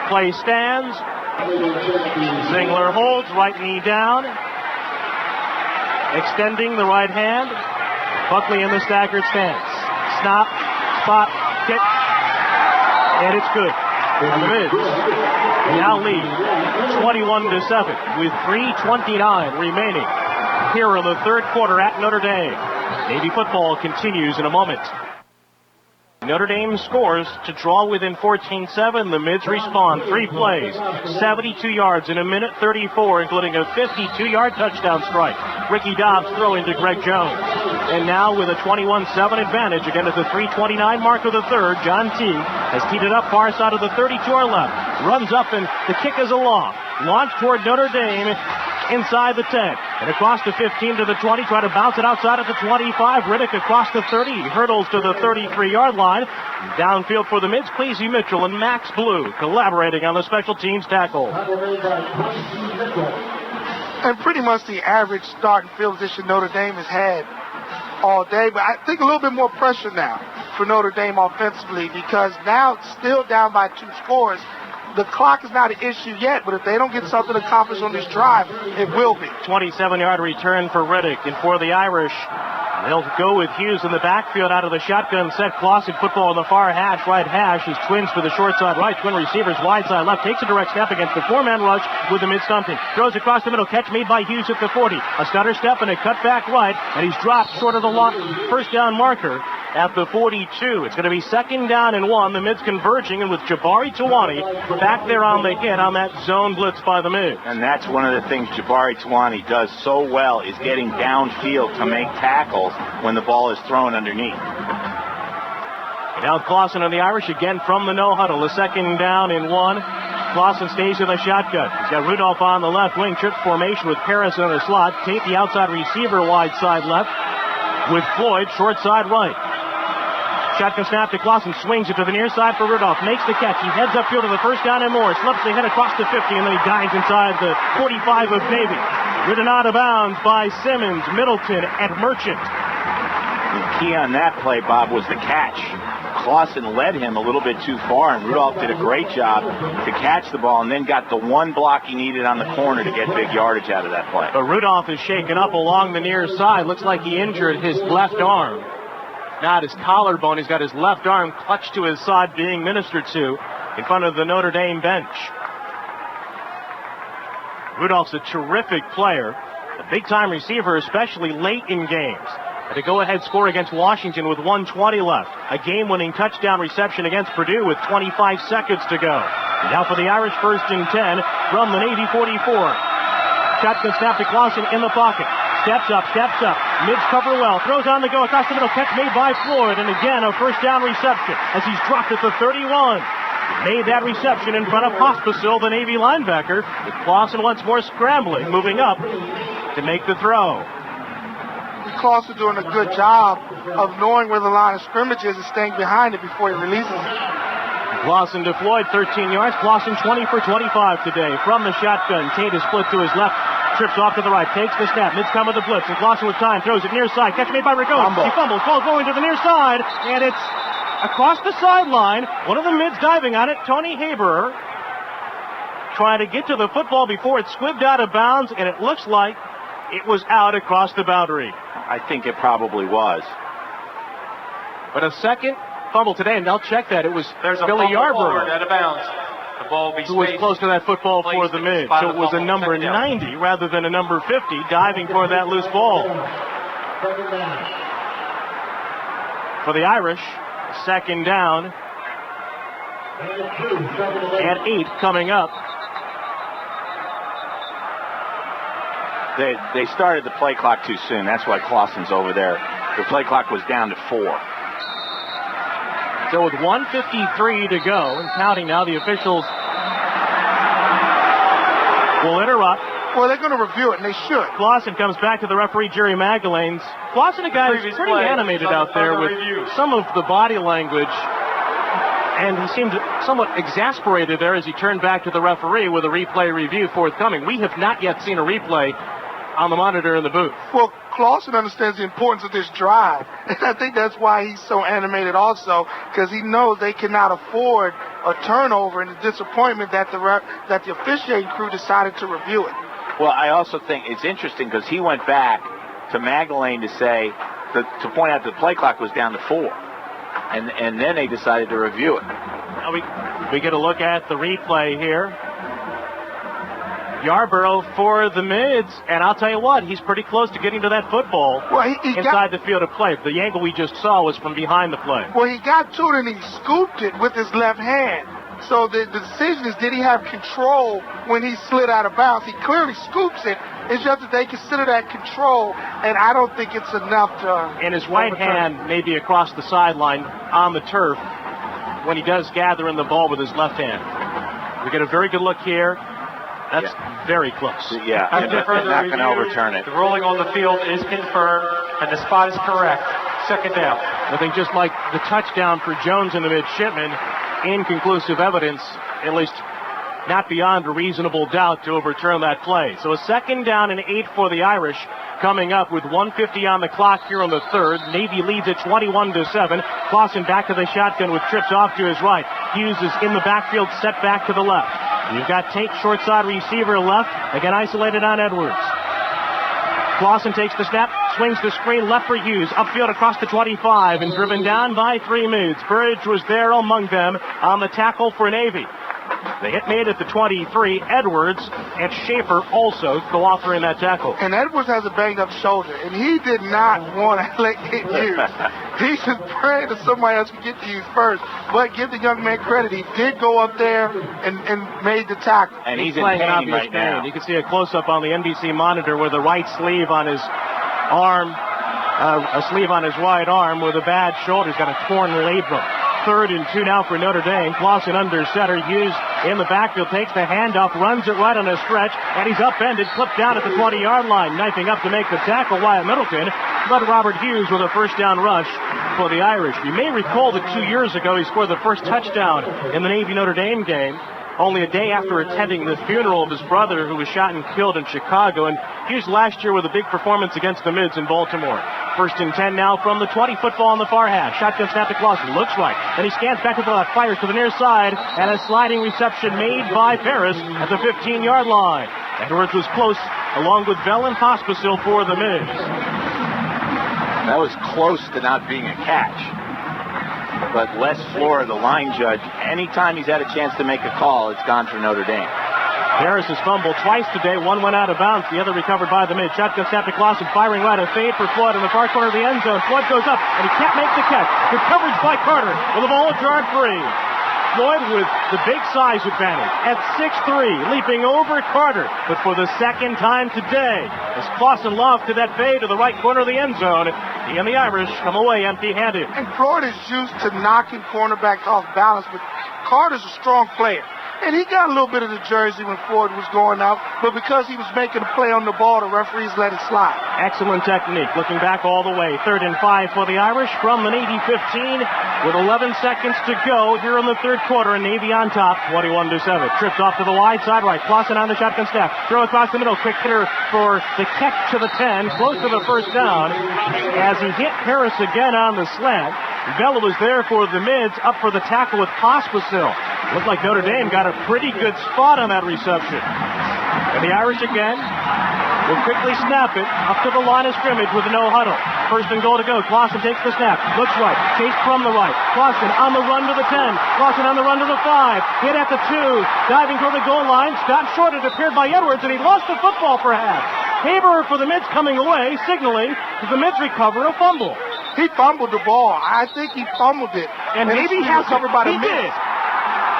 Play stands. Zingler holds, right knee down. Extending the right hand. Buckley in the staggered stance. Snap, spot, kick. And it's good. And the Mids now lead 21-7 with 3:29 remaining here in the third quarter at Notre Dame. Navy football continues in a moment. Notre Dame scores to draw within 14-7. The Mids respond. 3 plays, 72 yards in a minute 34, including a 52-yard touchdown strike. Ricky Dobbs throwing to Greg Jones. And now with a 21-7 advantage, again at the 3:29 mark of the third, John T. has teed it up far side of the 30 to our left. Runs up and the kick is aloft. Launched toward Notre Dame. Inside the 10 and across the 15 to the 20. Try to bounce it outside at the 25. Riddick across the 30. Hurdles to the 33-yard line. Downfield for the Mids. Cleasy Mitchell and Max Blue collaborating on the special teams tackle. And pretty much the average starting field position Notre Dame has had all day. But I think a little bit more pressure now for Notre Dame offensively because now it's still down by 2 scores. The clock is not an issue yet, but if they don't get something accomplished on this drive, it will be. 27-yard return for Riddick, and for the Irish, they'll go with Hughes in the backfield out of the shotgun set. Clausen football in the far hash, right hash. His twins to the short side right, twin receivers wide side left. Takes a direct snap against the 4-man rush with the mid-stumping. Throws across the middle, catch made by Hughes at the 40. A stutter step and a cut back right, and he's dropped short of the first down marker at the 42. It's going to be 2nd down and 1. The Mids converging, and with Jabari Tawani back there on the hit on that zone blitz by the Mids. And that's one of the things Jabari Tawani does so well is getting downfield to make tackles when the ball is thrown underneath. Now Clausen on the Irish again from the no huddle. The 2nd down and 1. Clausen stays in the shotgun. He's got Rudolph on the left wing. Trips formation with Paris in the slot. Tate the outside receiver wide side left with Floyd short side right. Shotgun snap to Clausen, swings it to the near side for Rudolph, makes the catch. He heads upfield to the first down and more, slips the head across the 50, and then he dives inside the 45 of Navy. Ridden out of bounds by Simmons, Middleton, and Merchant. The key on that play, Bob, was the catch. Clausen led him a little bit too far, and Rudolph did a great job to catch the ball and then got the one block he needed on the corner to get big yardage out of that play. But Rudolph is shaken up along the near side. Looks like he injured his left arm. Not his collarbone. He's got his left arm clutched to his side being ministered to in front of the Notre Dame bench. Rudolph's a terrific player, a big-time receiver, especially late in games. And a go-ahead score against Washington with 1:20 left. A game-winning touchdown reception against Purdue with 25 seconds to go. Now for the Irish 1st and 10 from the Navy 44. Shotgun snap to Clausen in the pocket. Steps up. Mids cover well. Throws on the go across the middle. Catch made by Floyd. And again, a first down reception as he's dropped at the 31. Made that reception in front of Pospisil, the Navy linebacker. With Clausen once more scrambling, moving up to make the throw. Clausen doing a good job of knowing where the line of scrimmage is and staying behind it before he releases it. Clausen to Floyd, 13 yards. Clausen 20 for 25 today. From the shotgun, Tate is split to his left. Trips off to the right, takes the snap, Mids come with the blitz, and Clausen with time, throws it near side, catch made by Rigaud. He fumbles, ball going to the near side, and it's across the sideline. One of the Mids diving on it, Tony Haber, trying to get to the football before it squibbed out of bounds, and it looks like it was out across the boundary. I think it probably was. But a second fumble today, and they'll check that. It was Billy Yarborough out of bounds. The ball will be who was close to that football for the Mids. So it was a number 90 rather than a number 50 diving for that loose ball. For the Irish, 2nd down and 8 coming up. They started the play clock too soon. That's why Clausen's over there. The play clock was down to 4. So with 1:53 to go and counting now, the officials will interrupt. Well, they're going to review it, and they should. Clausen comes back to the referee, Jerry Magdalene's. Clausen, a guy who's pretty animated out there with some of the body language, and he seemed somewhat exasperated there as he turned back to the referee with a replay review forthcoming. We have not yet seen a replay on the monitor in the booth. Well, Clausen understands the importance of this drive, and I think that's why he's so animated also, because he knows they cannot afford a turnover and the disappointment that the officiating crew decided to review it. Well, I also think it's interesting because he went back to Magdalene to say, to point out that the play clock was down to 4, and then they decided to review it. Now We get a look at the replay here. Yarborough for the Mids, and I'll tell you what, he's pretty close to getting to that football inside the field of play. The angle we just saw was from behind the play. Well, he got to it and he scooped it with his left hand. So the decision is, did he have control when he slid out of bounds? He clearly scoops it. It's just that they consider that control, and I don't think it's enough to... And his right hand may be across the sideline on the turf when he does gather in the ball with his left hand. We get a very good look here. That's very close. Yeah, After they're further not going to review, overturn it. The ruling on the field is confirmed, and the spot is correct. Second down. I think just like the touchdown for Jones in the midshipman, inconclusive evidence, at least not beyond a reasonable doubt, to overturn that play. So a second down and 8 for the Irish coming up with 1:50 on the clock here in the third. Navy leads at 21-7. Clausen back to the shotgun with trips off to his right. Hughes is in the backfield, set back to the left. You've got Tate, short side receiver left, again isolated on Edwards. Clausen takes the snap, swings the screen left for Hughes, upfield across the 25, and driven down by 3 Mids. Burridge was there among them on the tackle for Navy. The hit made at the 23. Edwards and Schaefer also co-authoring that tackle. And Edwards has a banged-up shoulder, and he did not want to let get used. He's just praying that somebody else could get to Hughes first. But give the young man credit. He did go up there and made the tackle. And he's in playing pain right pain. now. You can see a close-up on the NBC monitor where the right sleeve on his arm, a sleeve on his right arm with a bad shoulder. He's got a torn labrum. 3rd and 2 now for Notre Dame. Clausen under center. Hughes in the backfield, takes the handoff, runs it right on a stretch, and he's upended, clipped down at the 20-yard line. Knifing up to make the tackle, Wyatt Middleton, but Robert Hughes with a first down rush for the Irish. You may recall that 2 years ago he scored the first touchdown in the Navy-Notre Dame game, only a day after attending the funeral of his brother who was shot and killed in Chicago. And Hughes last year with a big performance against the Mids in Baltimore. 1st and 10 now from the 20. Football on the far half. Shotgun snap to Clausen. Looks right. Then he scans back to the left. Fires to the near side. And a sliding reception made by Paris at the 15-yard line. Edwards was close, along with Bell and Pospisil for the Mids. That was close to not being a catch. But Les Flora, the line judge, anytime he's had a chance to make a call, it's gone for Notre Dame. Harris has fumbled twice today. One went out of bounds. The other recovered by the Mid. Shotgun snap to Clausen, firing right, a fade for Floyd in the far corner of the end zone. Floyd goes up, and he can't make the catch. Good coverage by Carter, with the ball jarred free. Floyd with the big size advantage at 6'3", leaping over Carter. But for the second time today, as Clausen lofts to that fade to the right corner of the end zone, he and the Irish come away empty-handed. And Floyd is used to knocking cornerbacks off balance, but Carter's a strong player. And he got a little bit of the jersey when Floyd was going out, but because he was making a play on the ball, the referees let it slide. Excellent technique. Looking back all the way. 3rd and 5 for the Irish from the Navy 15 with 11 seconds to go here in the third quarter, and Navy on top, 21-7. Trips off to the wide side right. Clausen on the shotgun snap. Throw across the middle. Quick hitter for the catch to the 10. Close to the first down as he hit Harris again on the slant. Bella was there for the Mids, up for the tackle with Pospisil. Looked like Notre Dame got a pretty good spot on that reception. And the Irish again will quickly snap it up to the line of scrimmage with a no huddle. 1st and goal to go. Clausen takes the snap. Looks right. Chase from the right. Clausen on the run to the 10. Clausen on the run to the 5. Hit at the 2. Diving toward the goal line. Stopped short. It appeared by Edwards, and he lost the football perhaps. Haber for the Mids coming away, signaling that the Mids recover a fumble. He fumbled the ball. I think he fumbled it. And maybe he has covered by the Mids. Mids.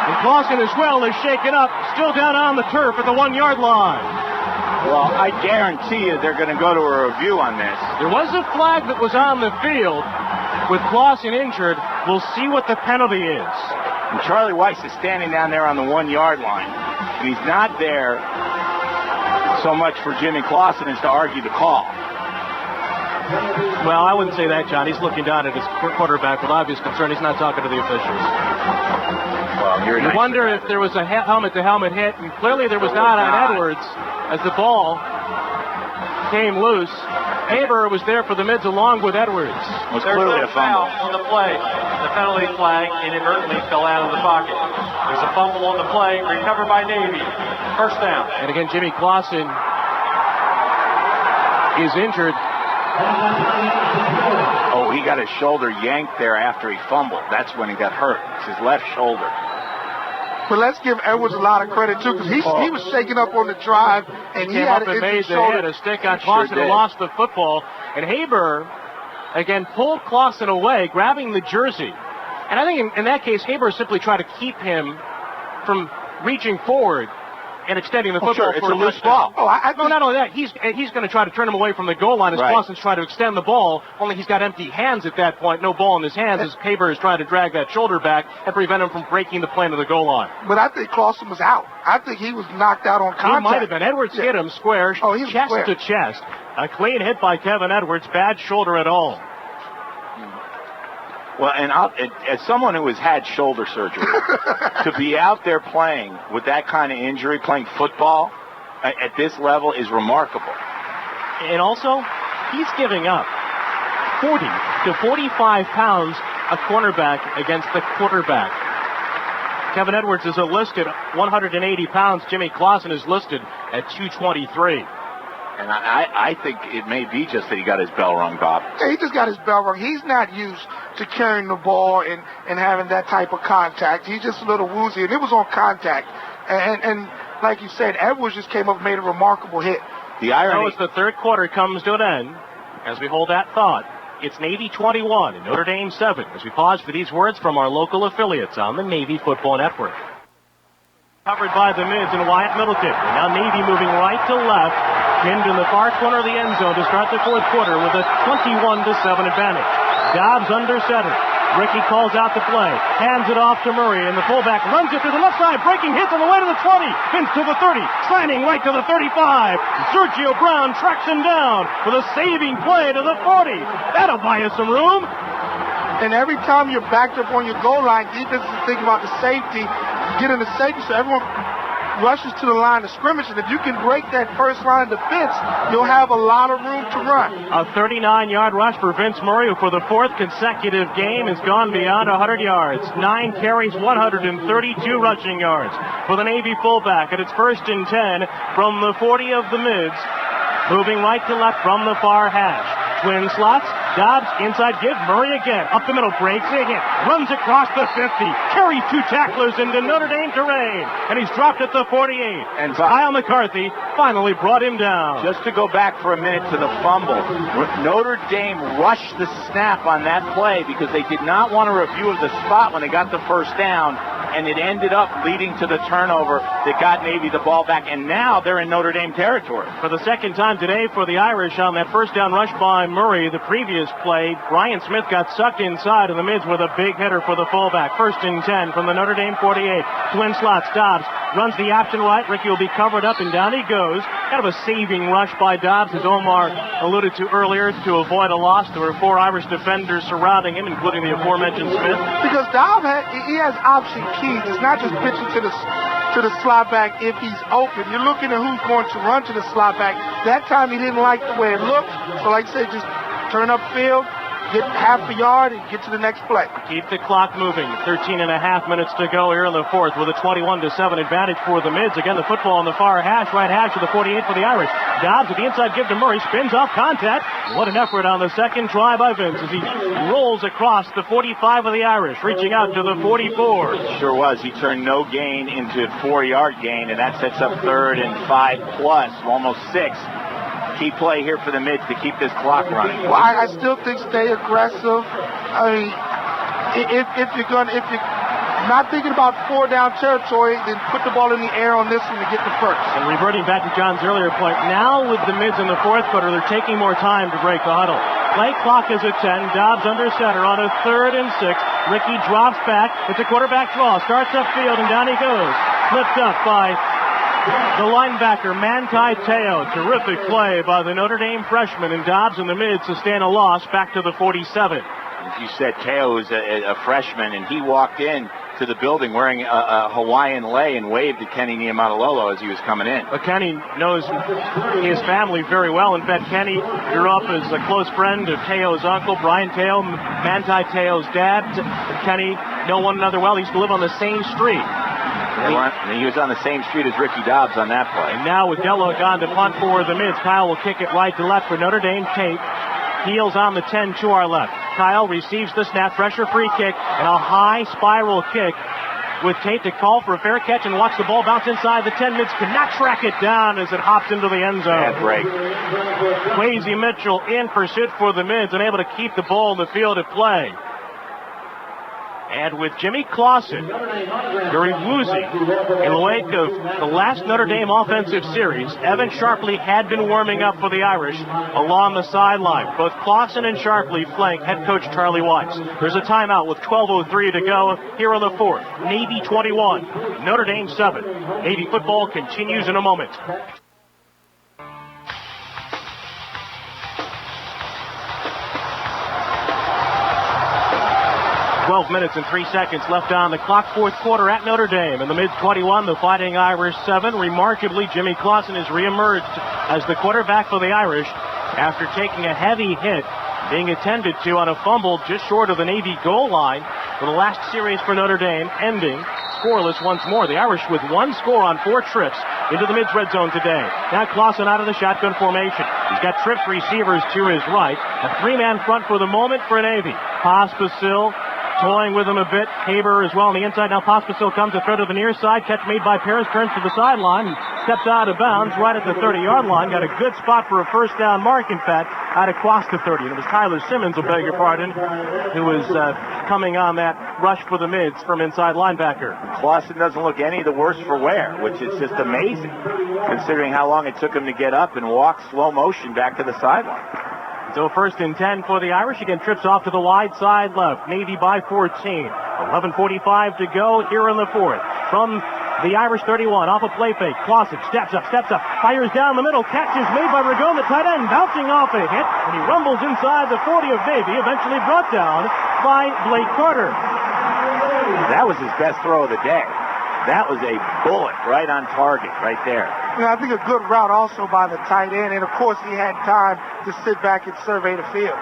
And Clausen as well is shaken up, still down on the turf at the 1-yard line. Well, I guarantee you they're going to go to a review on this. There was a flag that was on the field with Clausen injured. We'll see what the penalty is. And Charlie Weiss is standing down there on the 1-yard line, and he's not there so much for Jimmy Clausen as to argue the call. Well, I wouldn't say that, John. He's looking down at his quarterback with obvious concern. He's not talking to the officials. Well, you wonder if there was a helmet-to-helmet hit, and clearly there was not on Edwards as the ball came loose. Haber was there for the Mids along with Edwards. Was clearly a fumble on the play. The penalty flag inadvertently fell out of the pocket. There's a fumble on the play, recovered by Navy. First down. And again, Jimmy Clausen is injured. Oh, he got his shoulder yanked there after he fumbled. That's when he got hurt. It's his left shoulder. But let's give Edwards a lot of credit, too, because he was shaking up on the drive, and he came had up an and made the hit. A stick on Clausen and lost the football. And Haber, again, pulled Clausen away, grabbing the jersey. And I think in that case, Haber simply tried to keep him from reaching forward and extending the football. Sure. It's a loose ball. No, not only that, he's going to try to turn him away from the goal line as Clausen's trying to extend the ball, only he's got empty hands at that point, no ball in his hands, as Haber is trying to drag that shoulder back and prevent him from breaking the plane of the goal line. But I think Clausen was out. I think he was knocked out on contact. He might have been. Edwards hit him square, chest to chest. A clean hit by Kevin Edwards, bad shoulder at all. Well, and as someone who has had shoulder surgery, to be out there playing with that kind of injury, playing football at this level is remarkable. And also, he's giving up 40 to 45 pounds a cornerback against the quarterback. Kevin Edwards is listed 180 pounds. Jimmy Clausen is listed at 223. And I think it may be just that he got his bell rung, Bob. Yeah, he just got his bell rung. He's not used to carrying the ball and having that type of contact. He's just a little woozy, and it was on contact. And like you said, Edwards just came up and made a remarkable hit. The irony... As the third quarter comes to an end, as we hold that thought, it's Navy 21 and Notre Dame 7, as we pause for these words from our local affiliates on the Navy Football Network. Covered by the mids and Wyatt Middleton. Now Navy moving right to left, pinned in the far corner of the end zone to start the fourth quarter with a 21-7 advantage. Dobbs under center. Ricky calls out the play, hands it off to Murray, and the fullback runs it to the left side, breaking hits on the way to the 20, Vince to the 30, slanting right to the 35. Sergio Brown tracks him down with a saving play to the 40. That'll buy us some room. And every time you're backed up on your goal line, defense is thinking about the safety, getting the safety, so everyone rushes to the line of scrimmage, and if you can break that first line of defense, you'll have a lot of room to run. A 39-yard rush for Vince Murray, who for the fourth consecutive game has gone beyond 100 yards. 9 carries, 132 rushing yards for the Navy fullback, and it's 1st and 10 from the 40 of the mids, moving right to left from the far hash. Twin slots, Dobbs inside give, Murray again, up the middle, breaks a hit, runs across the 50, carries 2 tacklers into Notre Dame terrain, and he's dropped at the 48. And Kyle McCarthy finally brought him down. Just to go back for a minute to the fumble, Notre Dame rushed the snap on that play because they did not want a review of the spot when they got the first down, and it ended up leading to the turnover that got Navy the ball back, and now they're in Notre Dame territory. For the second time today for the Irish on that first down rush by Murray, the previous play, Brian Smith got sucked inside in the mids with a big hitter for the fullback. 1st and 10 from the Notre Dame 48. Twin slots, Dobbs runs the option right. Ricky will be covered up, and down he goes. Kind of a saving rush by Dobbs, as Omar alluded to earlier, to avoid a loss. There were 4 Irish defenders surrounding him, including the aforementioned Smith. Because Dobbs has option keys. It's not just pitching to the slot back if he's open. You're looking at who's going to run to the slot back. That time he didn't like the way it looked. So like I said, just turn upfield, get half a yard, and get to the next play. Keep the clock moving. 13 and a half minutes to go here in the fourth with a 21-7 advantage for the mids. Again, the football on the far hash, right hash to the 48 for the Irish. Dobbs with the inside give to Murray, spins off contact. What an effort on the second try by Vince as he rolls across the 45 of the Irish, reaching out to the 44. Sure was. He turned no gain into 4-yard gain, and that sets up 3rd and 5 plus, almost 6. Key play here for the mids to keep this clock running. Well, I still think stay aggressive. I mean, if you're not thinking about 4-down territory, then put the ball in the air on this one to get the first. And reverting back to John's earlier point, now with the mids in the fourth quarter, they're taking more time to break the huddle. Play clock is at 10. Dobbs under center on a 3rd and 6. Ricky drops back. It's a quarterback draw. Starts upfield, and down he goes. Flipped up by the linebacker, Manti Te'o. Terrific play by the Notre Dame freshman, and Dobbs in the mid sustain a loss back to the 47. As you said, Te'o is a freshman, and he walked in to the building wearing a Hawaiian lei and waved at Kenny Niumatalolo as he was coming in. But Kenny knows his family very well. In fact, Kenny grew up as a close friend of Te'o's uncle, Brian Te'o, Manti Te'o's dad. Kenny know one another well. He used to live on the same street. He was on the same street as Ricky Dobbs on that play. And now with Dello gone to punt for the mids, Kyle will kick it right to left for Notre Dame. Tate heels on the 10 to our left. Kyle receives the snap, pressure free kick, and a high spiral kick with Tate to call for a fair catch and watch the ball bounce inside the 10. Mids cannot track it down as it hops into the end zone. Bad break. Kwesi Mitchell in pursuit for the Mids and able to keep the ball in the field at play. And with Jimmy Clausen very woozy in the wake of the last Notre Dame offensive series, Evan Sharpley had been warming up for the Irish along the sideline. Both Clausen and Sharpley flank head coach Charlie Weiss. There's a timeout with 12:03 to go here on the 4th. Navy 21, Notre Dame 7. Navy football continues in a moment. 12 minutes and 3 seconds left on the clock. Fourth quarter at Notre Dame. In the Mids 21, the Fighting Irish 7. Remarkably, Jimmy Clausen has reemerged as the quarterback for the Irish after taking a heavy hit, being attended to on a fumble just short of the Navy goal line for the last series for Notre Dame, ending scoreless once more. The Irish with one score on 4 trips into the Mids red zone today. Now Clausen out of the shotgun formation. He's got trips receivers to his right. A 3-man front for the moment for Navy. Pospisil toying with him a bit. Haber as well on the inside. Now Pospisil comes to throw to the near side. Catch made by Paris. Turns to the sideline and steps out of bounds right at the 30-yard line. Got a good spot for a first down mark, in fact, out across the 30. And it was Tyler Simmons, I beg your pardon, who was coming on that rush for the Mids from inside linebacker. Clausen doesn't look any the worse for wear, which is just amazing, considering how long it took him to get up and walk slow motion back to the sideline. So first and 10 for the Irish. Again, trips off to the wide side left. Navy by 14. 11:45 to go here in the 4th. From the Irish 31, off a play fake. Clausen steps up, fires down the middle. Catch is made by Ragon, the tight end, bouncing off a hit, and he rumbles inside the 40 of Navy, eventually brought down by Blake Carter. That was his best throw of the day. That was a bullet right on target right there. I think a good route also by the tight end, and of course he had time to sit back and survey the field.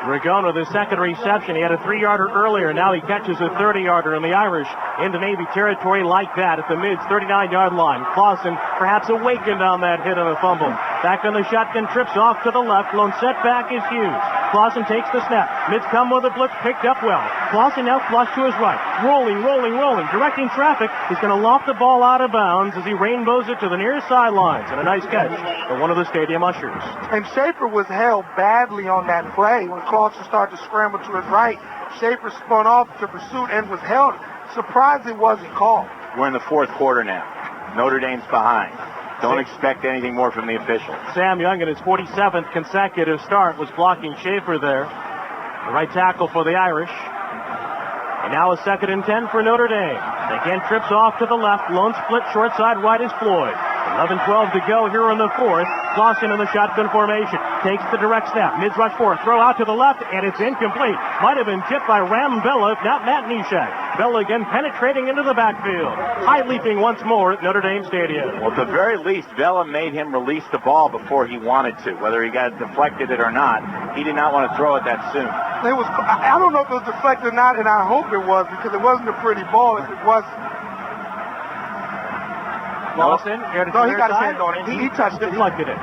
Ragon with his second reception. He had a 3-yarder earlier. Now he catches a 30-yarder, and the Irish into Navy territory like that at the Mids 39-yard line. Clausen perhaps awakened on that hit on a fumble. Back on the shotgun, trips off to the left. Lone setback is Hughes. Clausen takes the snap. Mids come with a blitz, picked up well. Clausen now flush to his right. Rolling, directing traffic. He's going to loft the ball out of bounds as he rainbows it to the near sidelines. And a nice catch for one of the stadium ushers. And Schaefer was held badly on that play. When Clausen started to scramble to his right, Schaefer spun off to pursuit and was held. Surprised it wasn't called. We're in the 4th quarter now. Notre Dame's behind. Don't expect anything more from the officials. Sam Young in his 47th consecutive start was blocking Schaefer there. The right tackle for the Irish. And now a 2nd and 10 for Notre Dame. Again, trips off to the left. Lone split short side right is Floyd. 11-12 to go here in the 4th. Clausen in the shotgun formation. Takes the direct snap. Mids rush forward. Throw out to the left, and it's incomplete. Might have been tipped by Ram Bella, if not Matt Neshek. Bella again penetrating into the backfield. High leaping once more at Notre Dame Stadium. Well, at the very least, Bella made him release the ball before he wanted to. Whether he got deflected it or not, he did not want to throw it that soon. I don't know if it was deflected or not, and I hope it was, because it wasn't a pretty ball. If it was. Lawson, no, he got his hand on it. He touched it. Deflected it.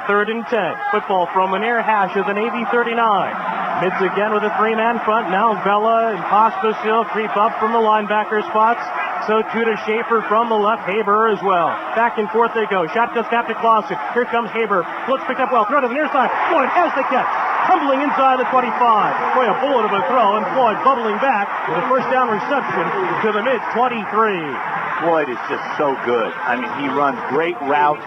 3rd and 10. Football from the near hash of the Navy 39. Mids again with a 3-man front. Now Bella and Pospisil creep up from the linebacker spots. So too to Schaefer from the left. Haber as well. Back and forth they go. Shotgun snap to Clausen. Here comes Haber. Looks picked up well. Throw to the near side. Floyd has the catch. Tumbling inside the 25. Boy, a bullet of a throw, and Floyd bubbling back with a first down reception to the Mids 23. Floyd is just so good. I mean, he runs great routes.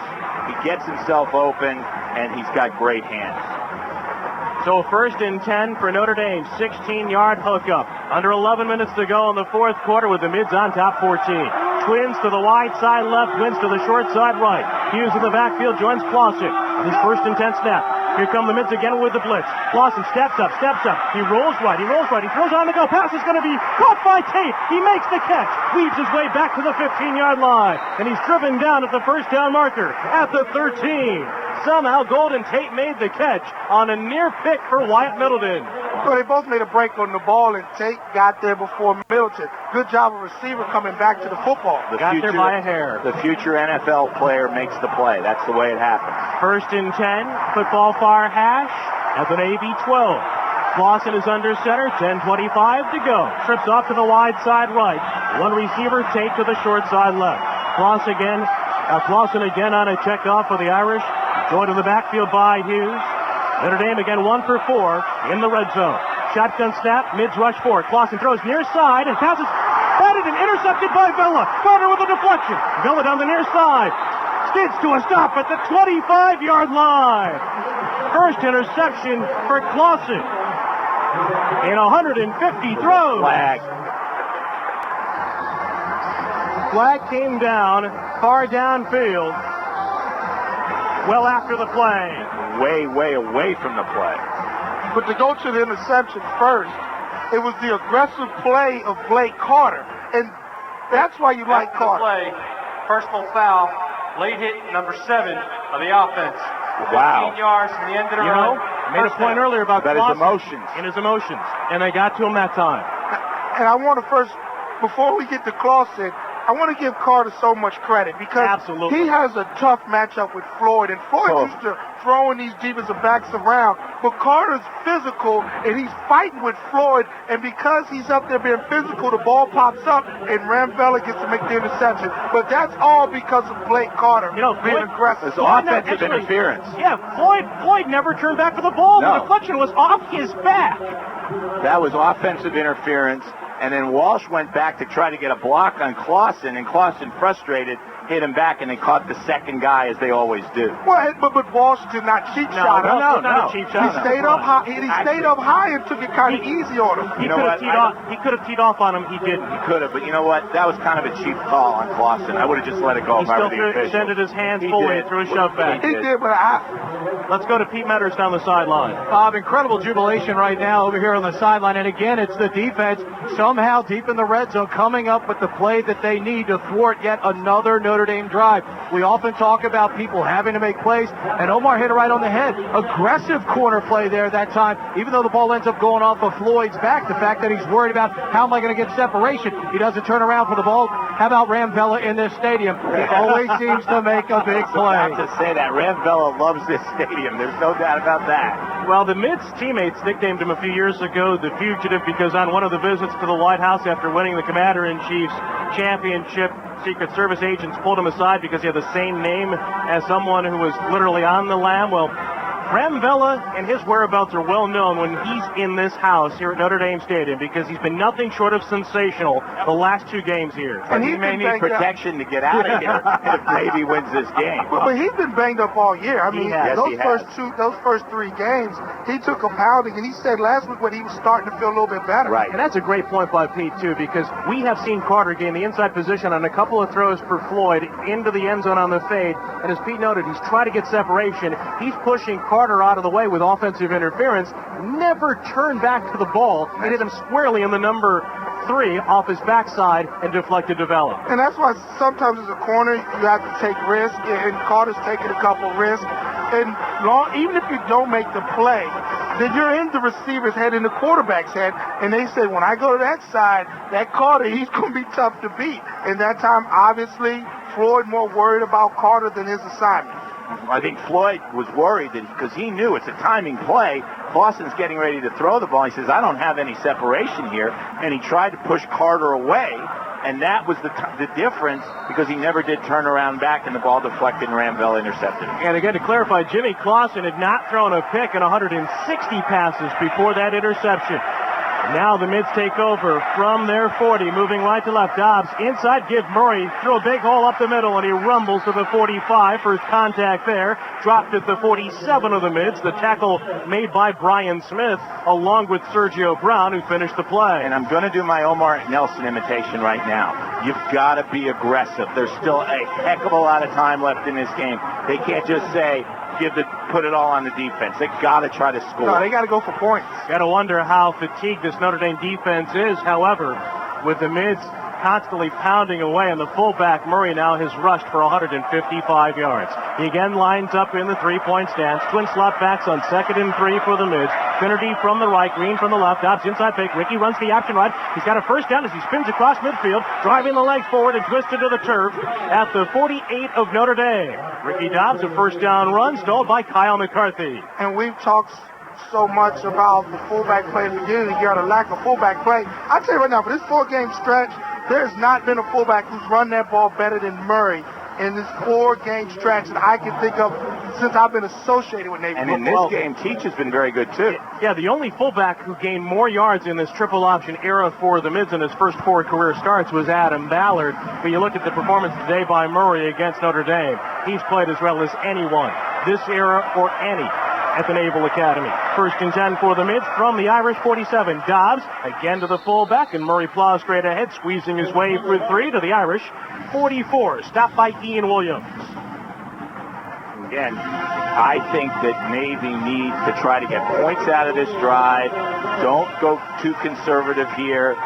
He gets himself open, and he's got great hands. So 1st and 10 for Notre Dame. 16-yard hookup. Under 11 minutes to go in the 4th quarter with the Mids on top 14. Twins to the wide side left, Wins to the short side right. Hughes in the backfield joins Clausen. His 1st and 10 snap. Here come the Mids again with the blitz. Clausen steps up. He rolls right. He throws on the go. Pass is going to be caught by Tate. He makes the catch. Weaves his way back to the 15-yard line. And he's driven down at the first down marker at the 13. Somehow Golden Tate made the catch on a near pick for Wyatt Middleton. Well, they both made a break on the ball, and Tate got there before Middleton. Good job of receiver coming back to the football. Got there by a hair. The future NFL player makes the play. That's the way it happens. 1st and 10. Football far hash at the Navy 12. Clausen is under center, 10:25 to go. Trips off to the wide side right. One receiver, Tate to the short side left. Clausen again on a checkoff for the Irish. Joined in the backfield by Hughes. Notre Dame again 1 for 4 in the red zone. Shotgun snap, mids rush forward. Clausen throws near side and passes. Batted and intercepted by Villa. Carter with a deflection. Villa down the near side. Skids to a stop at the 25-yard line. First interception for Clausen in 150 throws. Flag came down far downfield. Well after the play. Way away from the play. But to go to the interception first, it was the aggressive play of Blake Carter. And that's why you like After the Carter. play, personal foul, late hit number 7 of the offense. Wow. 15 yards from the end of the You run. know, made a point earlier about That his Clausen emotions. and his emotions, and they got to him that time. And I want to first, before we get to Clausen, I want to give Carter so much credit because Absolutely. he has a tough matchup with Floyd, and Floyd used to throwing these defensive backs around, but Carter's physical, and he's fighting with Floyd, and because he's up there being physical, the ball pops up, and Ramvella gets to make the interception. But that's all because of Blake Carter being aggressive. It's offensive interference. Yeah, Floyd never turned back for the ball. No. The deflection was off his back. That was offensive interference. And then Walsh went back to try to get a block on Clausen, and Clausen, frustrated, hit him back, and they caught the second guy, as they always do. Well, but Walsh did not cheap shot him. Not a cheap shot. He stayed up high. He stayed up high and took it kind of easy on him. He could have teed off on him. He didn't. He could have, but you know what? That was kind of a cheap call on Clausen. I would have just let it go He if I still were the official. extended his hands He fully did. through a shove back. He did, but Let's go to Pete Metters down the sideline. Incredible jubilation right now over here on the sideline. And again, it's the defense somehow deep in the red zone coming up with the play that they need to thwart yet another Notre Dame drive. We often talk about people having to make plays, and Omar hit it right on the head. Aggressive corner play there that time, even though the ball ends up going off of Floyd's back. The fact that he's worried about how am I going to get separation, he doesn't turn around for the ball. How about Ramvella in this stadium? He always seems to make a big play. I have to say that Ramvella loves this stadium. There's no doubt about that. Well, the Mids teammates nicknamed him a few years ago the Fugitive because on one of the visits to the White House after winning the Commander-in-Chief's championship, Secret Service agents pulled him aside because he had the same name as someone who was literally on the lam. Well, Ramvella and his whereabouts are well known when he's in this house here at Notre Dame Stadium because he's been nothing short of sensational the last 2 games here. And he may need protection to get out of here if Navy wins this game. But he's been banged up all year. I mean, those first 3 games, he took a pounding, and he said last week when he was starting to feel a little bit better. Right. And that's a great point by Pete, too, because we have seen Carter gain the inside position on a couple of throws for Floyd into the end zone on the fade. And as Pete noted, he's trying to get separation. He's pushing Carter out of the way with offensive interference. Never turned back to the ball. It hit him squarely in the number 3 off his backside and deflected to Vella. And that's why sometimes as a corner, you have to take risks, and Carter's taking a couple risks. And even if you don't make the play, then you're in the receiver's head and the quarterback's head, and they say, when I go to that side, that Carter, he's going to be tough to beat. And that time, obviously, Floyd more worried about Carter than his assignment. I think Floyd was worried because he knew it's a timing play. Clausen's getting ready to throw the ball. He says, I don't have any separation here. And he tried to push Carter away, and that was the difference because he never did turn around back, and the ball deflected and Ramvella intercepted it. And again, to clarify, Jimmy Clausen had not thrown a pick in 160 passes before that interception. Now the Mids take over from their 40, moving right to left. Dobbs inside, give Murray through a big hole up the middle, and he rumbles to the 45. First contact there, dropped at the 47 of the Mids. The tackle made by Brian Smith, along with Sergio Brown, who finished the play. And I'm going to do my Omar Nelson imitation right now. You've got to be aggressive. There's still a heck of a lot of time left in this game. They can't just say, put it all on the defense. They got to try to score. No, they got to go for points. Got to wonder how fatigued this Notre Dame defense is. However, with the Mids constantly pounding away, and the fullback Murray now has rushed for 155 yards. He again lines up in the 3-point stance. Twin slot backs on 2nd and 3 for the Mids. Finnerty from the right, Green from the left. Dobbs inside fake. Ricky runs the option right. He's got a first down as he spins across midfield, driving the legs forward and twisted to the turf at the 48 of Notre Dame. Ricky Dobbs, a first down run, stalled by Kyle McCarthy. And we've talked so much about the fullback play at the beginning of the year, the lack of fullback play. I'll tell you right now, for this 4-game stretch, there's not been a fullback who's run that ball better than Murray in this 4-game stretch that I can think of since I've been associated with Navy. And in this game, Teach has been very good, too. Yeah, the only fullback who gained more yards in this triple option era for the Mids in his first 4 career starts was Adam Ballard. But you look at the performance today by Murray against Notre Dame. He's played as well as anyone, this era or any, at the Naval Academy. 1st and 10 for the Mids from the Irish 47. Dobbs again to the fullback, and Murray plows straight ahead, squeezing his way for 3 to the Irish 44. Stopped by Ian Williams. Again, I think that Navy needs to try to get points out of this drive. Don't go too conservative here.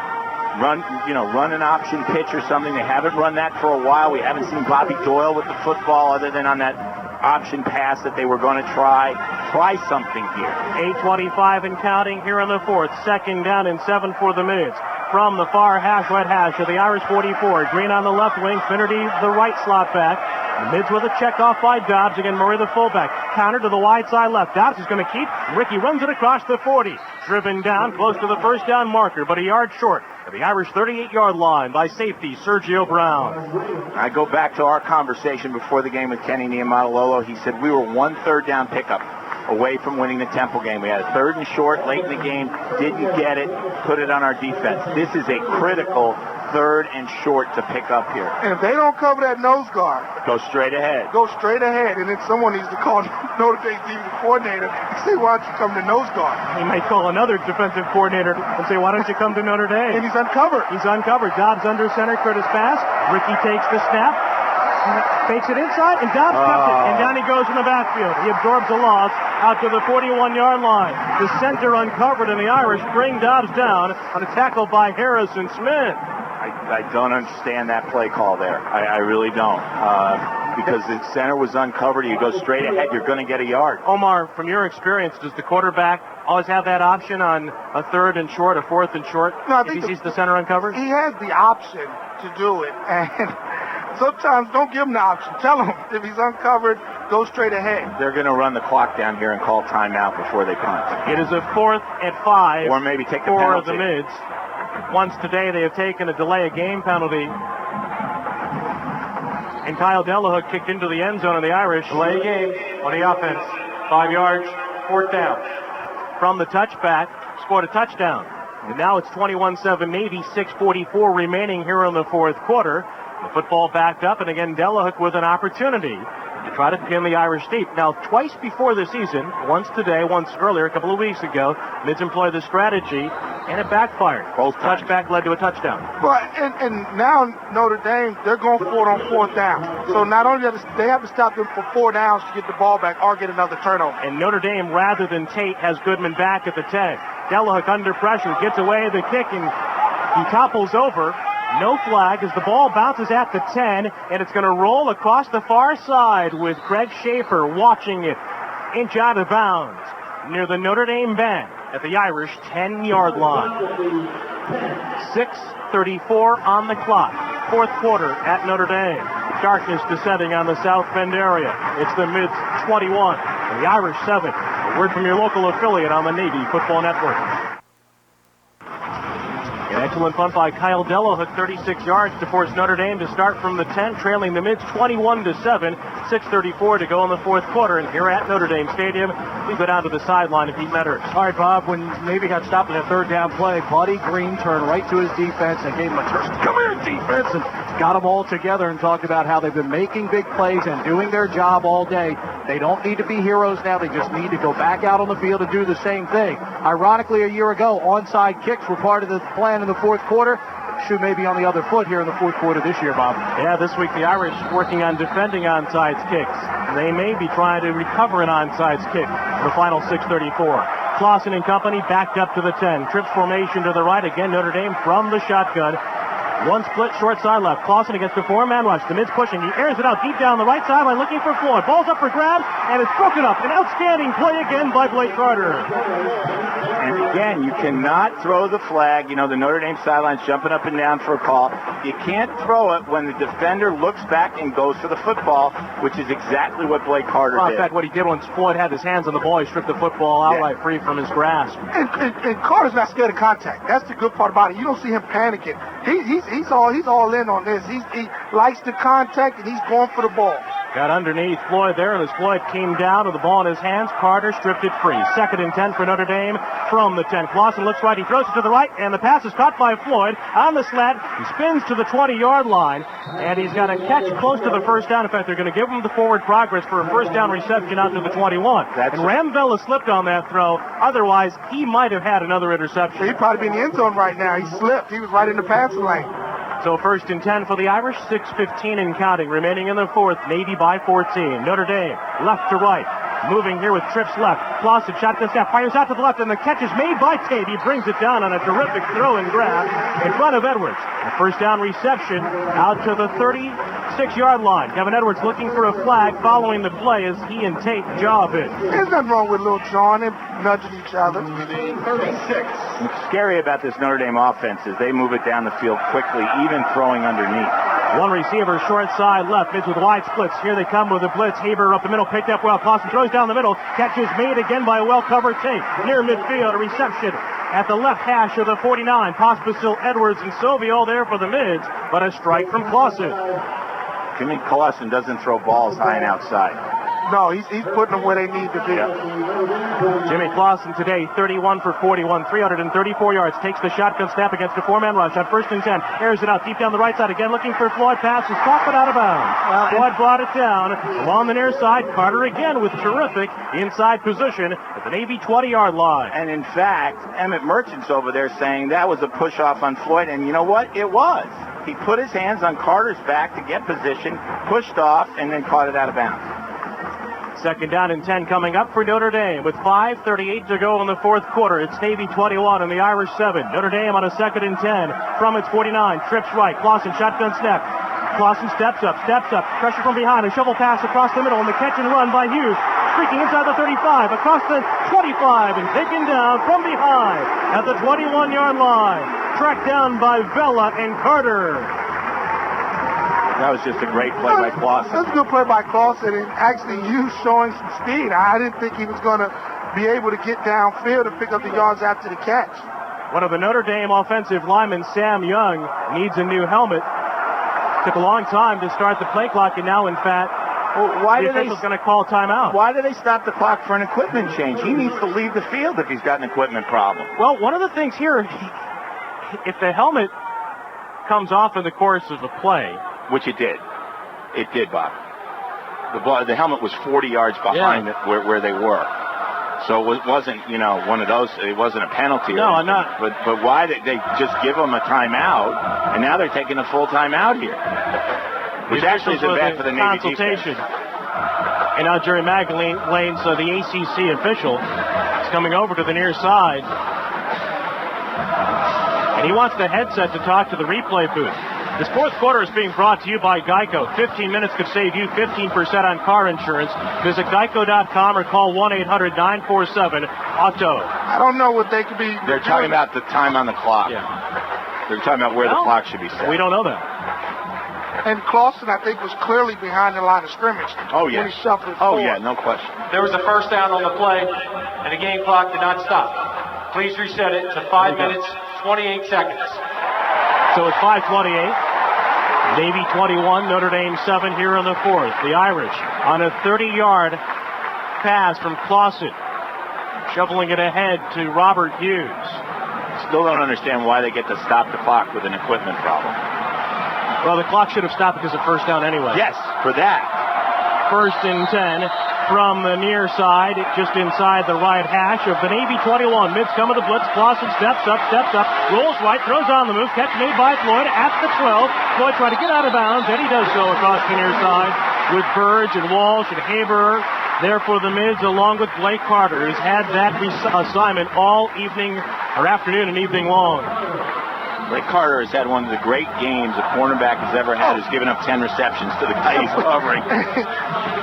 Run an option pitch or something. They haven't run that for a while. We haven't seen Bobby Doyle with the football other than on that option pass that they were going to try. Try something here. 8:25 and counting here in the 4th. 2nd down and 7 for the Mids. From the far hash, right hash of the Irish 44. Green on the left wing. Finnerty the right slot back. The Mids with a check off by Dobbs. Again, Murray the fullback. Counter to the wide side left. Dobbs is going to keep. Ricky runs it across the 40. Driven down close to the 1st down marker, but a yard short of the Irish 38-yard line by safety Sergio Brown. I go back to our conversation before the game with Kenny Niumatalolo. He said we were 1 3rd down pickup away from winning the Temple game. We had a 3rd and short late in the game, didn't get it, put it on our defense. This is a critical 3rd and short to pick up here. And if they don't cover that nose guard, go straight ahead. Go straight ahead, and then someone needs to call Notre Dame's defensive coordinator and say, why don't you come to nose guard? He might call another defensive coordinator and say, why don't you come to Notre Dame? And he's uncovered. He's uncovered. Dobbs under center, Curtis pass. Ricky takes the snap, fakes it inside, and Dobbs kept it. And down he goes in the backfield. He absorbs a loss out to the 41-yard line. The center uncovered, and the Irish bring Dobbs down on a tackle by Harrison Smith. I don't understand that play call there. I really don't. Because the center was uncovered. You go straight ahead, you're going to get a yard. Omar, from your experience, does the quarterback always have that option on a 3rd and short, a 4th and short, no, if he sees the center uncovered? He has the option to do it. And sometimes don't give him the option. Tell him if he's uncovered, go straight ahead. They're going to run the clock down here and call timeout before they punt. It is a 4th and 5. Or maybe take the for penalty. the Mids. Once today, they have taken a delay of game penalty. And Kyle Delahook kicked into the end zone of the Irish. Delay game on the offense. 5 yards, 4th down. From the touchback, scored a touchdown. And now it's 21-7 Navy, 6:44 remaining here in the 4th quarter. The football backed up, and again, Delahook with an opportunity to try to pin the Irish deep. Now, twice before the season, once today, once earlier, a couple of weeks ago, Mids employed the strategy, and it backfired. Both touchback led to a touchdown. But and now Notre Dame, they're going for it on 4th down. So not only they have to stop them for 4 downs to get the ball back or get another turnover. And Notre Dame, rather than Tate, has Goodman back at the 10. Delahook under pressure, gets away the kick, and he topples over. No flag as the ball bounces at the 10, and it's going to roll across the far side with Craig Schaefer watching it inch out of bounds near the Notre Dame bench at the Irish 10-yard line. 6:34 on the clock. 4th quarter at Notre Dame. Darkness descending on the South Bend area. It's the Mids 21 and the Irish 7. A word from your local affiliate on the Navy Football Network. An excellent punt by Kyle Delahook, 36 yards to force Notre Dame to start from the 10, trailing the Mids 21-7. 6:34 to go in the 4th quarter, and here at Notre Dame Stadium, we go down to the sideline to Pete Metters. All right, Bob, when Navy got stopped in a 3rd down play, Buddy Green turned right to his defense and gave him a turn. Come here, defense, and got them all together and talked about how they've been making big plays and doing their job all day. They don't need to be heroes now. They just need to go back out on the field and do the same thing. Ironically, a year ago, onside kicks were part of the plan in the 4th quarter. Shoe may be on the other foot here in the 4th quarter this year, Bob. Yeah, this week the Irish working on defending onside kicks. They may be trying to recover an onside kick for the final 6:34. Clausen and company backed up to the 10. Trips formation to the right. Again, Notre Dame from the shotgun. One split short side left. Clausen against the 4-man rush. The Mids pushing. He airs it out deep down the right sideline looking for Floyd. Ball's up for grabs, and it's broken up. An outstanding play again by Blake Carter. And Again, you cannot throw the flag. You know, the Notre Dame sideline's jumping up and down for a call. You can't throw it when the defender looks back and goes for the football, which is exactly what Blake Carter did. In fact, what he did when Floyd had his hands on the ball, he stripped the football outright free from his grasp. And Carter's not scared of contact. That's the good part about it. You don't see him panicking. He's all in on this. He likes the contact, and he's going for the ball. Got underneath Floyd there, and as Floyd came down with the ball in his hands, Carter stripped it free. 2nd and 10 for Notre Dame from the 10. Clausen looks right, he throws it to the right, and the pass is caught by Floyd on the slant. He spins to the 20-yard line, and he's got a catch close to the first down. In fact, they're going to give him the forward progress for a first down reception out to the 21. And Ramvella slipped on that throw. Otherwise, he might have had another interception. He'd probably be in the end zone right now. He slipped. He was right in the passing lane. So 1st and 10 for the Irish, 6:15 and counting. Remaining in the 4th, Navy by 14. Notre Dame, left to right. Moving here with trips left. Clausen, shotgun snap, fires out to the left, and the catch is made by Tate. He brings it down on a terrific throw and grab in front of Edwards. A first down reception out to the 36-yard line. Kevin Edwards looking for a flag following the play as he and Tate job it. There's nothing wrong with Little John and nudging each other. 36. What's scary about this Notre Dame offense is they move it down the field quickly, even throwing underneath. One receiver, short side left, mids with wide splits. Here they come with a blitz. Haber up the middle, picked up well. Clausen throws down the middle. Catch is made again by a well-covered Tate. Near midfield, a reception at the left hash of the 49. Pospisil, Edwards, and Sovey all there for the mids, but a strike from Clausen. Jimmy Clausen doesn't throw balls high and outside. No, he's putting them where they need to be. Jimmy Clausen today, 31 for 41, 334 yards. Takes the shotgun snap against a 4-man rush on 1st and 10. Airs it out deep down the right side again, looking for Floyd. Pass is caught but out of bounds. Floyd brought it down along the near side. Carter again with terrific inside position at the Navy 20-yard line. And in fact, Emmett Merchant's over there saying that was a push-off on Floyd, and you know what? It was. He put his hands on Carter's back to get position, pushed off, and then caught it out of bounds. 2nd down and 10 coming up for Notre Dame with 5:38 to go in the 4th quarter. It's Navy 21 and the Irish 7. Notre Dame on a 2nd and 10 from its 49. Trips right. Clausen shotgun snap. Clausen steps up. Pressure from behind. A shovel pass across the middle and the catch and run by Hughes. Streaking inside the 35, across the 25 and taken down from behind at the 21-yard line. Tracked down by Vella and Carter. That was just a great play by Clausen. That's a good play by Clausen, and actually Hughes showing some speed. I didn't think he was going to be able to get downfield and pick up the yards after the catch. One of the Notre Dame offensive linemen, Sam Young, needs a new helmet. Took a long time to start the play clock, and now, in fact, the official's going to call timeout. Why do they stop the clock for an equipment change? He needs to leave the field if he's got an equipment problem. Well, one of the things here, if the helmet comes off in the course of the play, which it did. It did, Bob. The helmet was 40 yards behind where they were. So it wasn't, one of those, it wasn't a penalty. No, I'm not. But why did they just give them a timeout, and now they're taking a full timeout here? Which actually isn't bad for the Navy consultation. defense. And now Jerry Magdalene, so the ACC official, is coming over to the near side. And he wants the headset to talk to the replay booth. This 4th quarter is being brought to you by Geico. 15 minutes could save you 15% on car insurance. Visit geico.com or call 1-800-947-AUTO. I don't know what they could be. They're talking about the time on the clock. Yeah. They're talking about where the clock should be set. We don't know that. And Clausen, I think, was clearly behind the line of scrimmage. Oh, yeah. When he shuffled Oh, forward. yeah, no question. There was a first down on the play, and the game clock did not stop. Please reset it to 5 minutes, 28 seconds. So it's 5:28. Navy 21, Notre Dame 7 here in the 4th. The Irish on a 30-yard pass from Clausen, shoveling it ahead to Robert Hughes. Still don't understand why they get to stop the clock with an equipment problem. Well, the clock should have stopped because of first down anyway. Yes, for that. 1st and 10 from the near side, just inside the right hash of the Navy 21. Mids come with the blitz. Clausen steps up, rolls right, throws on the move. Catch made by Floyd at the 12. Floyd trying to get out of bounds, and he does so across the near side with Burge and Walsh and Haber there for the mids, along with Blake Carter, who's had that assignment all evening, or afternoon and evening long. Blake Carter has had one of the great games a cornerback has ever had. Has given up 10 receptions to the guy he's covering.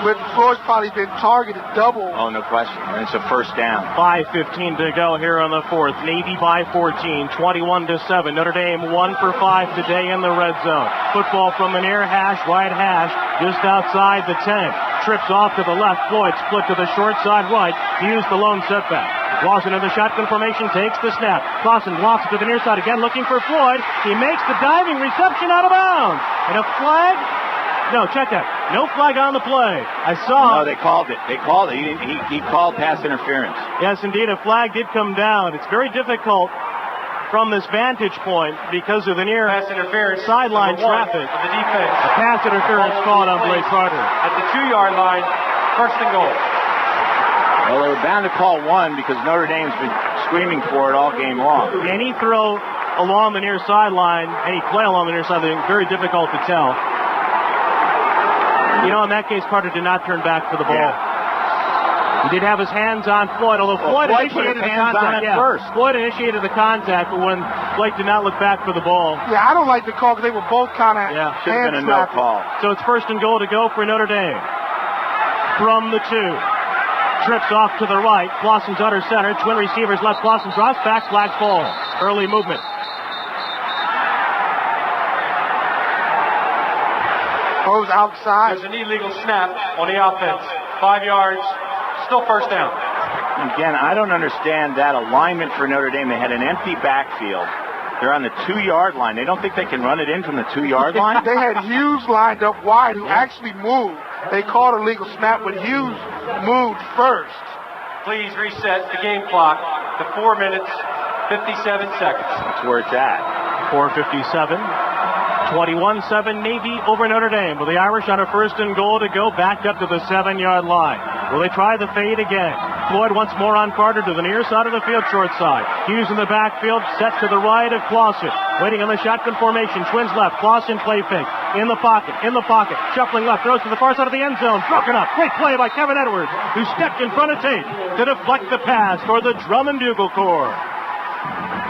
But Floyd's probably been targeted double. Oh, no question. And it's a first down. 5:15 to go here on the fourth. Navy by 14, 21-7. Notre Dame 1 for 5 today in the red zone. Football from the near hash, right hash, just outside the 10. Trips off to the left. Floyd split to the short side right. He used the lone setback. Clausen in the shotgun formation takes the snap. Clausen lofts it to the near side again, looking for Floyd. He makes the diving reception out of bounds. And a flag? No, check that. No flag on the play. I saw. No, they called it. They called it. He called pass interference. Yes, indeed, a flag did come down. It's very difficult from this vantage point because of the near Pass interference. sideline Number 1 traffic. of the defense. A pass interference called on Blake Carter. At the 2-yard line, first and goal. Well, they were bound to call one because Notre Dame's been screaming for it all game long. Any throw along the near sideline, any play along the near sideline, very difficult to tell. You know, in that case, Carter did not turn back for the ball. Yeah. He did have his hands on Floyd, although Floyd initiated the contact. First. Floyd initiated the contact, but when Blake did not look back for the ball. Yeah, I don't like the call because they were both kind of Should have been a no call. So it's first and goal to go for Notre Dame. From the 2. Trips off to the right. Clausen's under center. Twin receivers left. Clausen drops back. Flag fall. Early movement. Goes outside. There's an illegal snap on the offense. 5 yards. Still first down. Again, I don't understand that alignment for Notre Dame. They had an empty backfield. They're on the 2-yard line. They don't think they can run it in from the 2-yard line? They had Hughes lined up wide who actually moved. They called a legal snap, but Hughes moved first. Please reset the game clock to 4 minutes, 57 seconds. That's where it's at. 4:57. 21-7 Navy over Notre Dame. With the Irish on a first and goal to go, backed up to the 7-yard line. Will they try the fade again? Floyd once more on Carter to the near side of the field, short side. Hughes in the backfield, set to the right of Clausen. Waiting on the shotgun formation. Twins left. Clausen play fake. In the pocket. Shuffling left. Throws to the far side of the end zone. Broken up. Great play by Kevin Edwards, who stepped in front of Tate to deflect the pass for the Drum and Bugle Corps.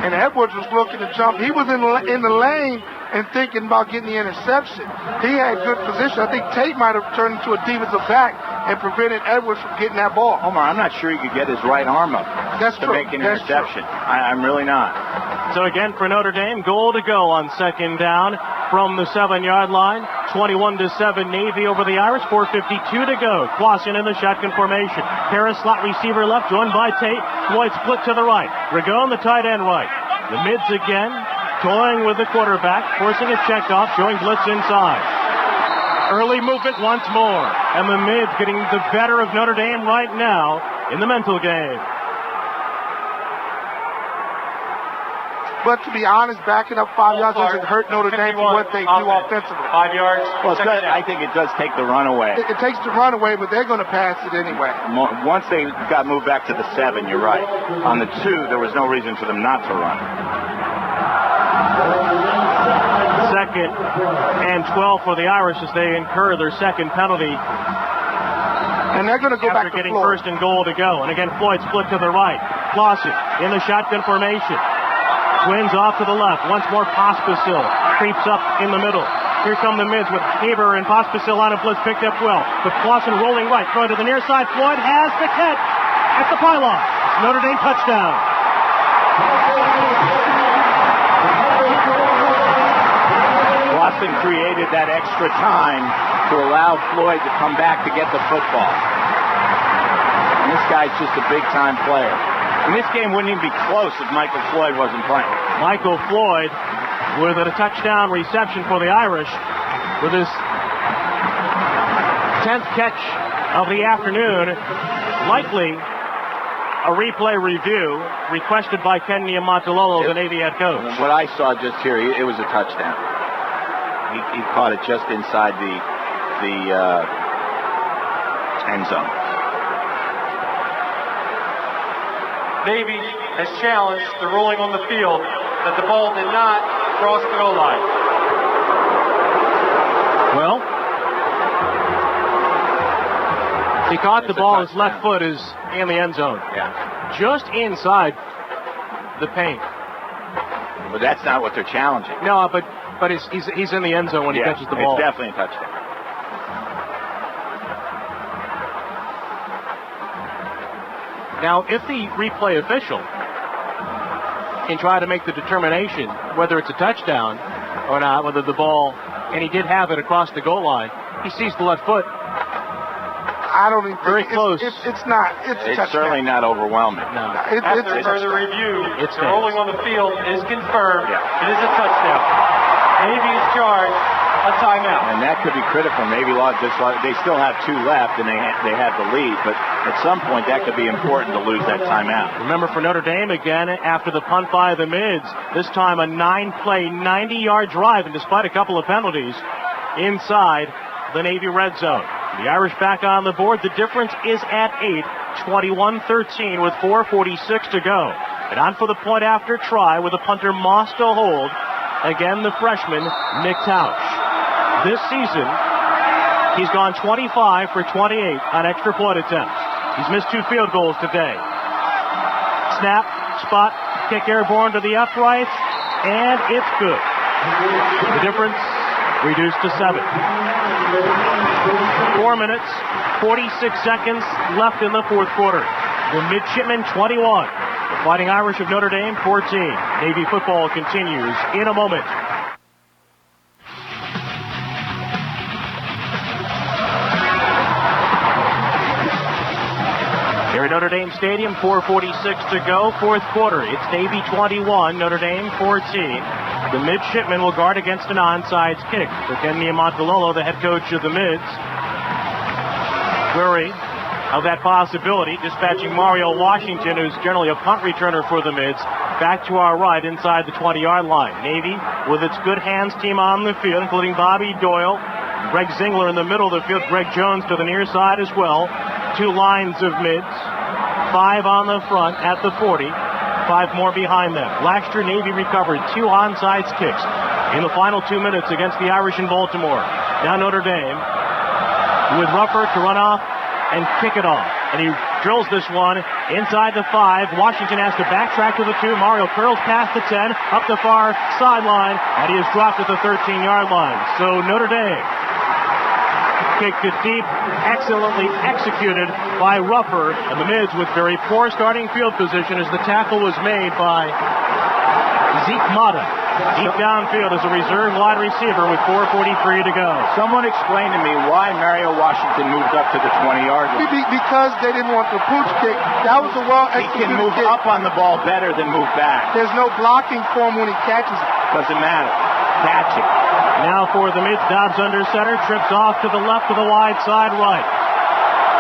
And Edwards was looking to jump. He was in the lane and thinking about getting the interception. He had good position. I think Tate might have turned into a defensive back and prevented Edwards from getting that ball. Omar, I'm not sure he could get his right arm up That's to true. make an That's interception. I'm really not. So again for Notre Dame, goal to go on second down from the 7-yard line. 21-7 Navy over the Irish. 4:52 to go. Clausen in the shotgun formation. Harris slot receiver left, joined by Tate. Floyd split to the right. Ragone the tight end right. The mids again, toying with the quarterback, forcing a check off, showing blitz inside. Early movement once more. And the mids getting the better of Notre Dame right now in the mental game. But to be honest, backing up 5 yards doesn't hurt Notre Dame for what they do offensively. 5 yards. Well, I think it does take the run away. It takes the run away, but they're going to pass it anyway. Once they got moved back to the 7, you're right. On the 2, there was no reason for them not to run. Second and 12 for the Irish as they incur their second penalty. And they're going to go back after to getting Floyd. first and goal to go. And again, Floyd split to the right. Clausen in the shotgun formation. Twins off to the left. Once more, Pospisil creeps up in the middle. Here come the mids with Haber and Pospisil on a blitz, picked up well. But Clausen rolling right, throwing to the near side. Floyd has the catch at the pylon. Notre Dame touchdown. Clausen created that extra time to allow Floyd to come back to get the football. And this guy's just a big-time player. And this game wouldn't even be close if Michael Floyd wasn't playing. Michael Floyd with a touchdown reception for the Irish with his 10th catch of the afternoon. Likely a replay review requested by Ken Niumatalolo, the Navy head coach. What I saw just here, it was a touchdown. He caught it just inside the end zone. Navy has challenged the ruling on the field that the ball did not cross the goal line. Well, he caught the ball. His left foot is in the end zone. Yeah. Just inside the paint. But that's not what they're challenging. No, but he's in the end zone when he catches the ball. It's definitely a touchdown. Now, if the replay official can try to make the determination whether it's a touchdown or not, whether the ball, and he did have it across the goal line, he sees the left foot. I don't even Very close. It's not. It's certainly not overwhelming. No. After further review, the rolling on the field is confirmed. Yeah. It is a touchdown. Navy is charged a timeout. And that could be critical. Maybe they still have 2 left, and they have the lead. But at some point, that could be important to lose that timeout. Remember, for Notre Dame again, after the punt by the Mids, this time a 9-play, 90-yard drive, and despite a couple of penalties, inside the Navy red zone. The Irish back on the board. The difference is at 8, 21-13 with 4:46 to go. And on for the point after try with the punter Moss to hold. Again, the freshman, Nick Tausch. This season, he's gone 25 for 28 on extra point attempts. He's missed 2 field goals today. Snap, spot, kick airborne to the uprights, and it's good. The difference reduced to 7. 4 minutes, 46 seconds left in the fourth quarter. The Midshipmen 21. The Fighting Irish of Notre Dame 14. Navy football continues in a moment. Here at Notre Dame Stadium, 4:46 to go, fourth quarter. It's Navy 21, Notre Dame 14. The Midshipmen will guard against an onside kick. For Ken Niumatalolo, the head coach of the Mids, wary of that possibility, dispatching Mario Washington, who's generally a punt returner for the Mids, back to our right inside the 20-yard line. Navy with its good hands team on the field, including Bobby Doyle, Greg Zingler in the middle of the field, Greg Jones to the near side as well. 2 lines of Mids, 5 on the front at the 40, 5 more behind them. Last year, Navy recovered 2 onside kicks in the final 2 minutes against the Irish in Baltimore. Now Notre Dame with Ruffer to run off and kick it off. And he drills this one inside the 5. Washington has to backtrack to the 2. Mario curls past the 10, up the far sideline, and he is dropped at the 13-yard line. So Notre Dame kicked it deep, excellently executed by Ruffer, and the Mids with very poor starting field position as the tackle was made by Zeke Mata. Deep downfield as a reserve wide receiver with 4:43 to go. Someone explain to me why Mario Washington moved up to the 20-yard line. Because they didn't want the pooch kick. That was a well-executed He can move kick. up on the ball better than move back. There's no blocking for him when he catches it. Doesn't matter. Catch it. Now for the Mids, Dobbs under center, trips off to the left to the wide side right.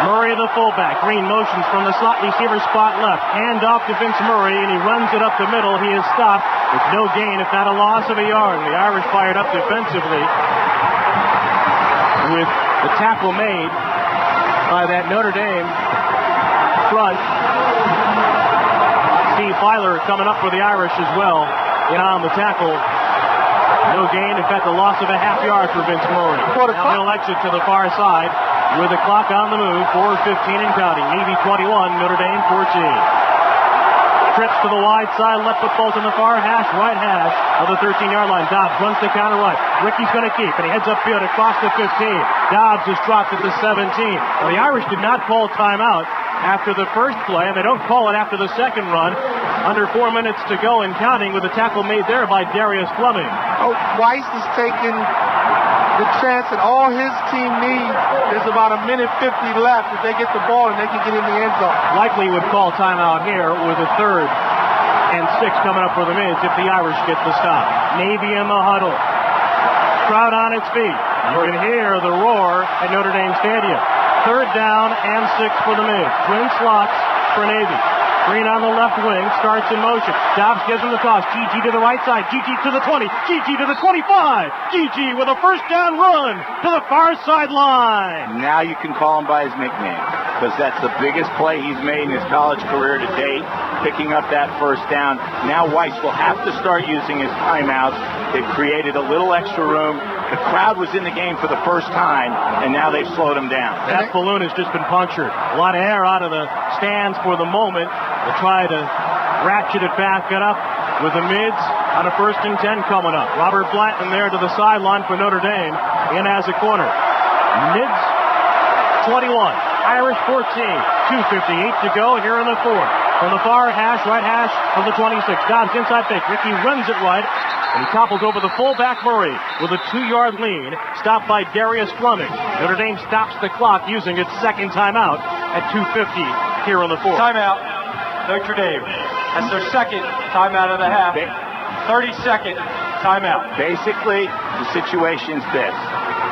Murray the fullback. Green motions from the slot receiver spot left. Hand off to Vince Murray, and he runs it up the middle. He is stopped with no gain, if not a loss of a yard. The Irish fired up defensively with the tackle made by that Notre Dame front. Steve Filer coming up for the Irish as well. In on the tackle. No gain, in fact, a loss of a half yard for Vince Murray. Now he'll exit to the far side with the clock on the move, 4:15 and counting. Navy 21, Notre Dame 14. Trips to the wide side, left football to the far hash, right hash of the 13-yard line. Dobbs runs the counter right. Ricky's going to keep, and he heads upfield across the 15. Dobbs is dropped at the 17. Now, the Irish did not call timeout after the first play, and they don't call it after the second run. Under 4 minutes to go and counting with a tackle made there by Darius Fleming. Oh, Weiss is taking the chance that all his team needs. There's about 1:50 left. If they get the ball and they can get in the end zone. Likely would call timeout here with a 3rd and 6 coming up for the Mids if the Irish get the stop. Navy in the huddle. Crowd on its feet. You can hear the roar at Notre Dame Stadium. 3rd down and 6 for the Mids. Twin slots for Navy. Green on the left wing, starts in motion. Dobbs gives him the toss. GG to the right side. GG to the 20. GG to the 25. GG with a first down run to the far sideline. Now you can call him by his nickname, because that's the biggest play he's made in his college career to date, picking up that first down. Now Weiss will have to start using his timeouts. They've created a little extra room. The crowd was in the game for the first time, and now they've slowed him down. That balloon has just been punctured. A lot of air out of the stands for the moment. They try to ratchet it back up with the Mids on a 1st and 10 coming up. Robert Blanton there to the sideline for Notre Dame in as a corner. Mids 21, Irish 14, 2:58 to go here in the 4th. From the far hash, right hash of the 26. Dobbs inside fake. Ricky runs it right, and he topples over the fullback Murray with a 2-yard lead, stopped by Darius Fleming. Notre Dame stops the clock using its second timeout at 2:50 here in the 4th. Timeout. Notre Dame. That's their second timeout of the half. 30-second timeout. Basically, the situation's this.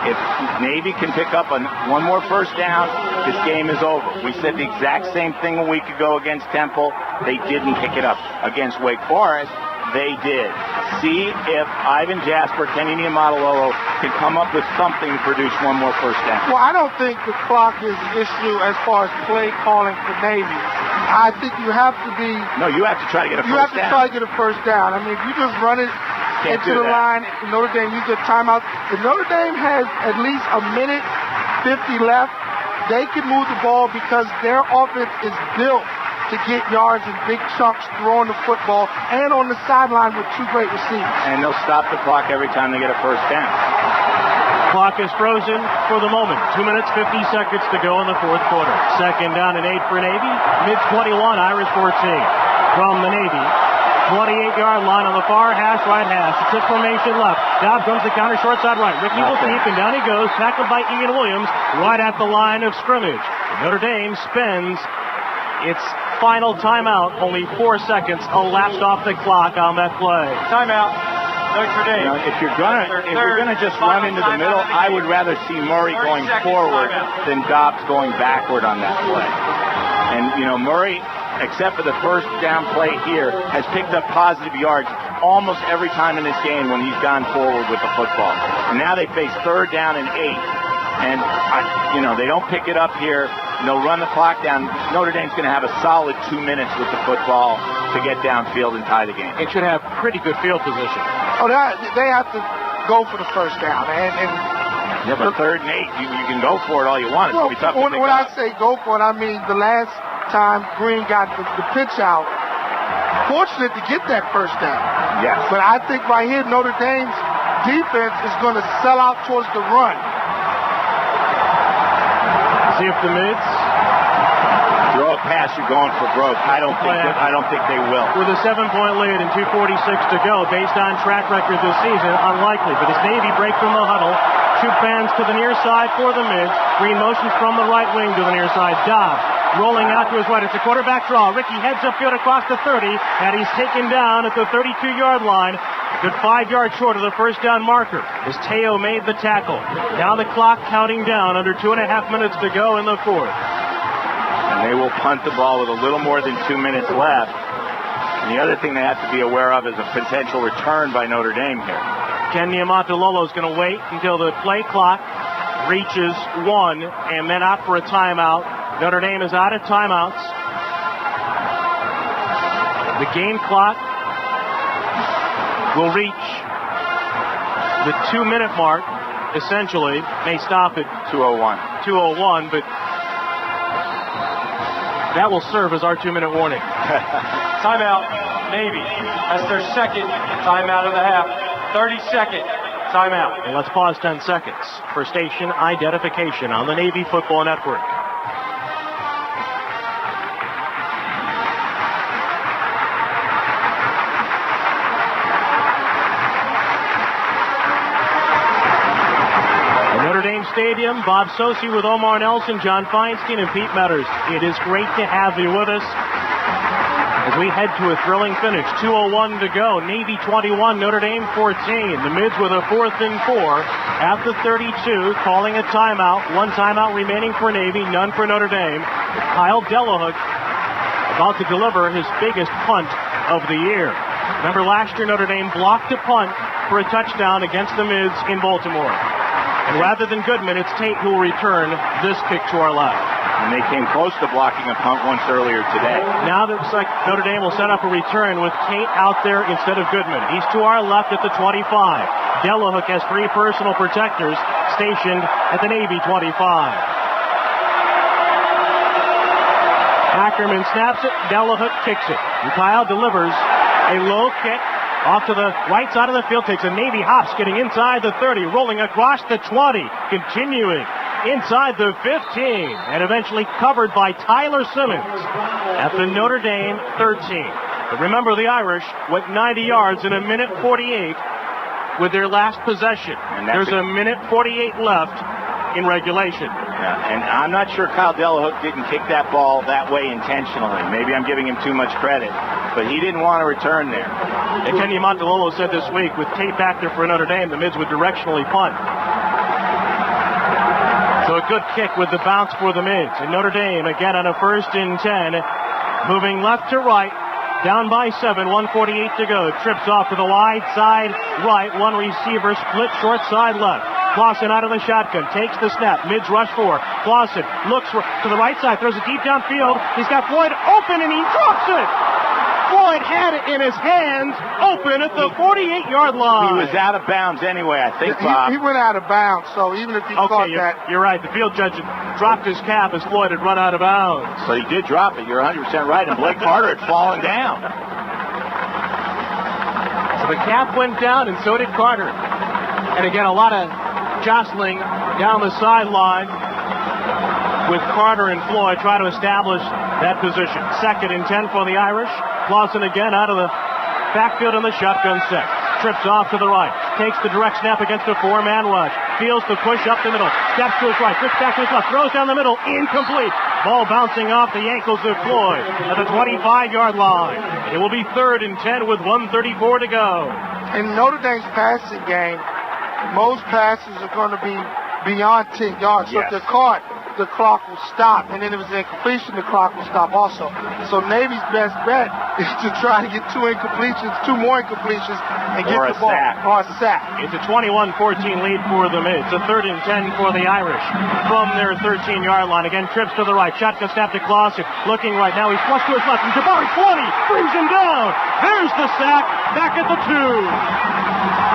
If Navy can pick up one more first down, this game is over. We said the exact same thing a week ago against Temple. They didn't pick it up. Against Wake Forest, they did. See if Ivan Jasper, Kenny Niumatalolo can come up with something to produce one more first down. Well, I don't think the clock is an issue as far as play calling for Navy. I think you have to be... No, you have to try to get a first down. You have to try to get a first down. I mean, if you just run it into the line, Notre Dame use a timeout. If Notre Dame has at least a minute 50 left, they can move the ball because their offense is built to get yards in big chunks throwing the football and on the sideline with 2 great receivers. And they'll stop the clock every time they get a first down. Clock is frozen for the moment. 2 minutes, 50 seconds to go in the 4th quarter. 2nd down and 8 for Navy. Mids 21, Irish 14. From the Navy. 28-yard line on the far hash, right hash. It's a formation left. Dobbs runs the counter, short side right. Ricky will keep, and down he goes. Tackled by Ian Williams right at the line of scrimmage. Notre Dame spends its final timeout. Only 4 seconds elapsed off the clock on that play. Timeout. Notre Dame. If you're gonna just run into the middle, I would rather see Murray going forward than Dobbs going backward on that play. And Murray, except for the first down play here, has picked up positive yards almost every time in this game when he's gone forward with the football. And now they face 3rd down and 8. And, they don't pick it up here. They'll run the clock down. Notre Dame's going to have a solid 2 minutes with the football to get downfield and tie the game. It should have pretty good field position. Oh, they have to go for the first down. Yeah, but 3rd and 8, you can go for it all you want. It's going to be tough to pick when up. I say go for it, I mean the last time Green got the pitch out, fortunate to get that first down. Yes. But I think right here, Notre Dame's defense is going to sell out towards the run. See if the Mids throw a pass, you're going for broke. I don't think they will. With a 7-point lead and 2:46 to go, based on track record this season, unlikely. But as Navy break from the huddle, 2 fans to the near side for the Mids. Green motions from the right wing to the near side. Dobbs rolling out to his right. It's a quarterback draw. Ricky heads upfield across the 30, and he's taken down at the 32-yard line. A good 5 yards short of the first down marker as Teo made the tackle. Now the clock counting down, under 2.5 minutes to go in the 4th. And they will punt the ball with a little more than 2 minutes left. And the other thing they have to be aware of is a potential return by Notre Dame here. Ken Niumatalolo is going to wait until the play clock reaches 1 and then opt for a timeout. Notre Dame is out of timeouts. The game clock will reach the 2-minute mark, essentially. May stop at 2:01, but that will serve as our 2-minute warning. Timeout, Navy. That's their second timeout of the half. 30-second timeout. And let's pause 10 seconds for station identification on the Navy Football Network. Stadium, Bob Sosi with Omar Nelson, John Feinstein, and Pete Metters. It is great to have you with us as we head to a thrilling finish. 2:01 to go. Navy 21, Notre Dame 14. The Mids with a 4th and 4 at the 32, calling a timeout. 1 timeout remaining for Navy, none for Notre Dame. Kyle Delahook about to deliver his biggest punt of the year. Remember last year Notre Dame blocked a punt for a touchdown against the Mids in Baltimore. And rather than Goodman, it's Tate who will return this kick to our left. And they came close to blocking a punt once earlier today. Now it looks like Notre Dame will set up a return with Tate out there instead of Goodman. He's to our left at the 25. Delahook has 3 personal protectors stationed at the Navy 25. Ackerman snaps it. Delahook kicks it. And Kyle delivers A low kick off to the right side of the field, takes a Navy hops, getting inside the 30, rolling across the 20, continuing inside the 15, and eventually covered by Tyler Simmons at the Notre Dame 13. But remember, the Irish went 90 yards in a minute 48 with their last possession. There's a minute 48 left in regulation. Yeah, and I'm not sure Kyle Delahook didn't kick that ball that way intentionally. Maybe I'm giving him too much credit, but he didn't want to return there. And Kenny Montalolo said this week, with tape back there for Notre Dame, the Mids would directionally punt. So a good kick with the bounce for the Mids. And Notre Dame again on a 1st and 10, moving left to right, down by 7, 1:48 to go. Trips off to the wide side right, one receiver split short side left. Clausen out of the shotgun, takes the snap, Mids rush for. Clausen looks to the right side, throws it deep downfield. He's got Floyd open and he drops it. Floyd had it in his hands, open at the 48-yard line. He was out of bounds anyway, I think, Bob. He went out of bounds, so even if he caught that. You're right. The field judge had dropped his cap as Floyd had run out of bounds. So he did drop it. You're 100% right. And Blake Carter had fallen down. So the cap went down, and so did Carter. And again, a lot of jostling down the sideline with Carter and Floyd try to establish that position. 2nd and 10 for the Irish. Clausen again out of the backfield in the shotgun set. Trips off to the right. Takes the direct snap against a 4-man rush. Feels the push up the middle. Steps to his right. Trips back to his left. Throws down the middle. Incomplete. Ball bouncing off the ankles of Floyd at the 25-yard line. It will be 3rd and 10 with 1:34 to go. In Notre Dame's passing game, most passes are going to be beyond 10 yards. So if they're caught, the clock will stop. And then if it's an incompletion, the clock will stop also. So Navy's best bet is to try to get 2 more incompletions, and get the ball. Or a sack. It's a 21-14 lead for the Mids. A 3rd and 10 for the Irish from their 13-yard line. Again, trips to the right. Shotgun snap to Clausen. Looking right now. He's flushed to his left. And Jabari 20 brings him down. There's the sack. Back at the 2.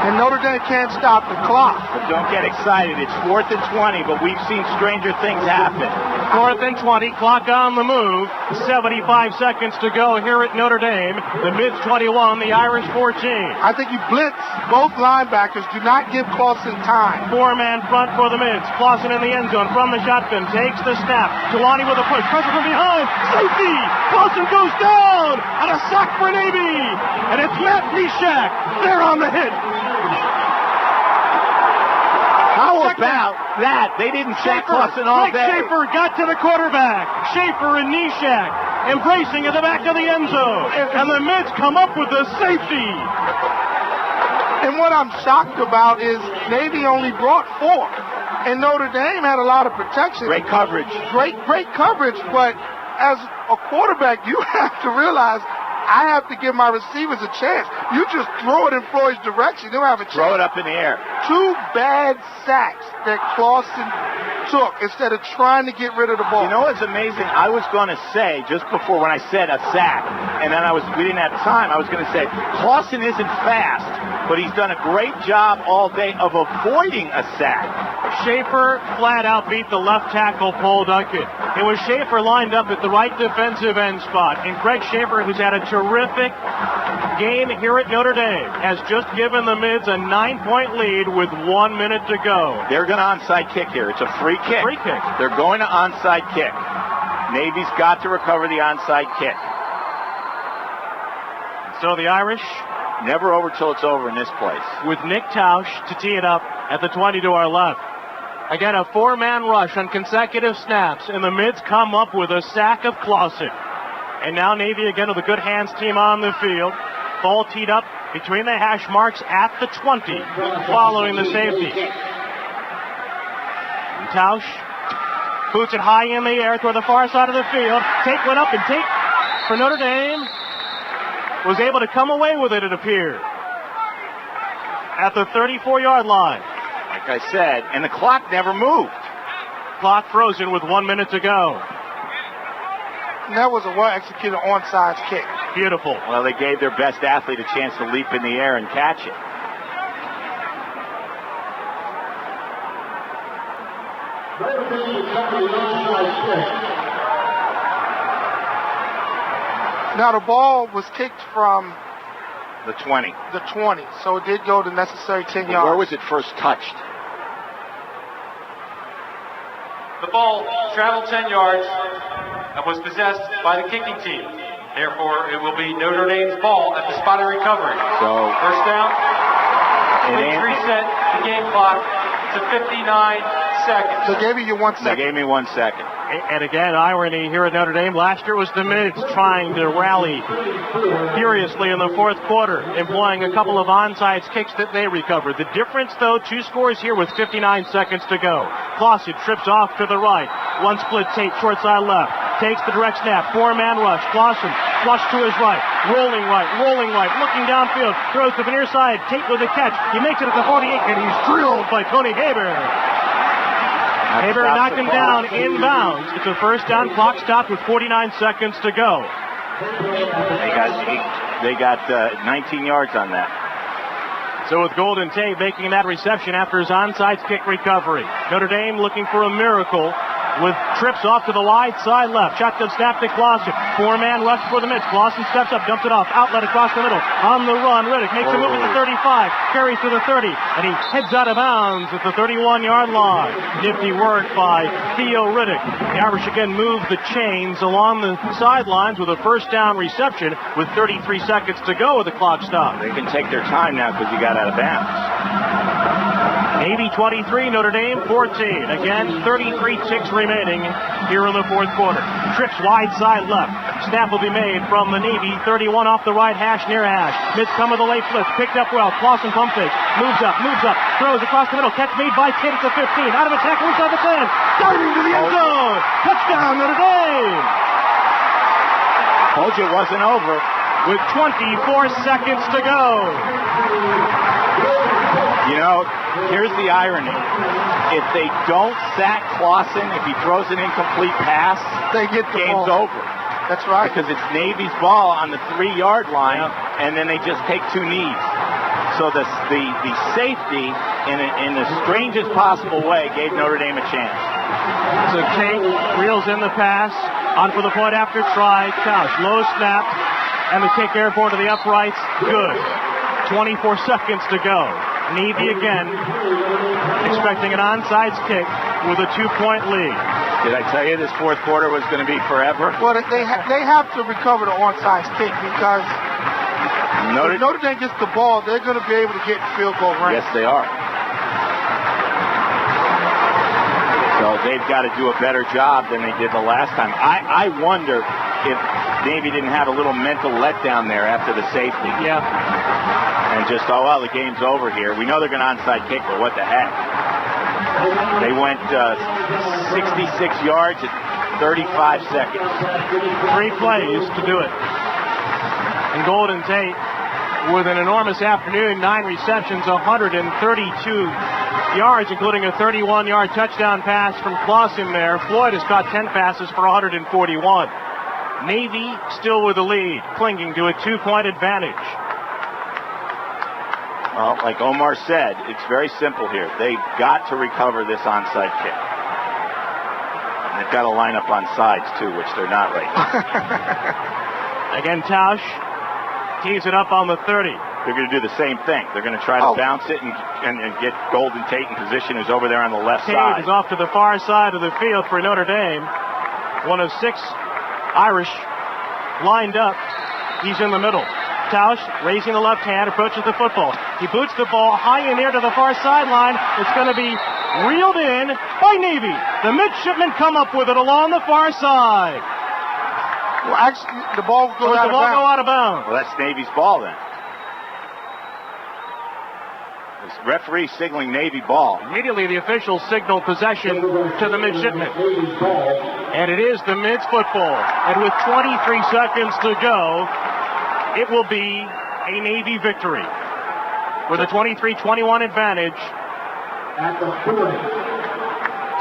And Notre Dame can't stop the clock. But don't get excited. It's 4th and 20, but we've seen stranger things happen. 4th and 20, clock on the move. 75 seconds to go here at Notre Dame. The Mids 21, the Irish 14. I think you blitz both linebackers. Do not give Clausen time. 4-man front for the Mids. Clausen in the end zone from the shotgun. Takes the snap. Talani with a push. Pressure from behind. Safety. Clausen goes down. And a sack for Navy. And it's Matt Neshek there on the hit. How about that? They didn't sack Clausen all day. Schaefer got to the quarterback. Schaefer and Neshek embracing at the back of the end zone. And the Mids come up with the safety. And what I'm shocked about is Navy only brought 4. And Notre Dame had a lot of protection. Great coverage. Great coverage. But as a quarterback, you have to realize I have to give my receivers a chance. You just throw it in Floyd's direction, they'll have a chance. Throw it up in the air. 2 bad sacks that Clausen took instead of trying to get rid of the ball. You know what's amazing? I was going to say, just before when I said a sack, and then we didn't have time, I was going to say, Clausen isn't fast, but he's done a great job all day of avoiding a sack. Schaefer flat out beat the left tackle, Paul Duncan. It was Schaefer lined up at the right defensive end spot. And Greg Schaefer, who's had a terrific game here at Notre Dame, has just given the Mids a 9-point lead with 1 minute to go. They're going to onside kick here. It's a free kick. Free kick. They're going to onside kick. Navy's got to recover the onside kick. So the Irish, never over till it's over in this place. with Nick Tausch to tee it up at the 20 to our left. Again, a 4-man rush on consecutive snaps, and the Mids come up with a sack of Clausen. And now Navy again with a good hands team on the field. Ball teed up between the hash marks at the 20, following the safety. And Tausch boots it high in the air toward the far side of the field. Tate went up, and Tate for Notre Dame was able to come away with it, it appeared, at the 34-yard line. Like I said, and the clock never moved. Clock frozen with 1 minute to go. And that was a well-executed onside kick. Beautiful. Well, they gave their best athlete a chance to leap in the air and catch it. Now the ball was kicked from The 20. the 20, so it did go the necessary 10 yards. Where was it first touched? The ball traveled 10 yards and was possessed by the kicking team. Therefore, it will be Notre Dame's ball at the spot of recovery. So First down. Please reset the game clock to 59 seconds. They gave you 1 they second. gave me 1 second. And again, irony here at Notre Dame. Last year it was the Mids trying to rally furiously in the fourth quarter, employing a couple of onside kicks that they recovered. The difference, though, 2 scores here with 59 seconds to go. Clausen trips off to the right. One split tape, short side left. Takes the direct snap. 4-man rush. Clausen flush to his right. Rolling right. Looking downfield. Throws to the near side. Tate with a catch. He makes it at the 48, and he's drilled by Tony Haber. Haber knocked him down inbounds. It's a first down. Clock stopped with 49 seconds to go. They got 19 yards on that. So with Golden Tate making that reception after his onside kick recovery. Notre Dame looking for a miracle with trips off to the wide side left. Shotgun snap to Clausen. 4-man rush for the Mids. Clausen steps up, dumps it off. Outlet across the middle. On the run, Riddick makes a move at the 35. Carries to the 30. And he heads out of bounds at the 31-yard line. Nifty work by Theo Riddick. The Irish again move the chains along the sidelines with a first down reception with 33 seconds to go with the clock stop. They can take their time now because he got out of bounds. Navy 23, Notre Dame 14. Again, 33 ticks remaining here in the fourth quarter. Trips wide side left. Snap will be made from the Navy. 31 off the right hash, near hash. Mids come with a late blitz. Picked up well. Clausen pump fake. Moves up. Throws across the middle. Catch made by Tate at the 15. Out of a tackle inside the 10. Diving to the end zone. Touchdown, Notre Dame. Told you it wasn't over. With 24 seconds to go. You know, here's the irony. If they don't sack Clausen, if he throws an incomplete pass, They get the game's ball. over. That's right. Because it's Navy's ball on the 3-yard line, and then they just take 2 knees. So the safety, in the strangest possible way, gave Notre Dame a chance. So Tate reels in the pass. On for the point after try. Couch. Low snap. And the kick airborne to the uprights. Good. 24 seconds to go. Navy again expecting an onside kick with a 2-point lead. Did I tell you this fourth quarter was going to be forever? Well, they have to recover the onside kick because if Notre Dame gets the ball, they're going to be able to get field goal range. Yes, they are. So they've got to do a better job than they did the last time. I wonder if Navy didn't have a little mental letdown there after the safety. Yeah. And just, the game's over here. We know they're going to onside kick, but what the heck? They went 66 yards at 35 seconds. 3 plays to do it. And Golden Tate with an enormous afternoon, 9 receptions, 132 yards, including a 31-yard touchdown pass from Clausen there. Floyd has caught 10 passes for 141. Navy still with the lead, clinging to a 2-point advantage. Well, like Omar said, it's very simple here. They've got to recover this onside kick. And they've got to line up on sides, too, which they're not right now. Again, Tausch tees it up on the 30. They're going to do the same thing. They're going to try to bounce it and get Golden Tate in position, who's over there on the left side. Tate is off to the far side of the field for Notre Dame. One of 6 Irish lined up. He's in the middle. Tausch raising the left hand, approaches the football. He boots the ball high in air to the far sideline. It's going to be reeled in by Navy. The midshipmen come up with it along the far side. Well, actually, the ball goes out of bounds. Well, that's Navy's ball then. This referee signaling Navy ball. Immediately the officials signal possession to the midshipmen. And it is the Mids football. And with 23 seconds to go, it will be a Navy victory with a 23-21 advantage.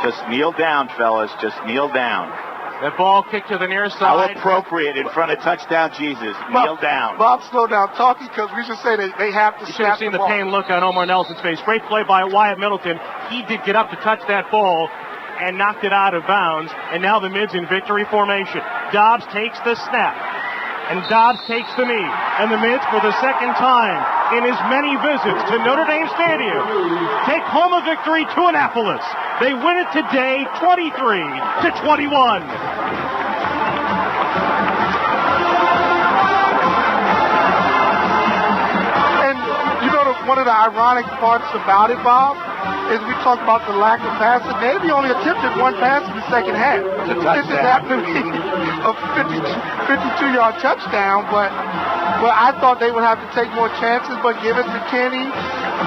Just kneel down, fellas. Just kneel down. That ball kicked to the near side. How appropriate in front of touchdown Jesus. Kneel down. Bob, slow down talking because we should say that they have to You should have seen the pain look on Omar Nelson's face. Great play by Wyatt Middleton. He did get up to touch that ball and knocked it out of bounds. And now the Mids in victory formation. Dobbs takes the snap. and Dobbs takes the knee. And the Mids, for the second time in his many visits to Notre Dame Stadium, take home a victory to Annapolis. They win it today, 23-21. And you know, one of the ironic parts about it, Bob, is we talk about the lack of passes. Navy only attempted one pass in the second half. It just happened to be a 52-yard touchdown, but I thought they would have to take more chances, but give it to Kenny,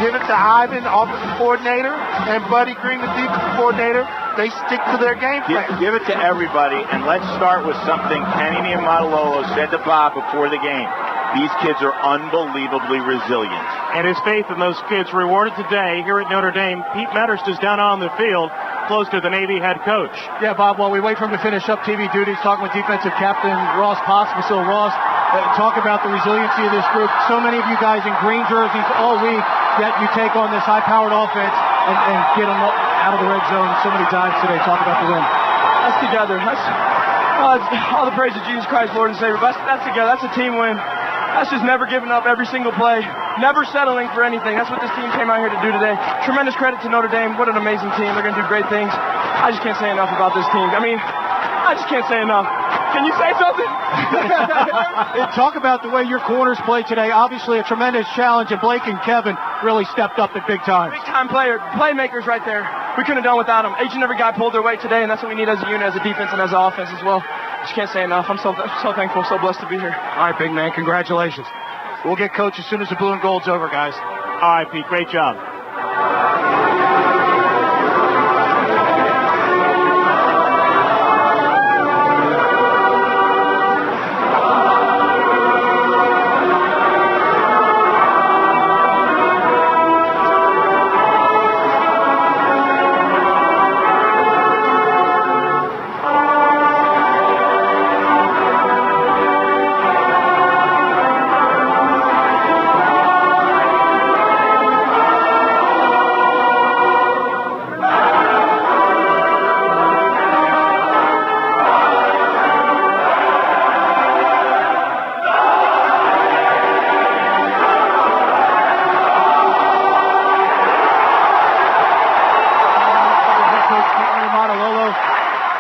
give it to Ivan, offensive coordinator, and Buddy Green, the defensive coordinator. They stick to their game plan. Give it to everybody, and let's start with something Kenny Niumatalolo said to Bob before the game. These kids are unbelievably resilient. And his faith in those kids rewarded today here at Notre Dame. Pete Medhurst is down on the field, close to the Navy head coach. Yeah, Bob, while we wait for him to finish up TV duties, talking with defensive captain Ross Pospisil. Ross, talk about the resiliency of this group. So many of you guys in green jerseys all week, yet you take on this high-powered offense and get them out of the red zone so many times today. Talk about the win. That's together. That's all the praise to Jesus Christ, Lord and Savior. That's together. That's a team win. That's just never giving up every single play, never settling for anything. That's what this team came out here to do today. Tremendous credit to Notre Dame. What an amazing team. They're going to do great things. I just can't say enough about this team. I mean, I just can't say enough. Can you say something? Talk about the way your corners played today. Obviously a tremendous challenge, and Blake and Kevin really stepped up at big time. Big-time playmakers right there. We couldn't have done without them. Each and every guy pulled their weight today, and that's what we need as a unit, as a defense, and as an offense as well. Just can't say enough. I'm so thankful, so blessed to be here. All right, big man, congratulations. We'll get coach as soon as the blue and gold's over, guys. All right, Pete, great job.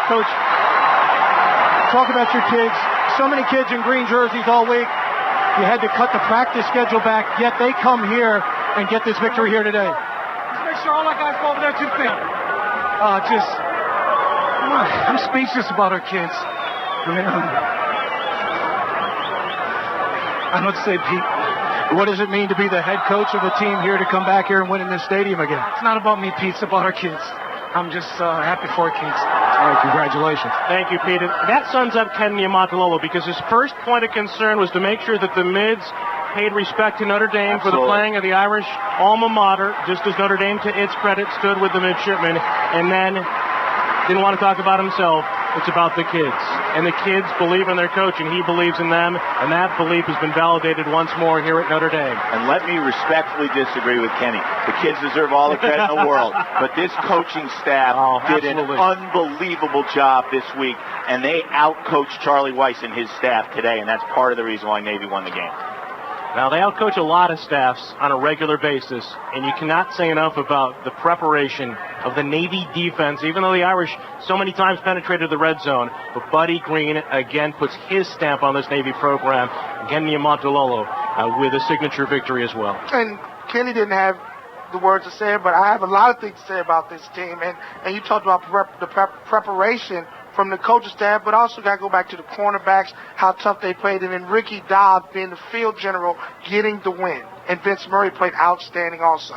Coach, talk about your kids. So many kids in green jerseys all week. You had to cut the practice schedule back, yet they come here and get this victory here today. Just make sure all our guys go over there to the field. I'm speechless about our kids. I mean, I don't know what to say, Pete. What does it mean to be the head coach of a team here to come back here and win in this stadium again? It's not about me, Pete. It's about our kids. I'm just happy for our kids. All right, congratulations. Thank you, Pete. And that sums up Ken Niumatalolo, because his first point of concern was to make sure that the Mids paid respect to Notre Dame for the playing of the Irish alma mater, just as Notre Dame, to its credit, stood with the midshipmen, and then didn't want to talk about himself. It's about the kids. And the kids believe in their coach, and he believes in them, and that belief has been validated once more here at Notre Dame. And let me respectfully disagree with Kenny. The kids deserve all the credit in the world, but this coaching staff did an unbelievable job this week, and they out-coached Charlie Weiss and his staff today, and that's part of the reason why Navy won the game. Now, they outcoach a lot of staffs on a regular basis, and you cannot say enough about the preparation of the Navy defense, even though the Irish so many times penetrated the red zone. But Buddy Green, again, puts his stamp on this Navy program. Again, Niumatalolo with a signature victory as well. And Kenny didn't have the words to say it, but I have a lot of things to say about this team. And you talked about the preparation from the coaching staff, but also got to go back to the cornerbacks, how tough they played, and then Ricky Dobbs being the field general, getting the win. And Vince Murray played outstanding also.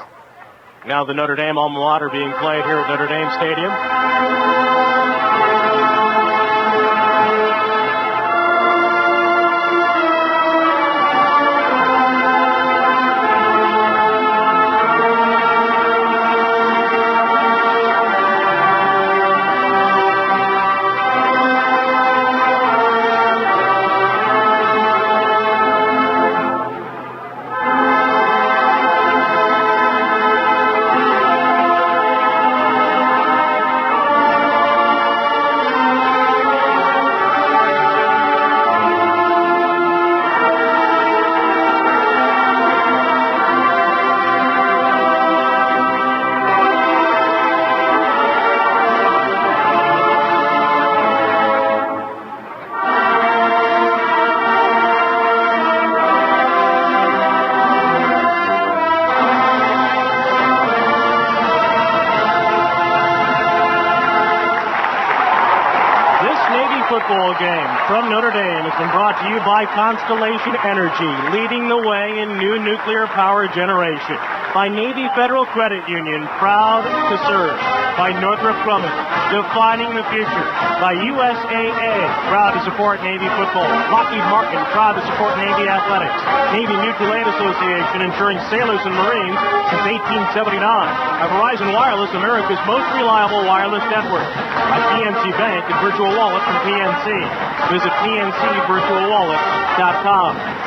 Now the Notre Dame alma mater being played here at Notre Dame Stadium. ball game from Notre Dame has been brought to you by Constellation Energy, leading the way in new nuclear power generation. By Navy Federal Credit Union, proud to serve. By Northrop Grumman, defining the future. By USAA, proud to support Navy football. Lockheed Martin, proud to support Navy athletics. Navy Mutual Aid Association, ensuring sailors and Marines since 1879. By Verizon Wireless, America's most reliable wireless network. By PNC Bank and Virtual Wallet from PNC. Visit PNCVirtualWallet.com.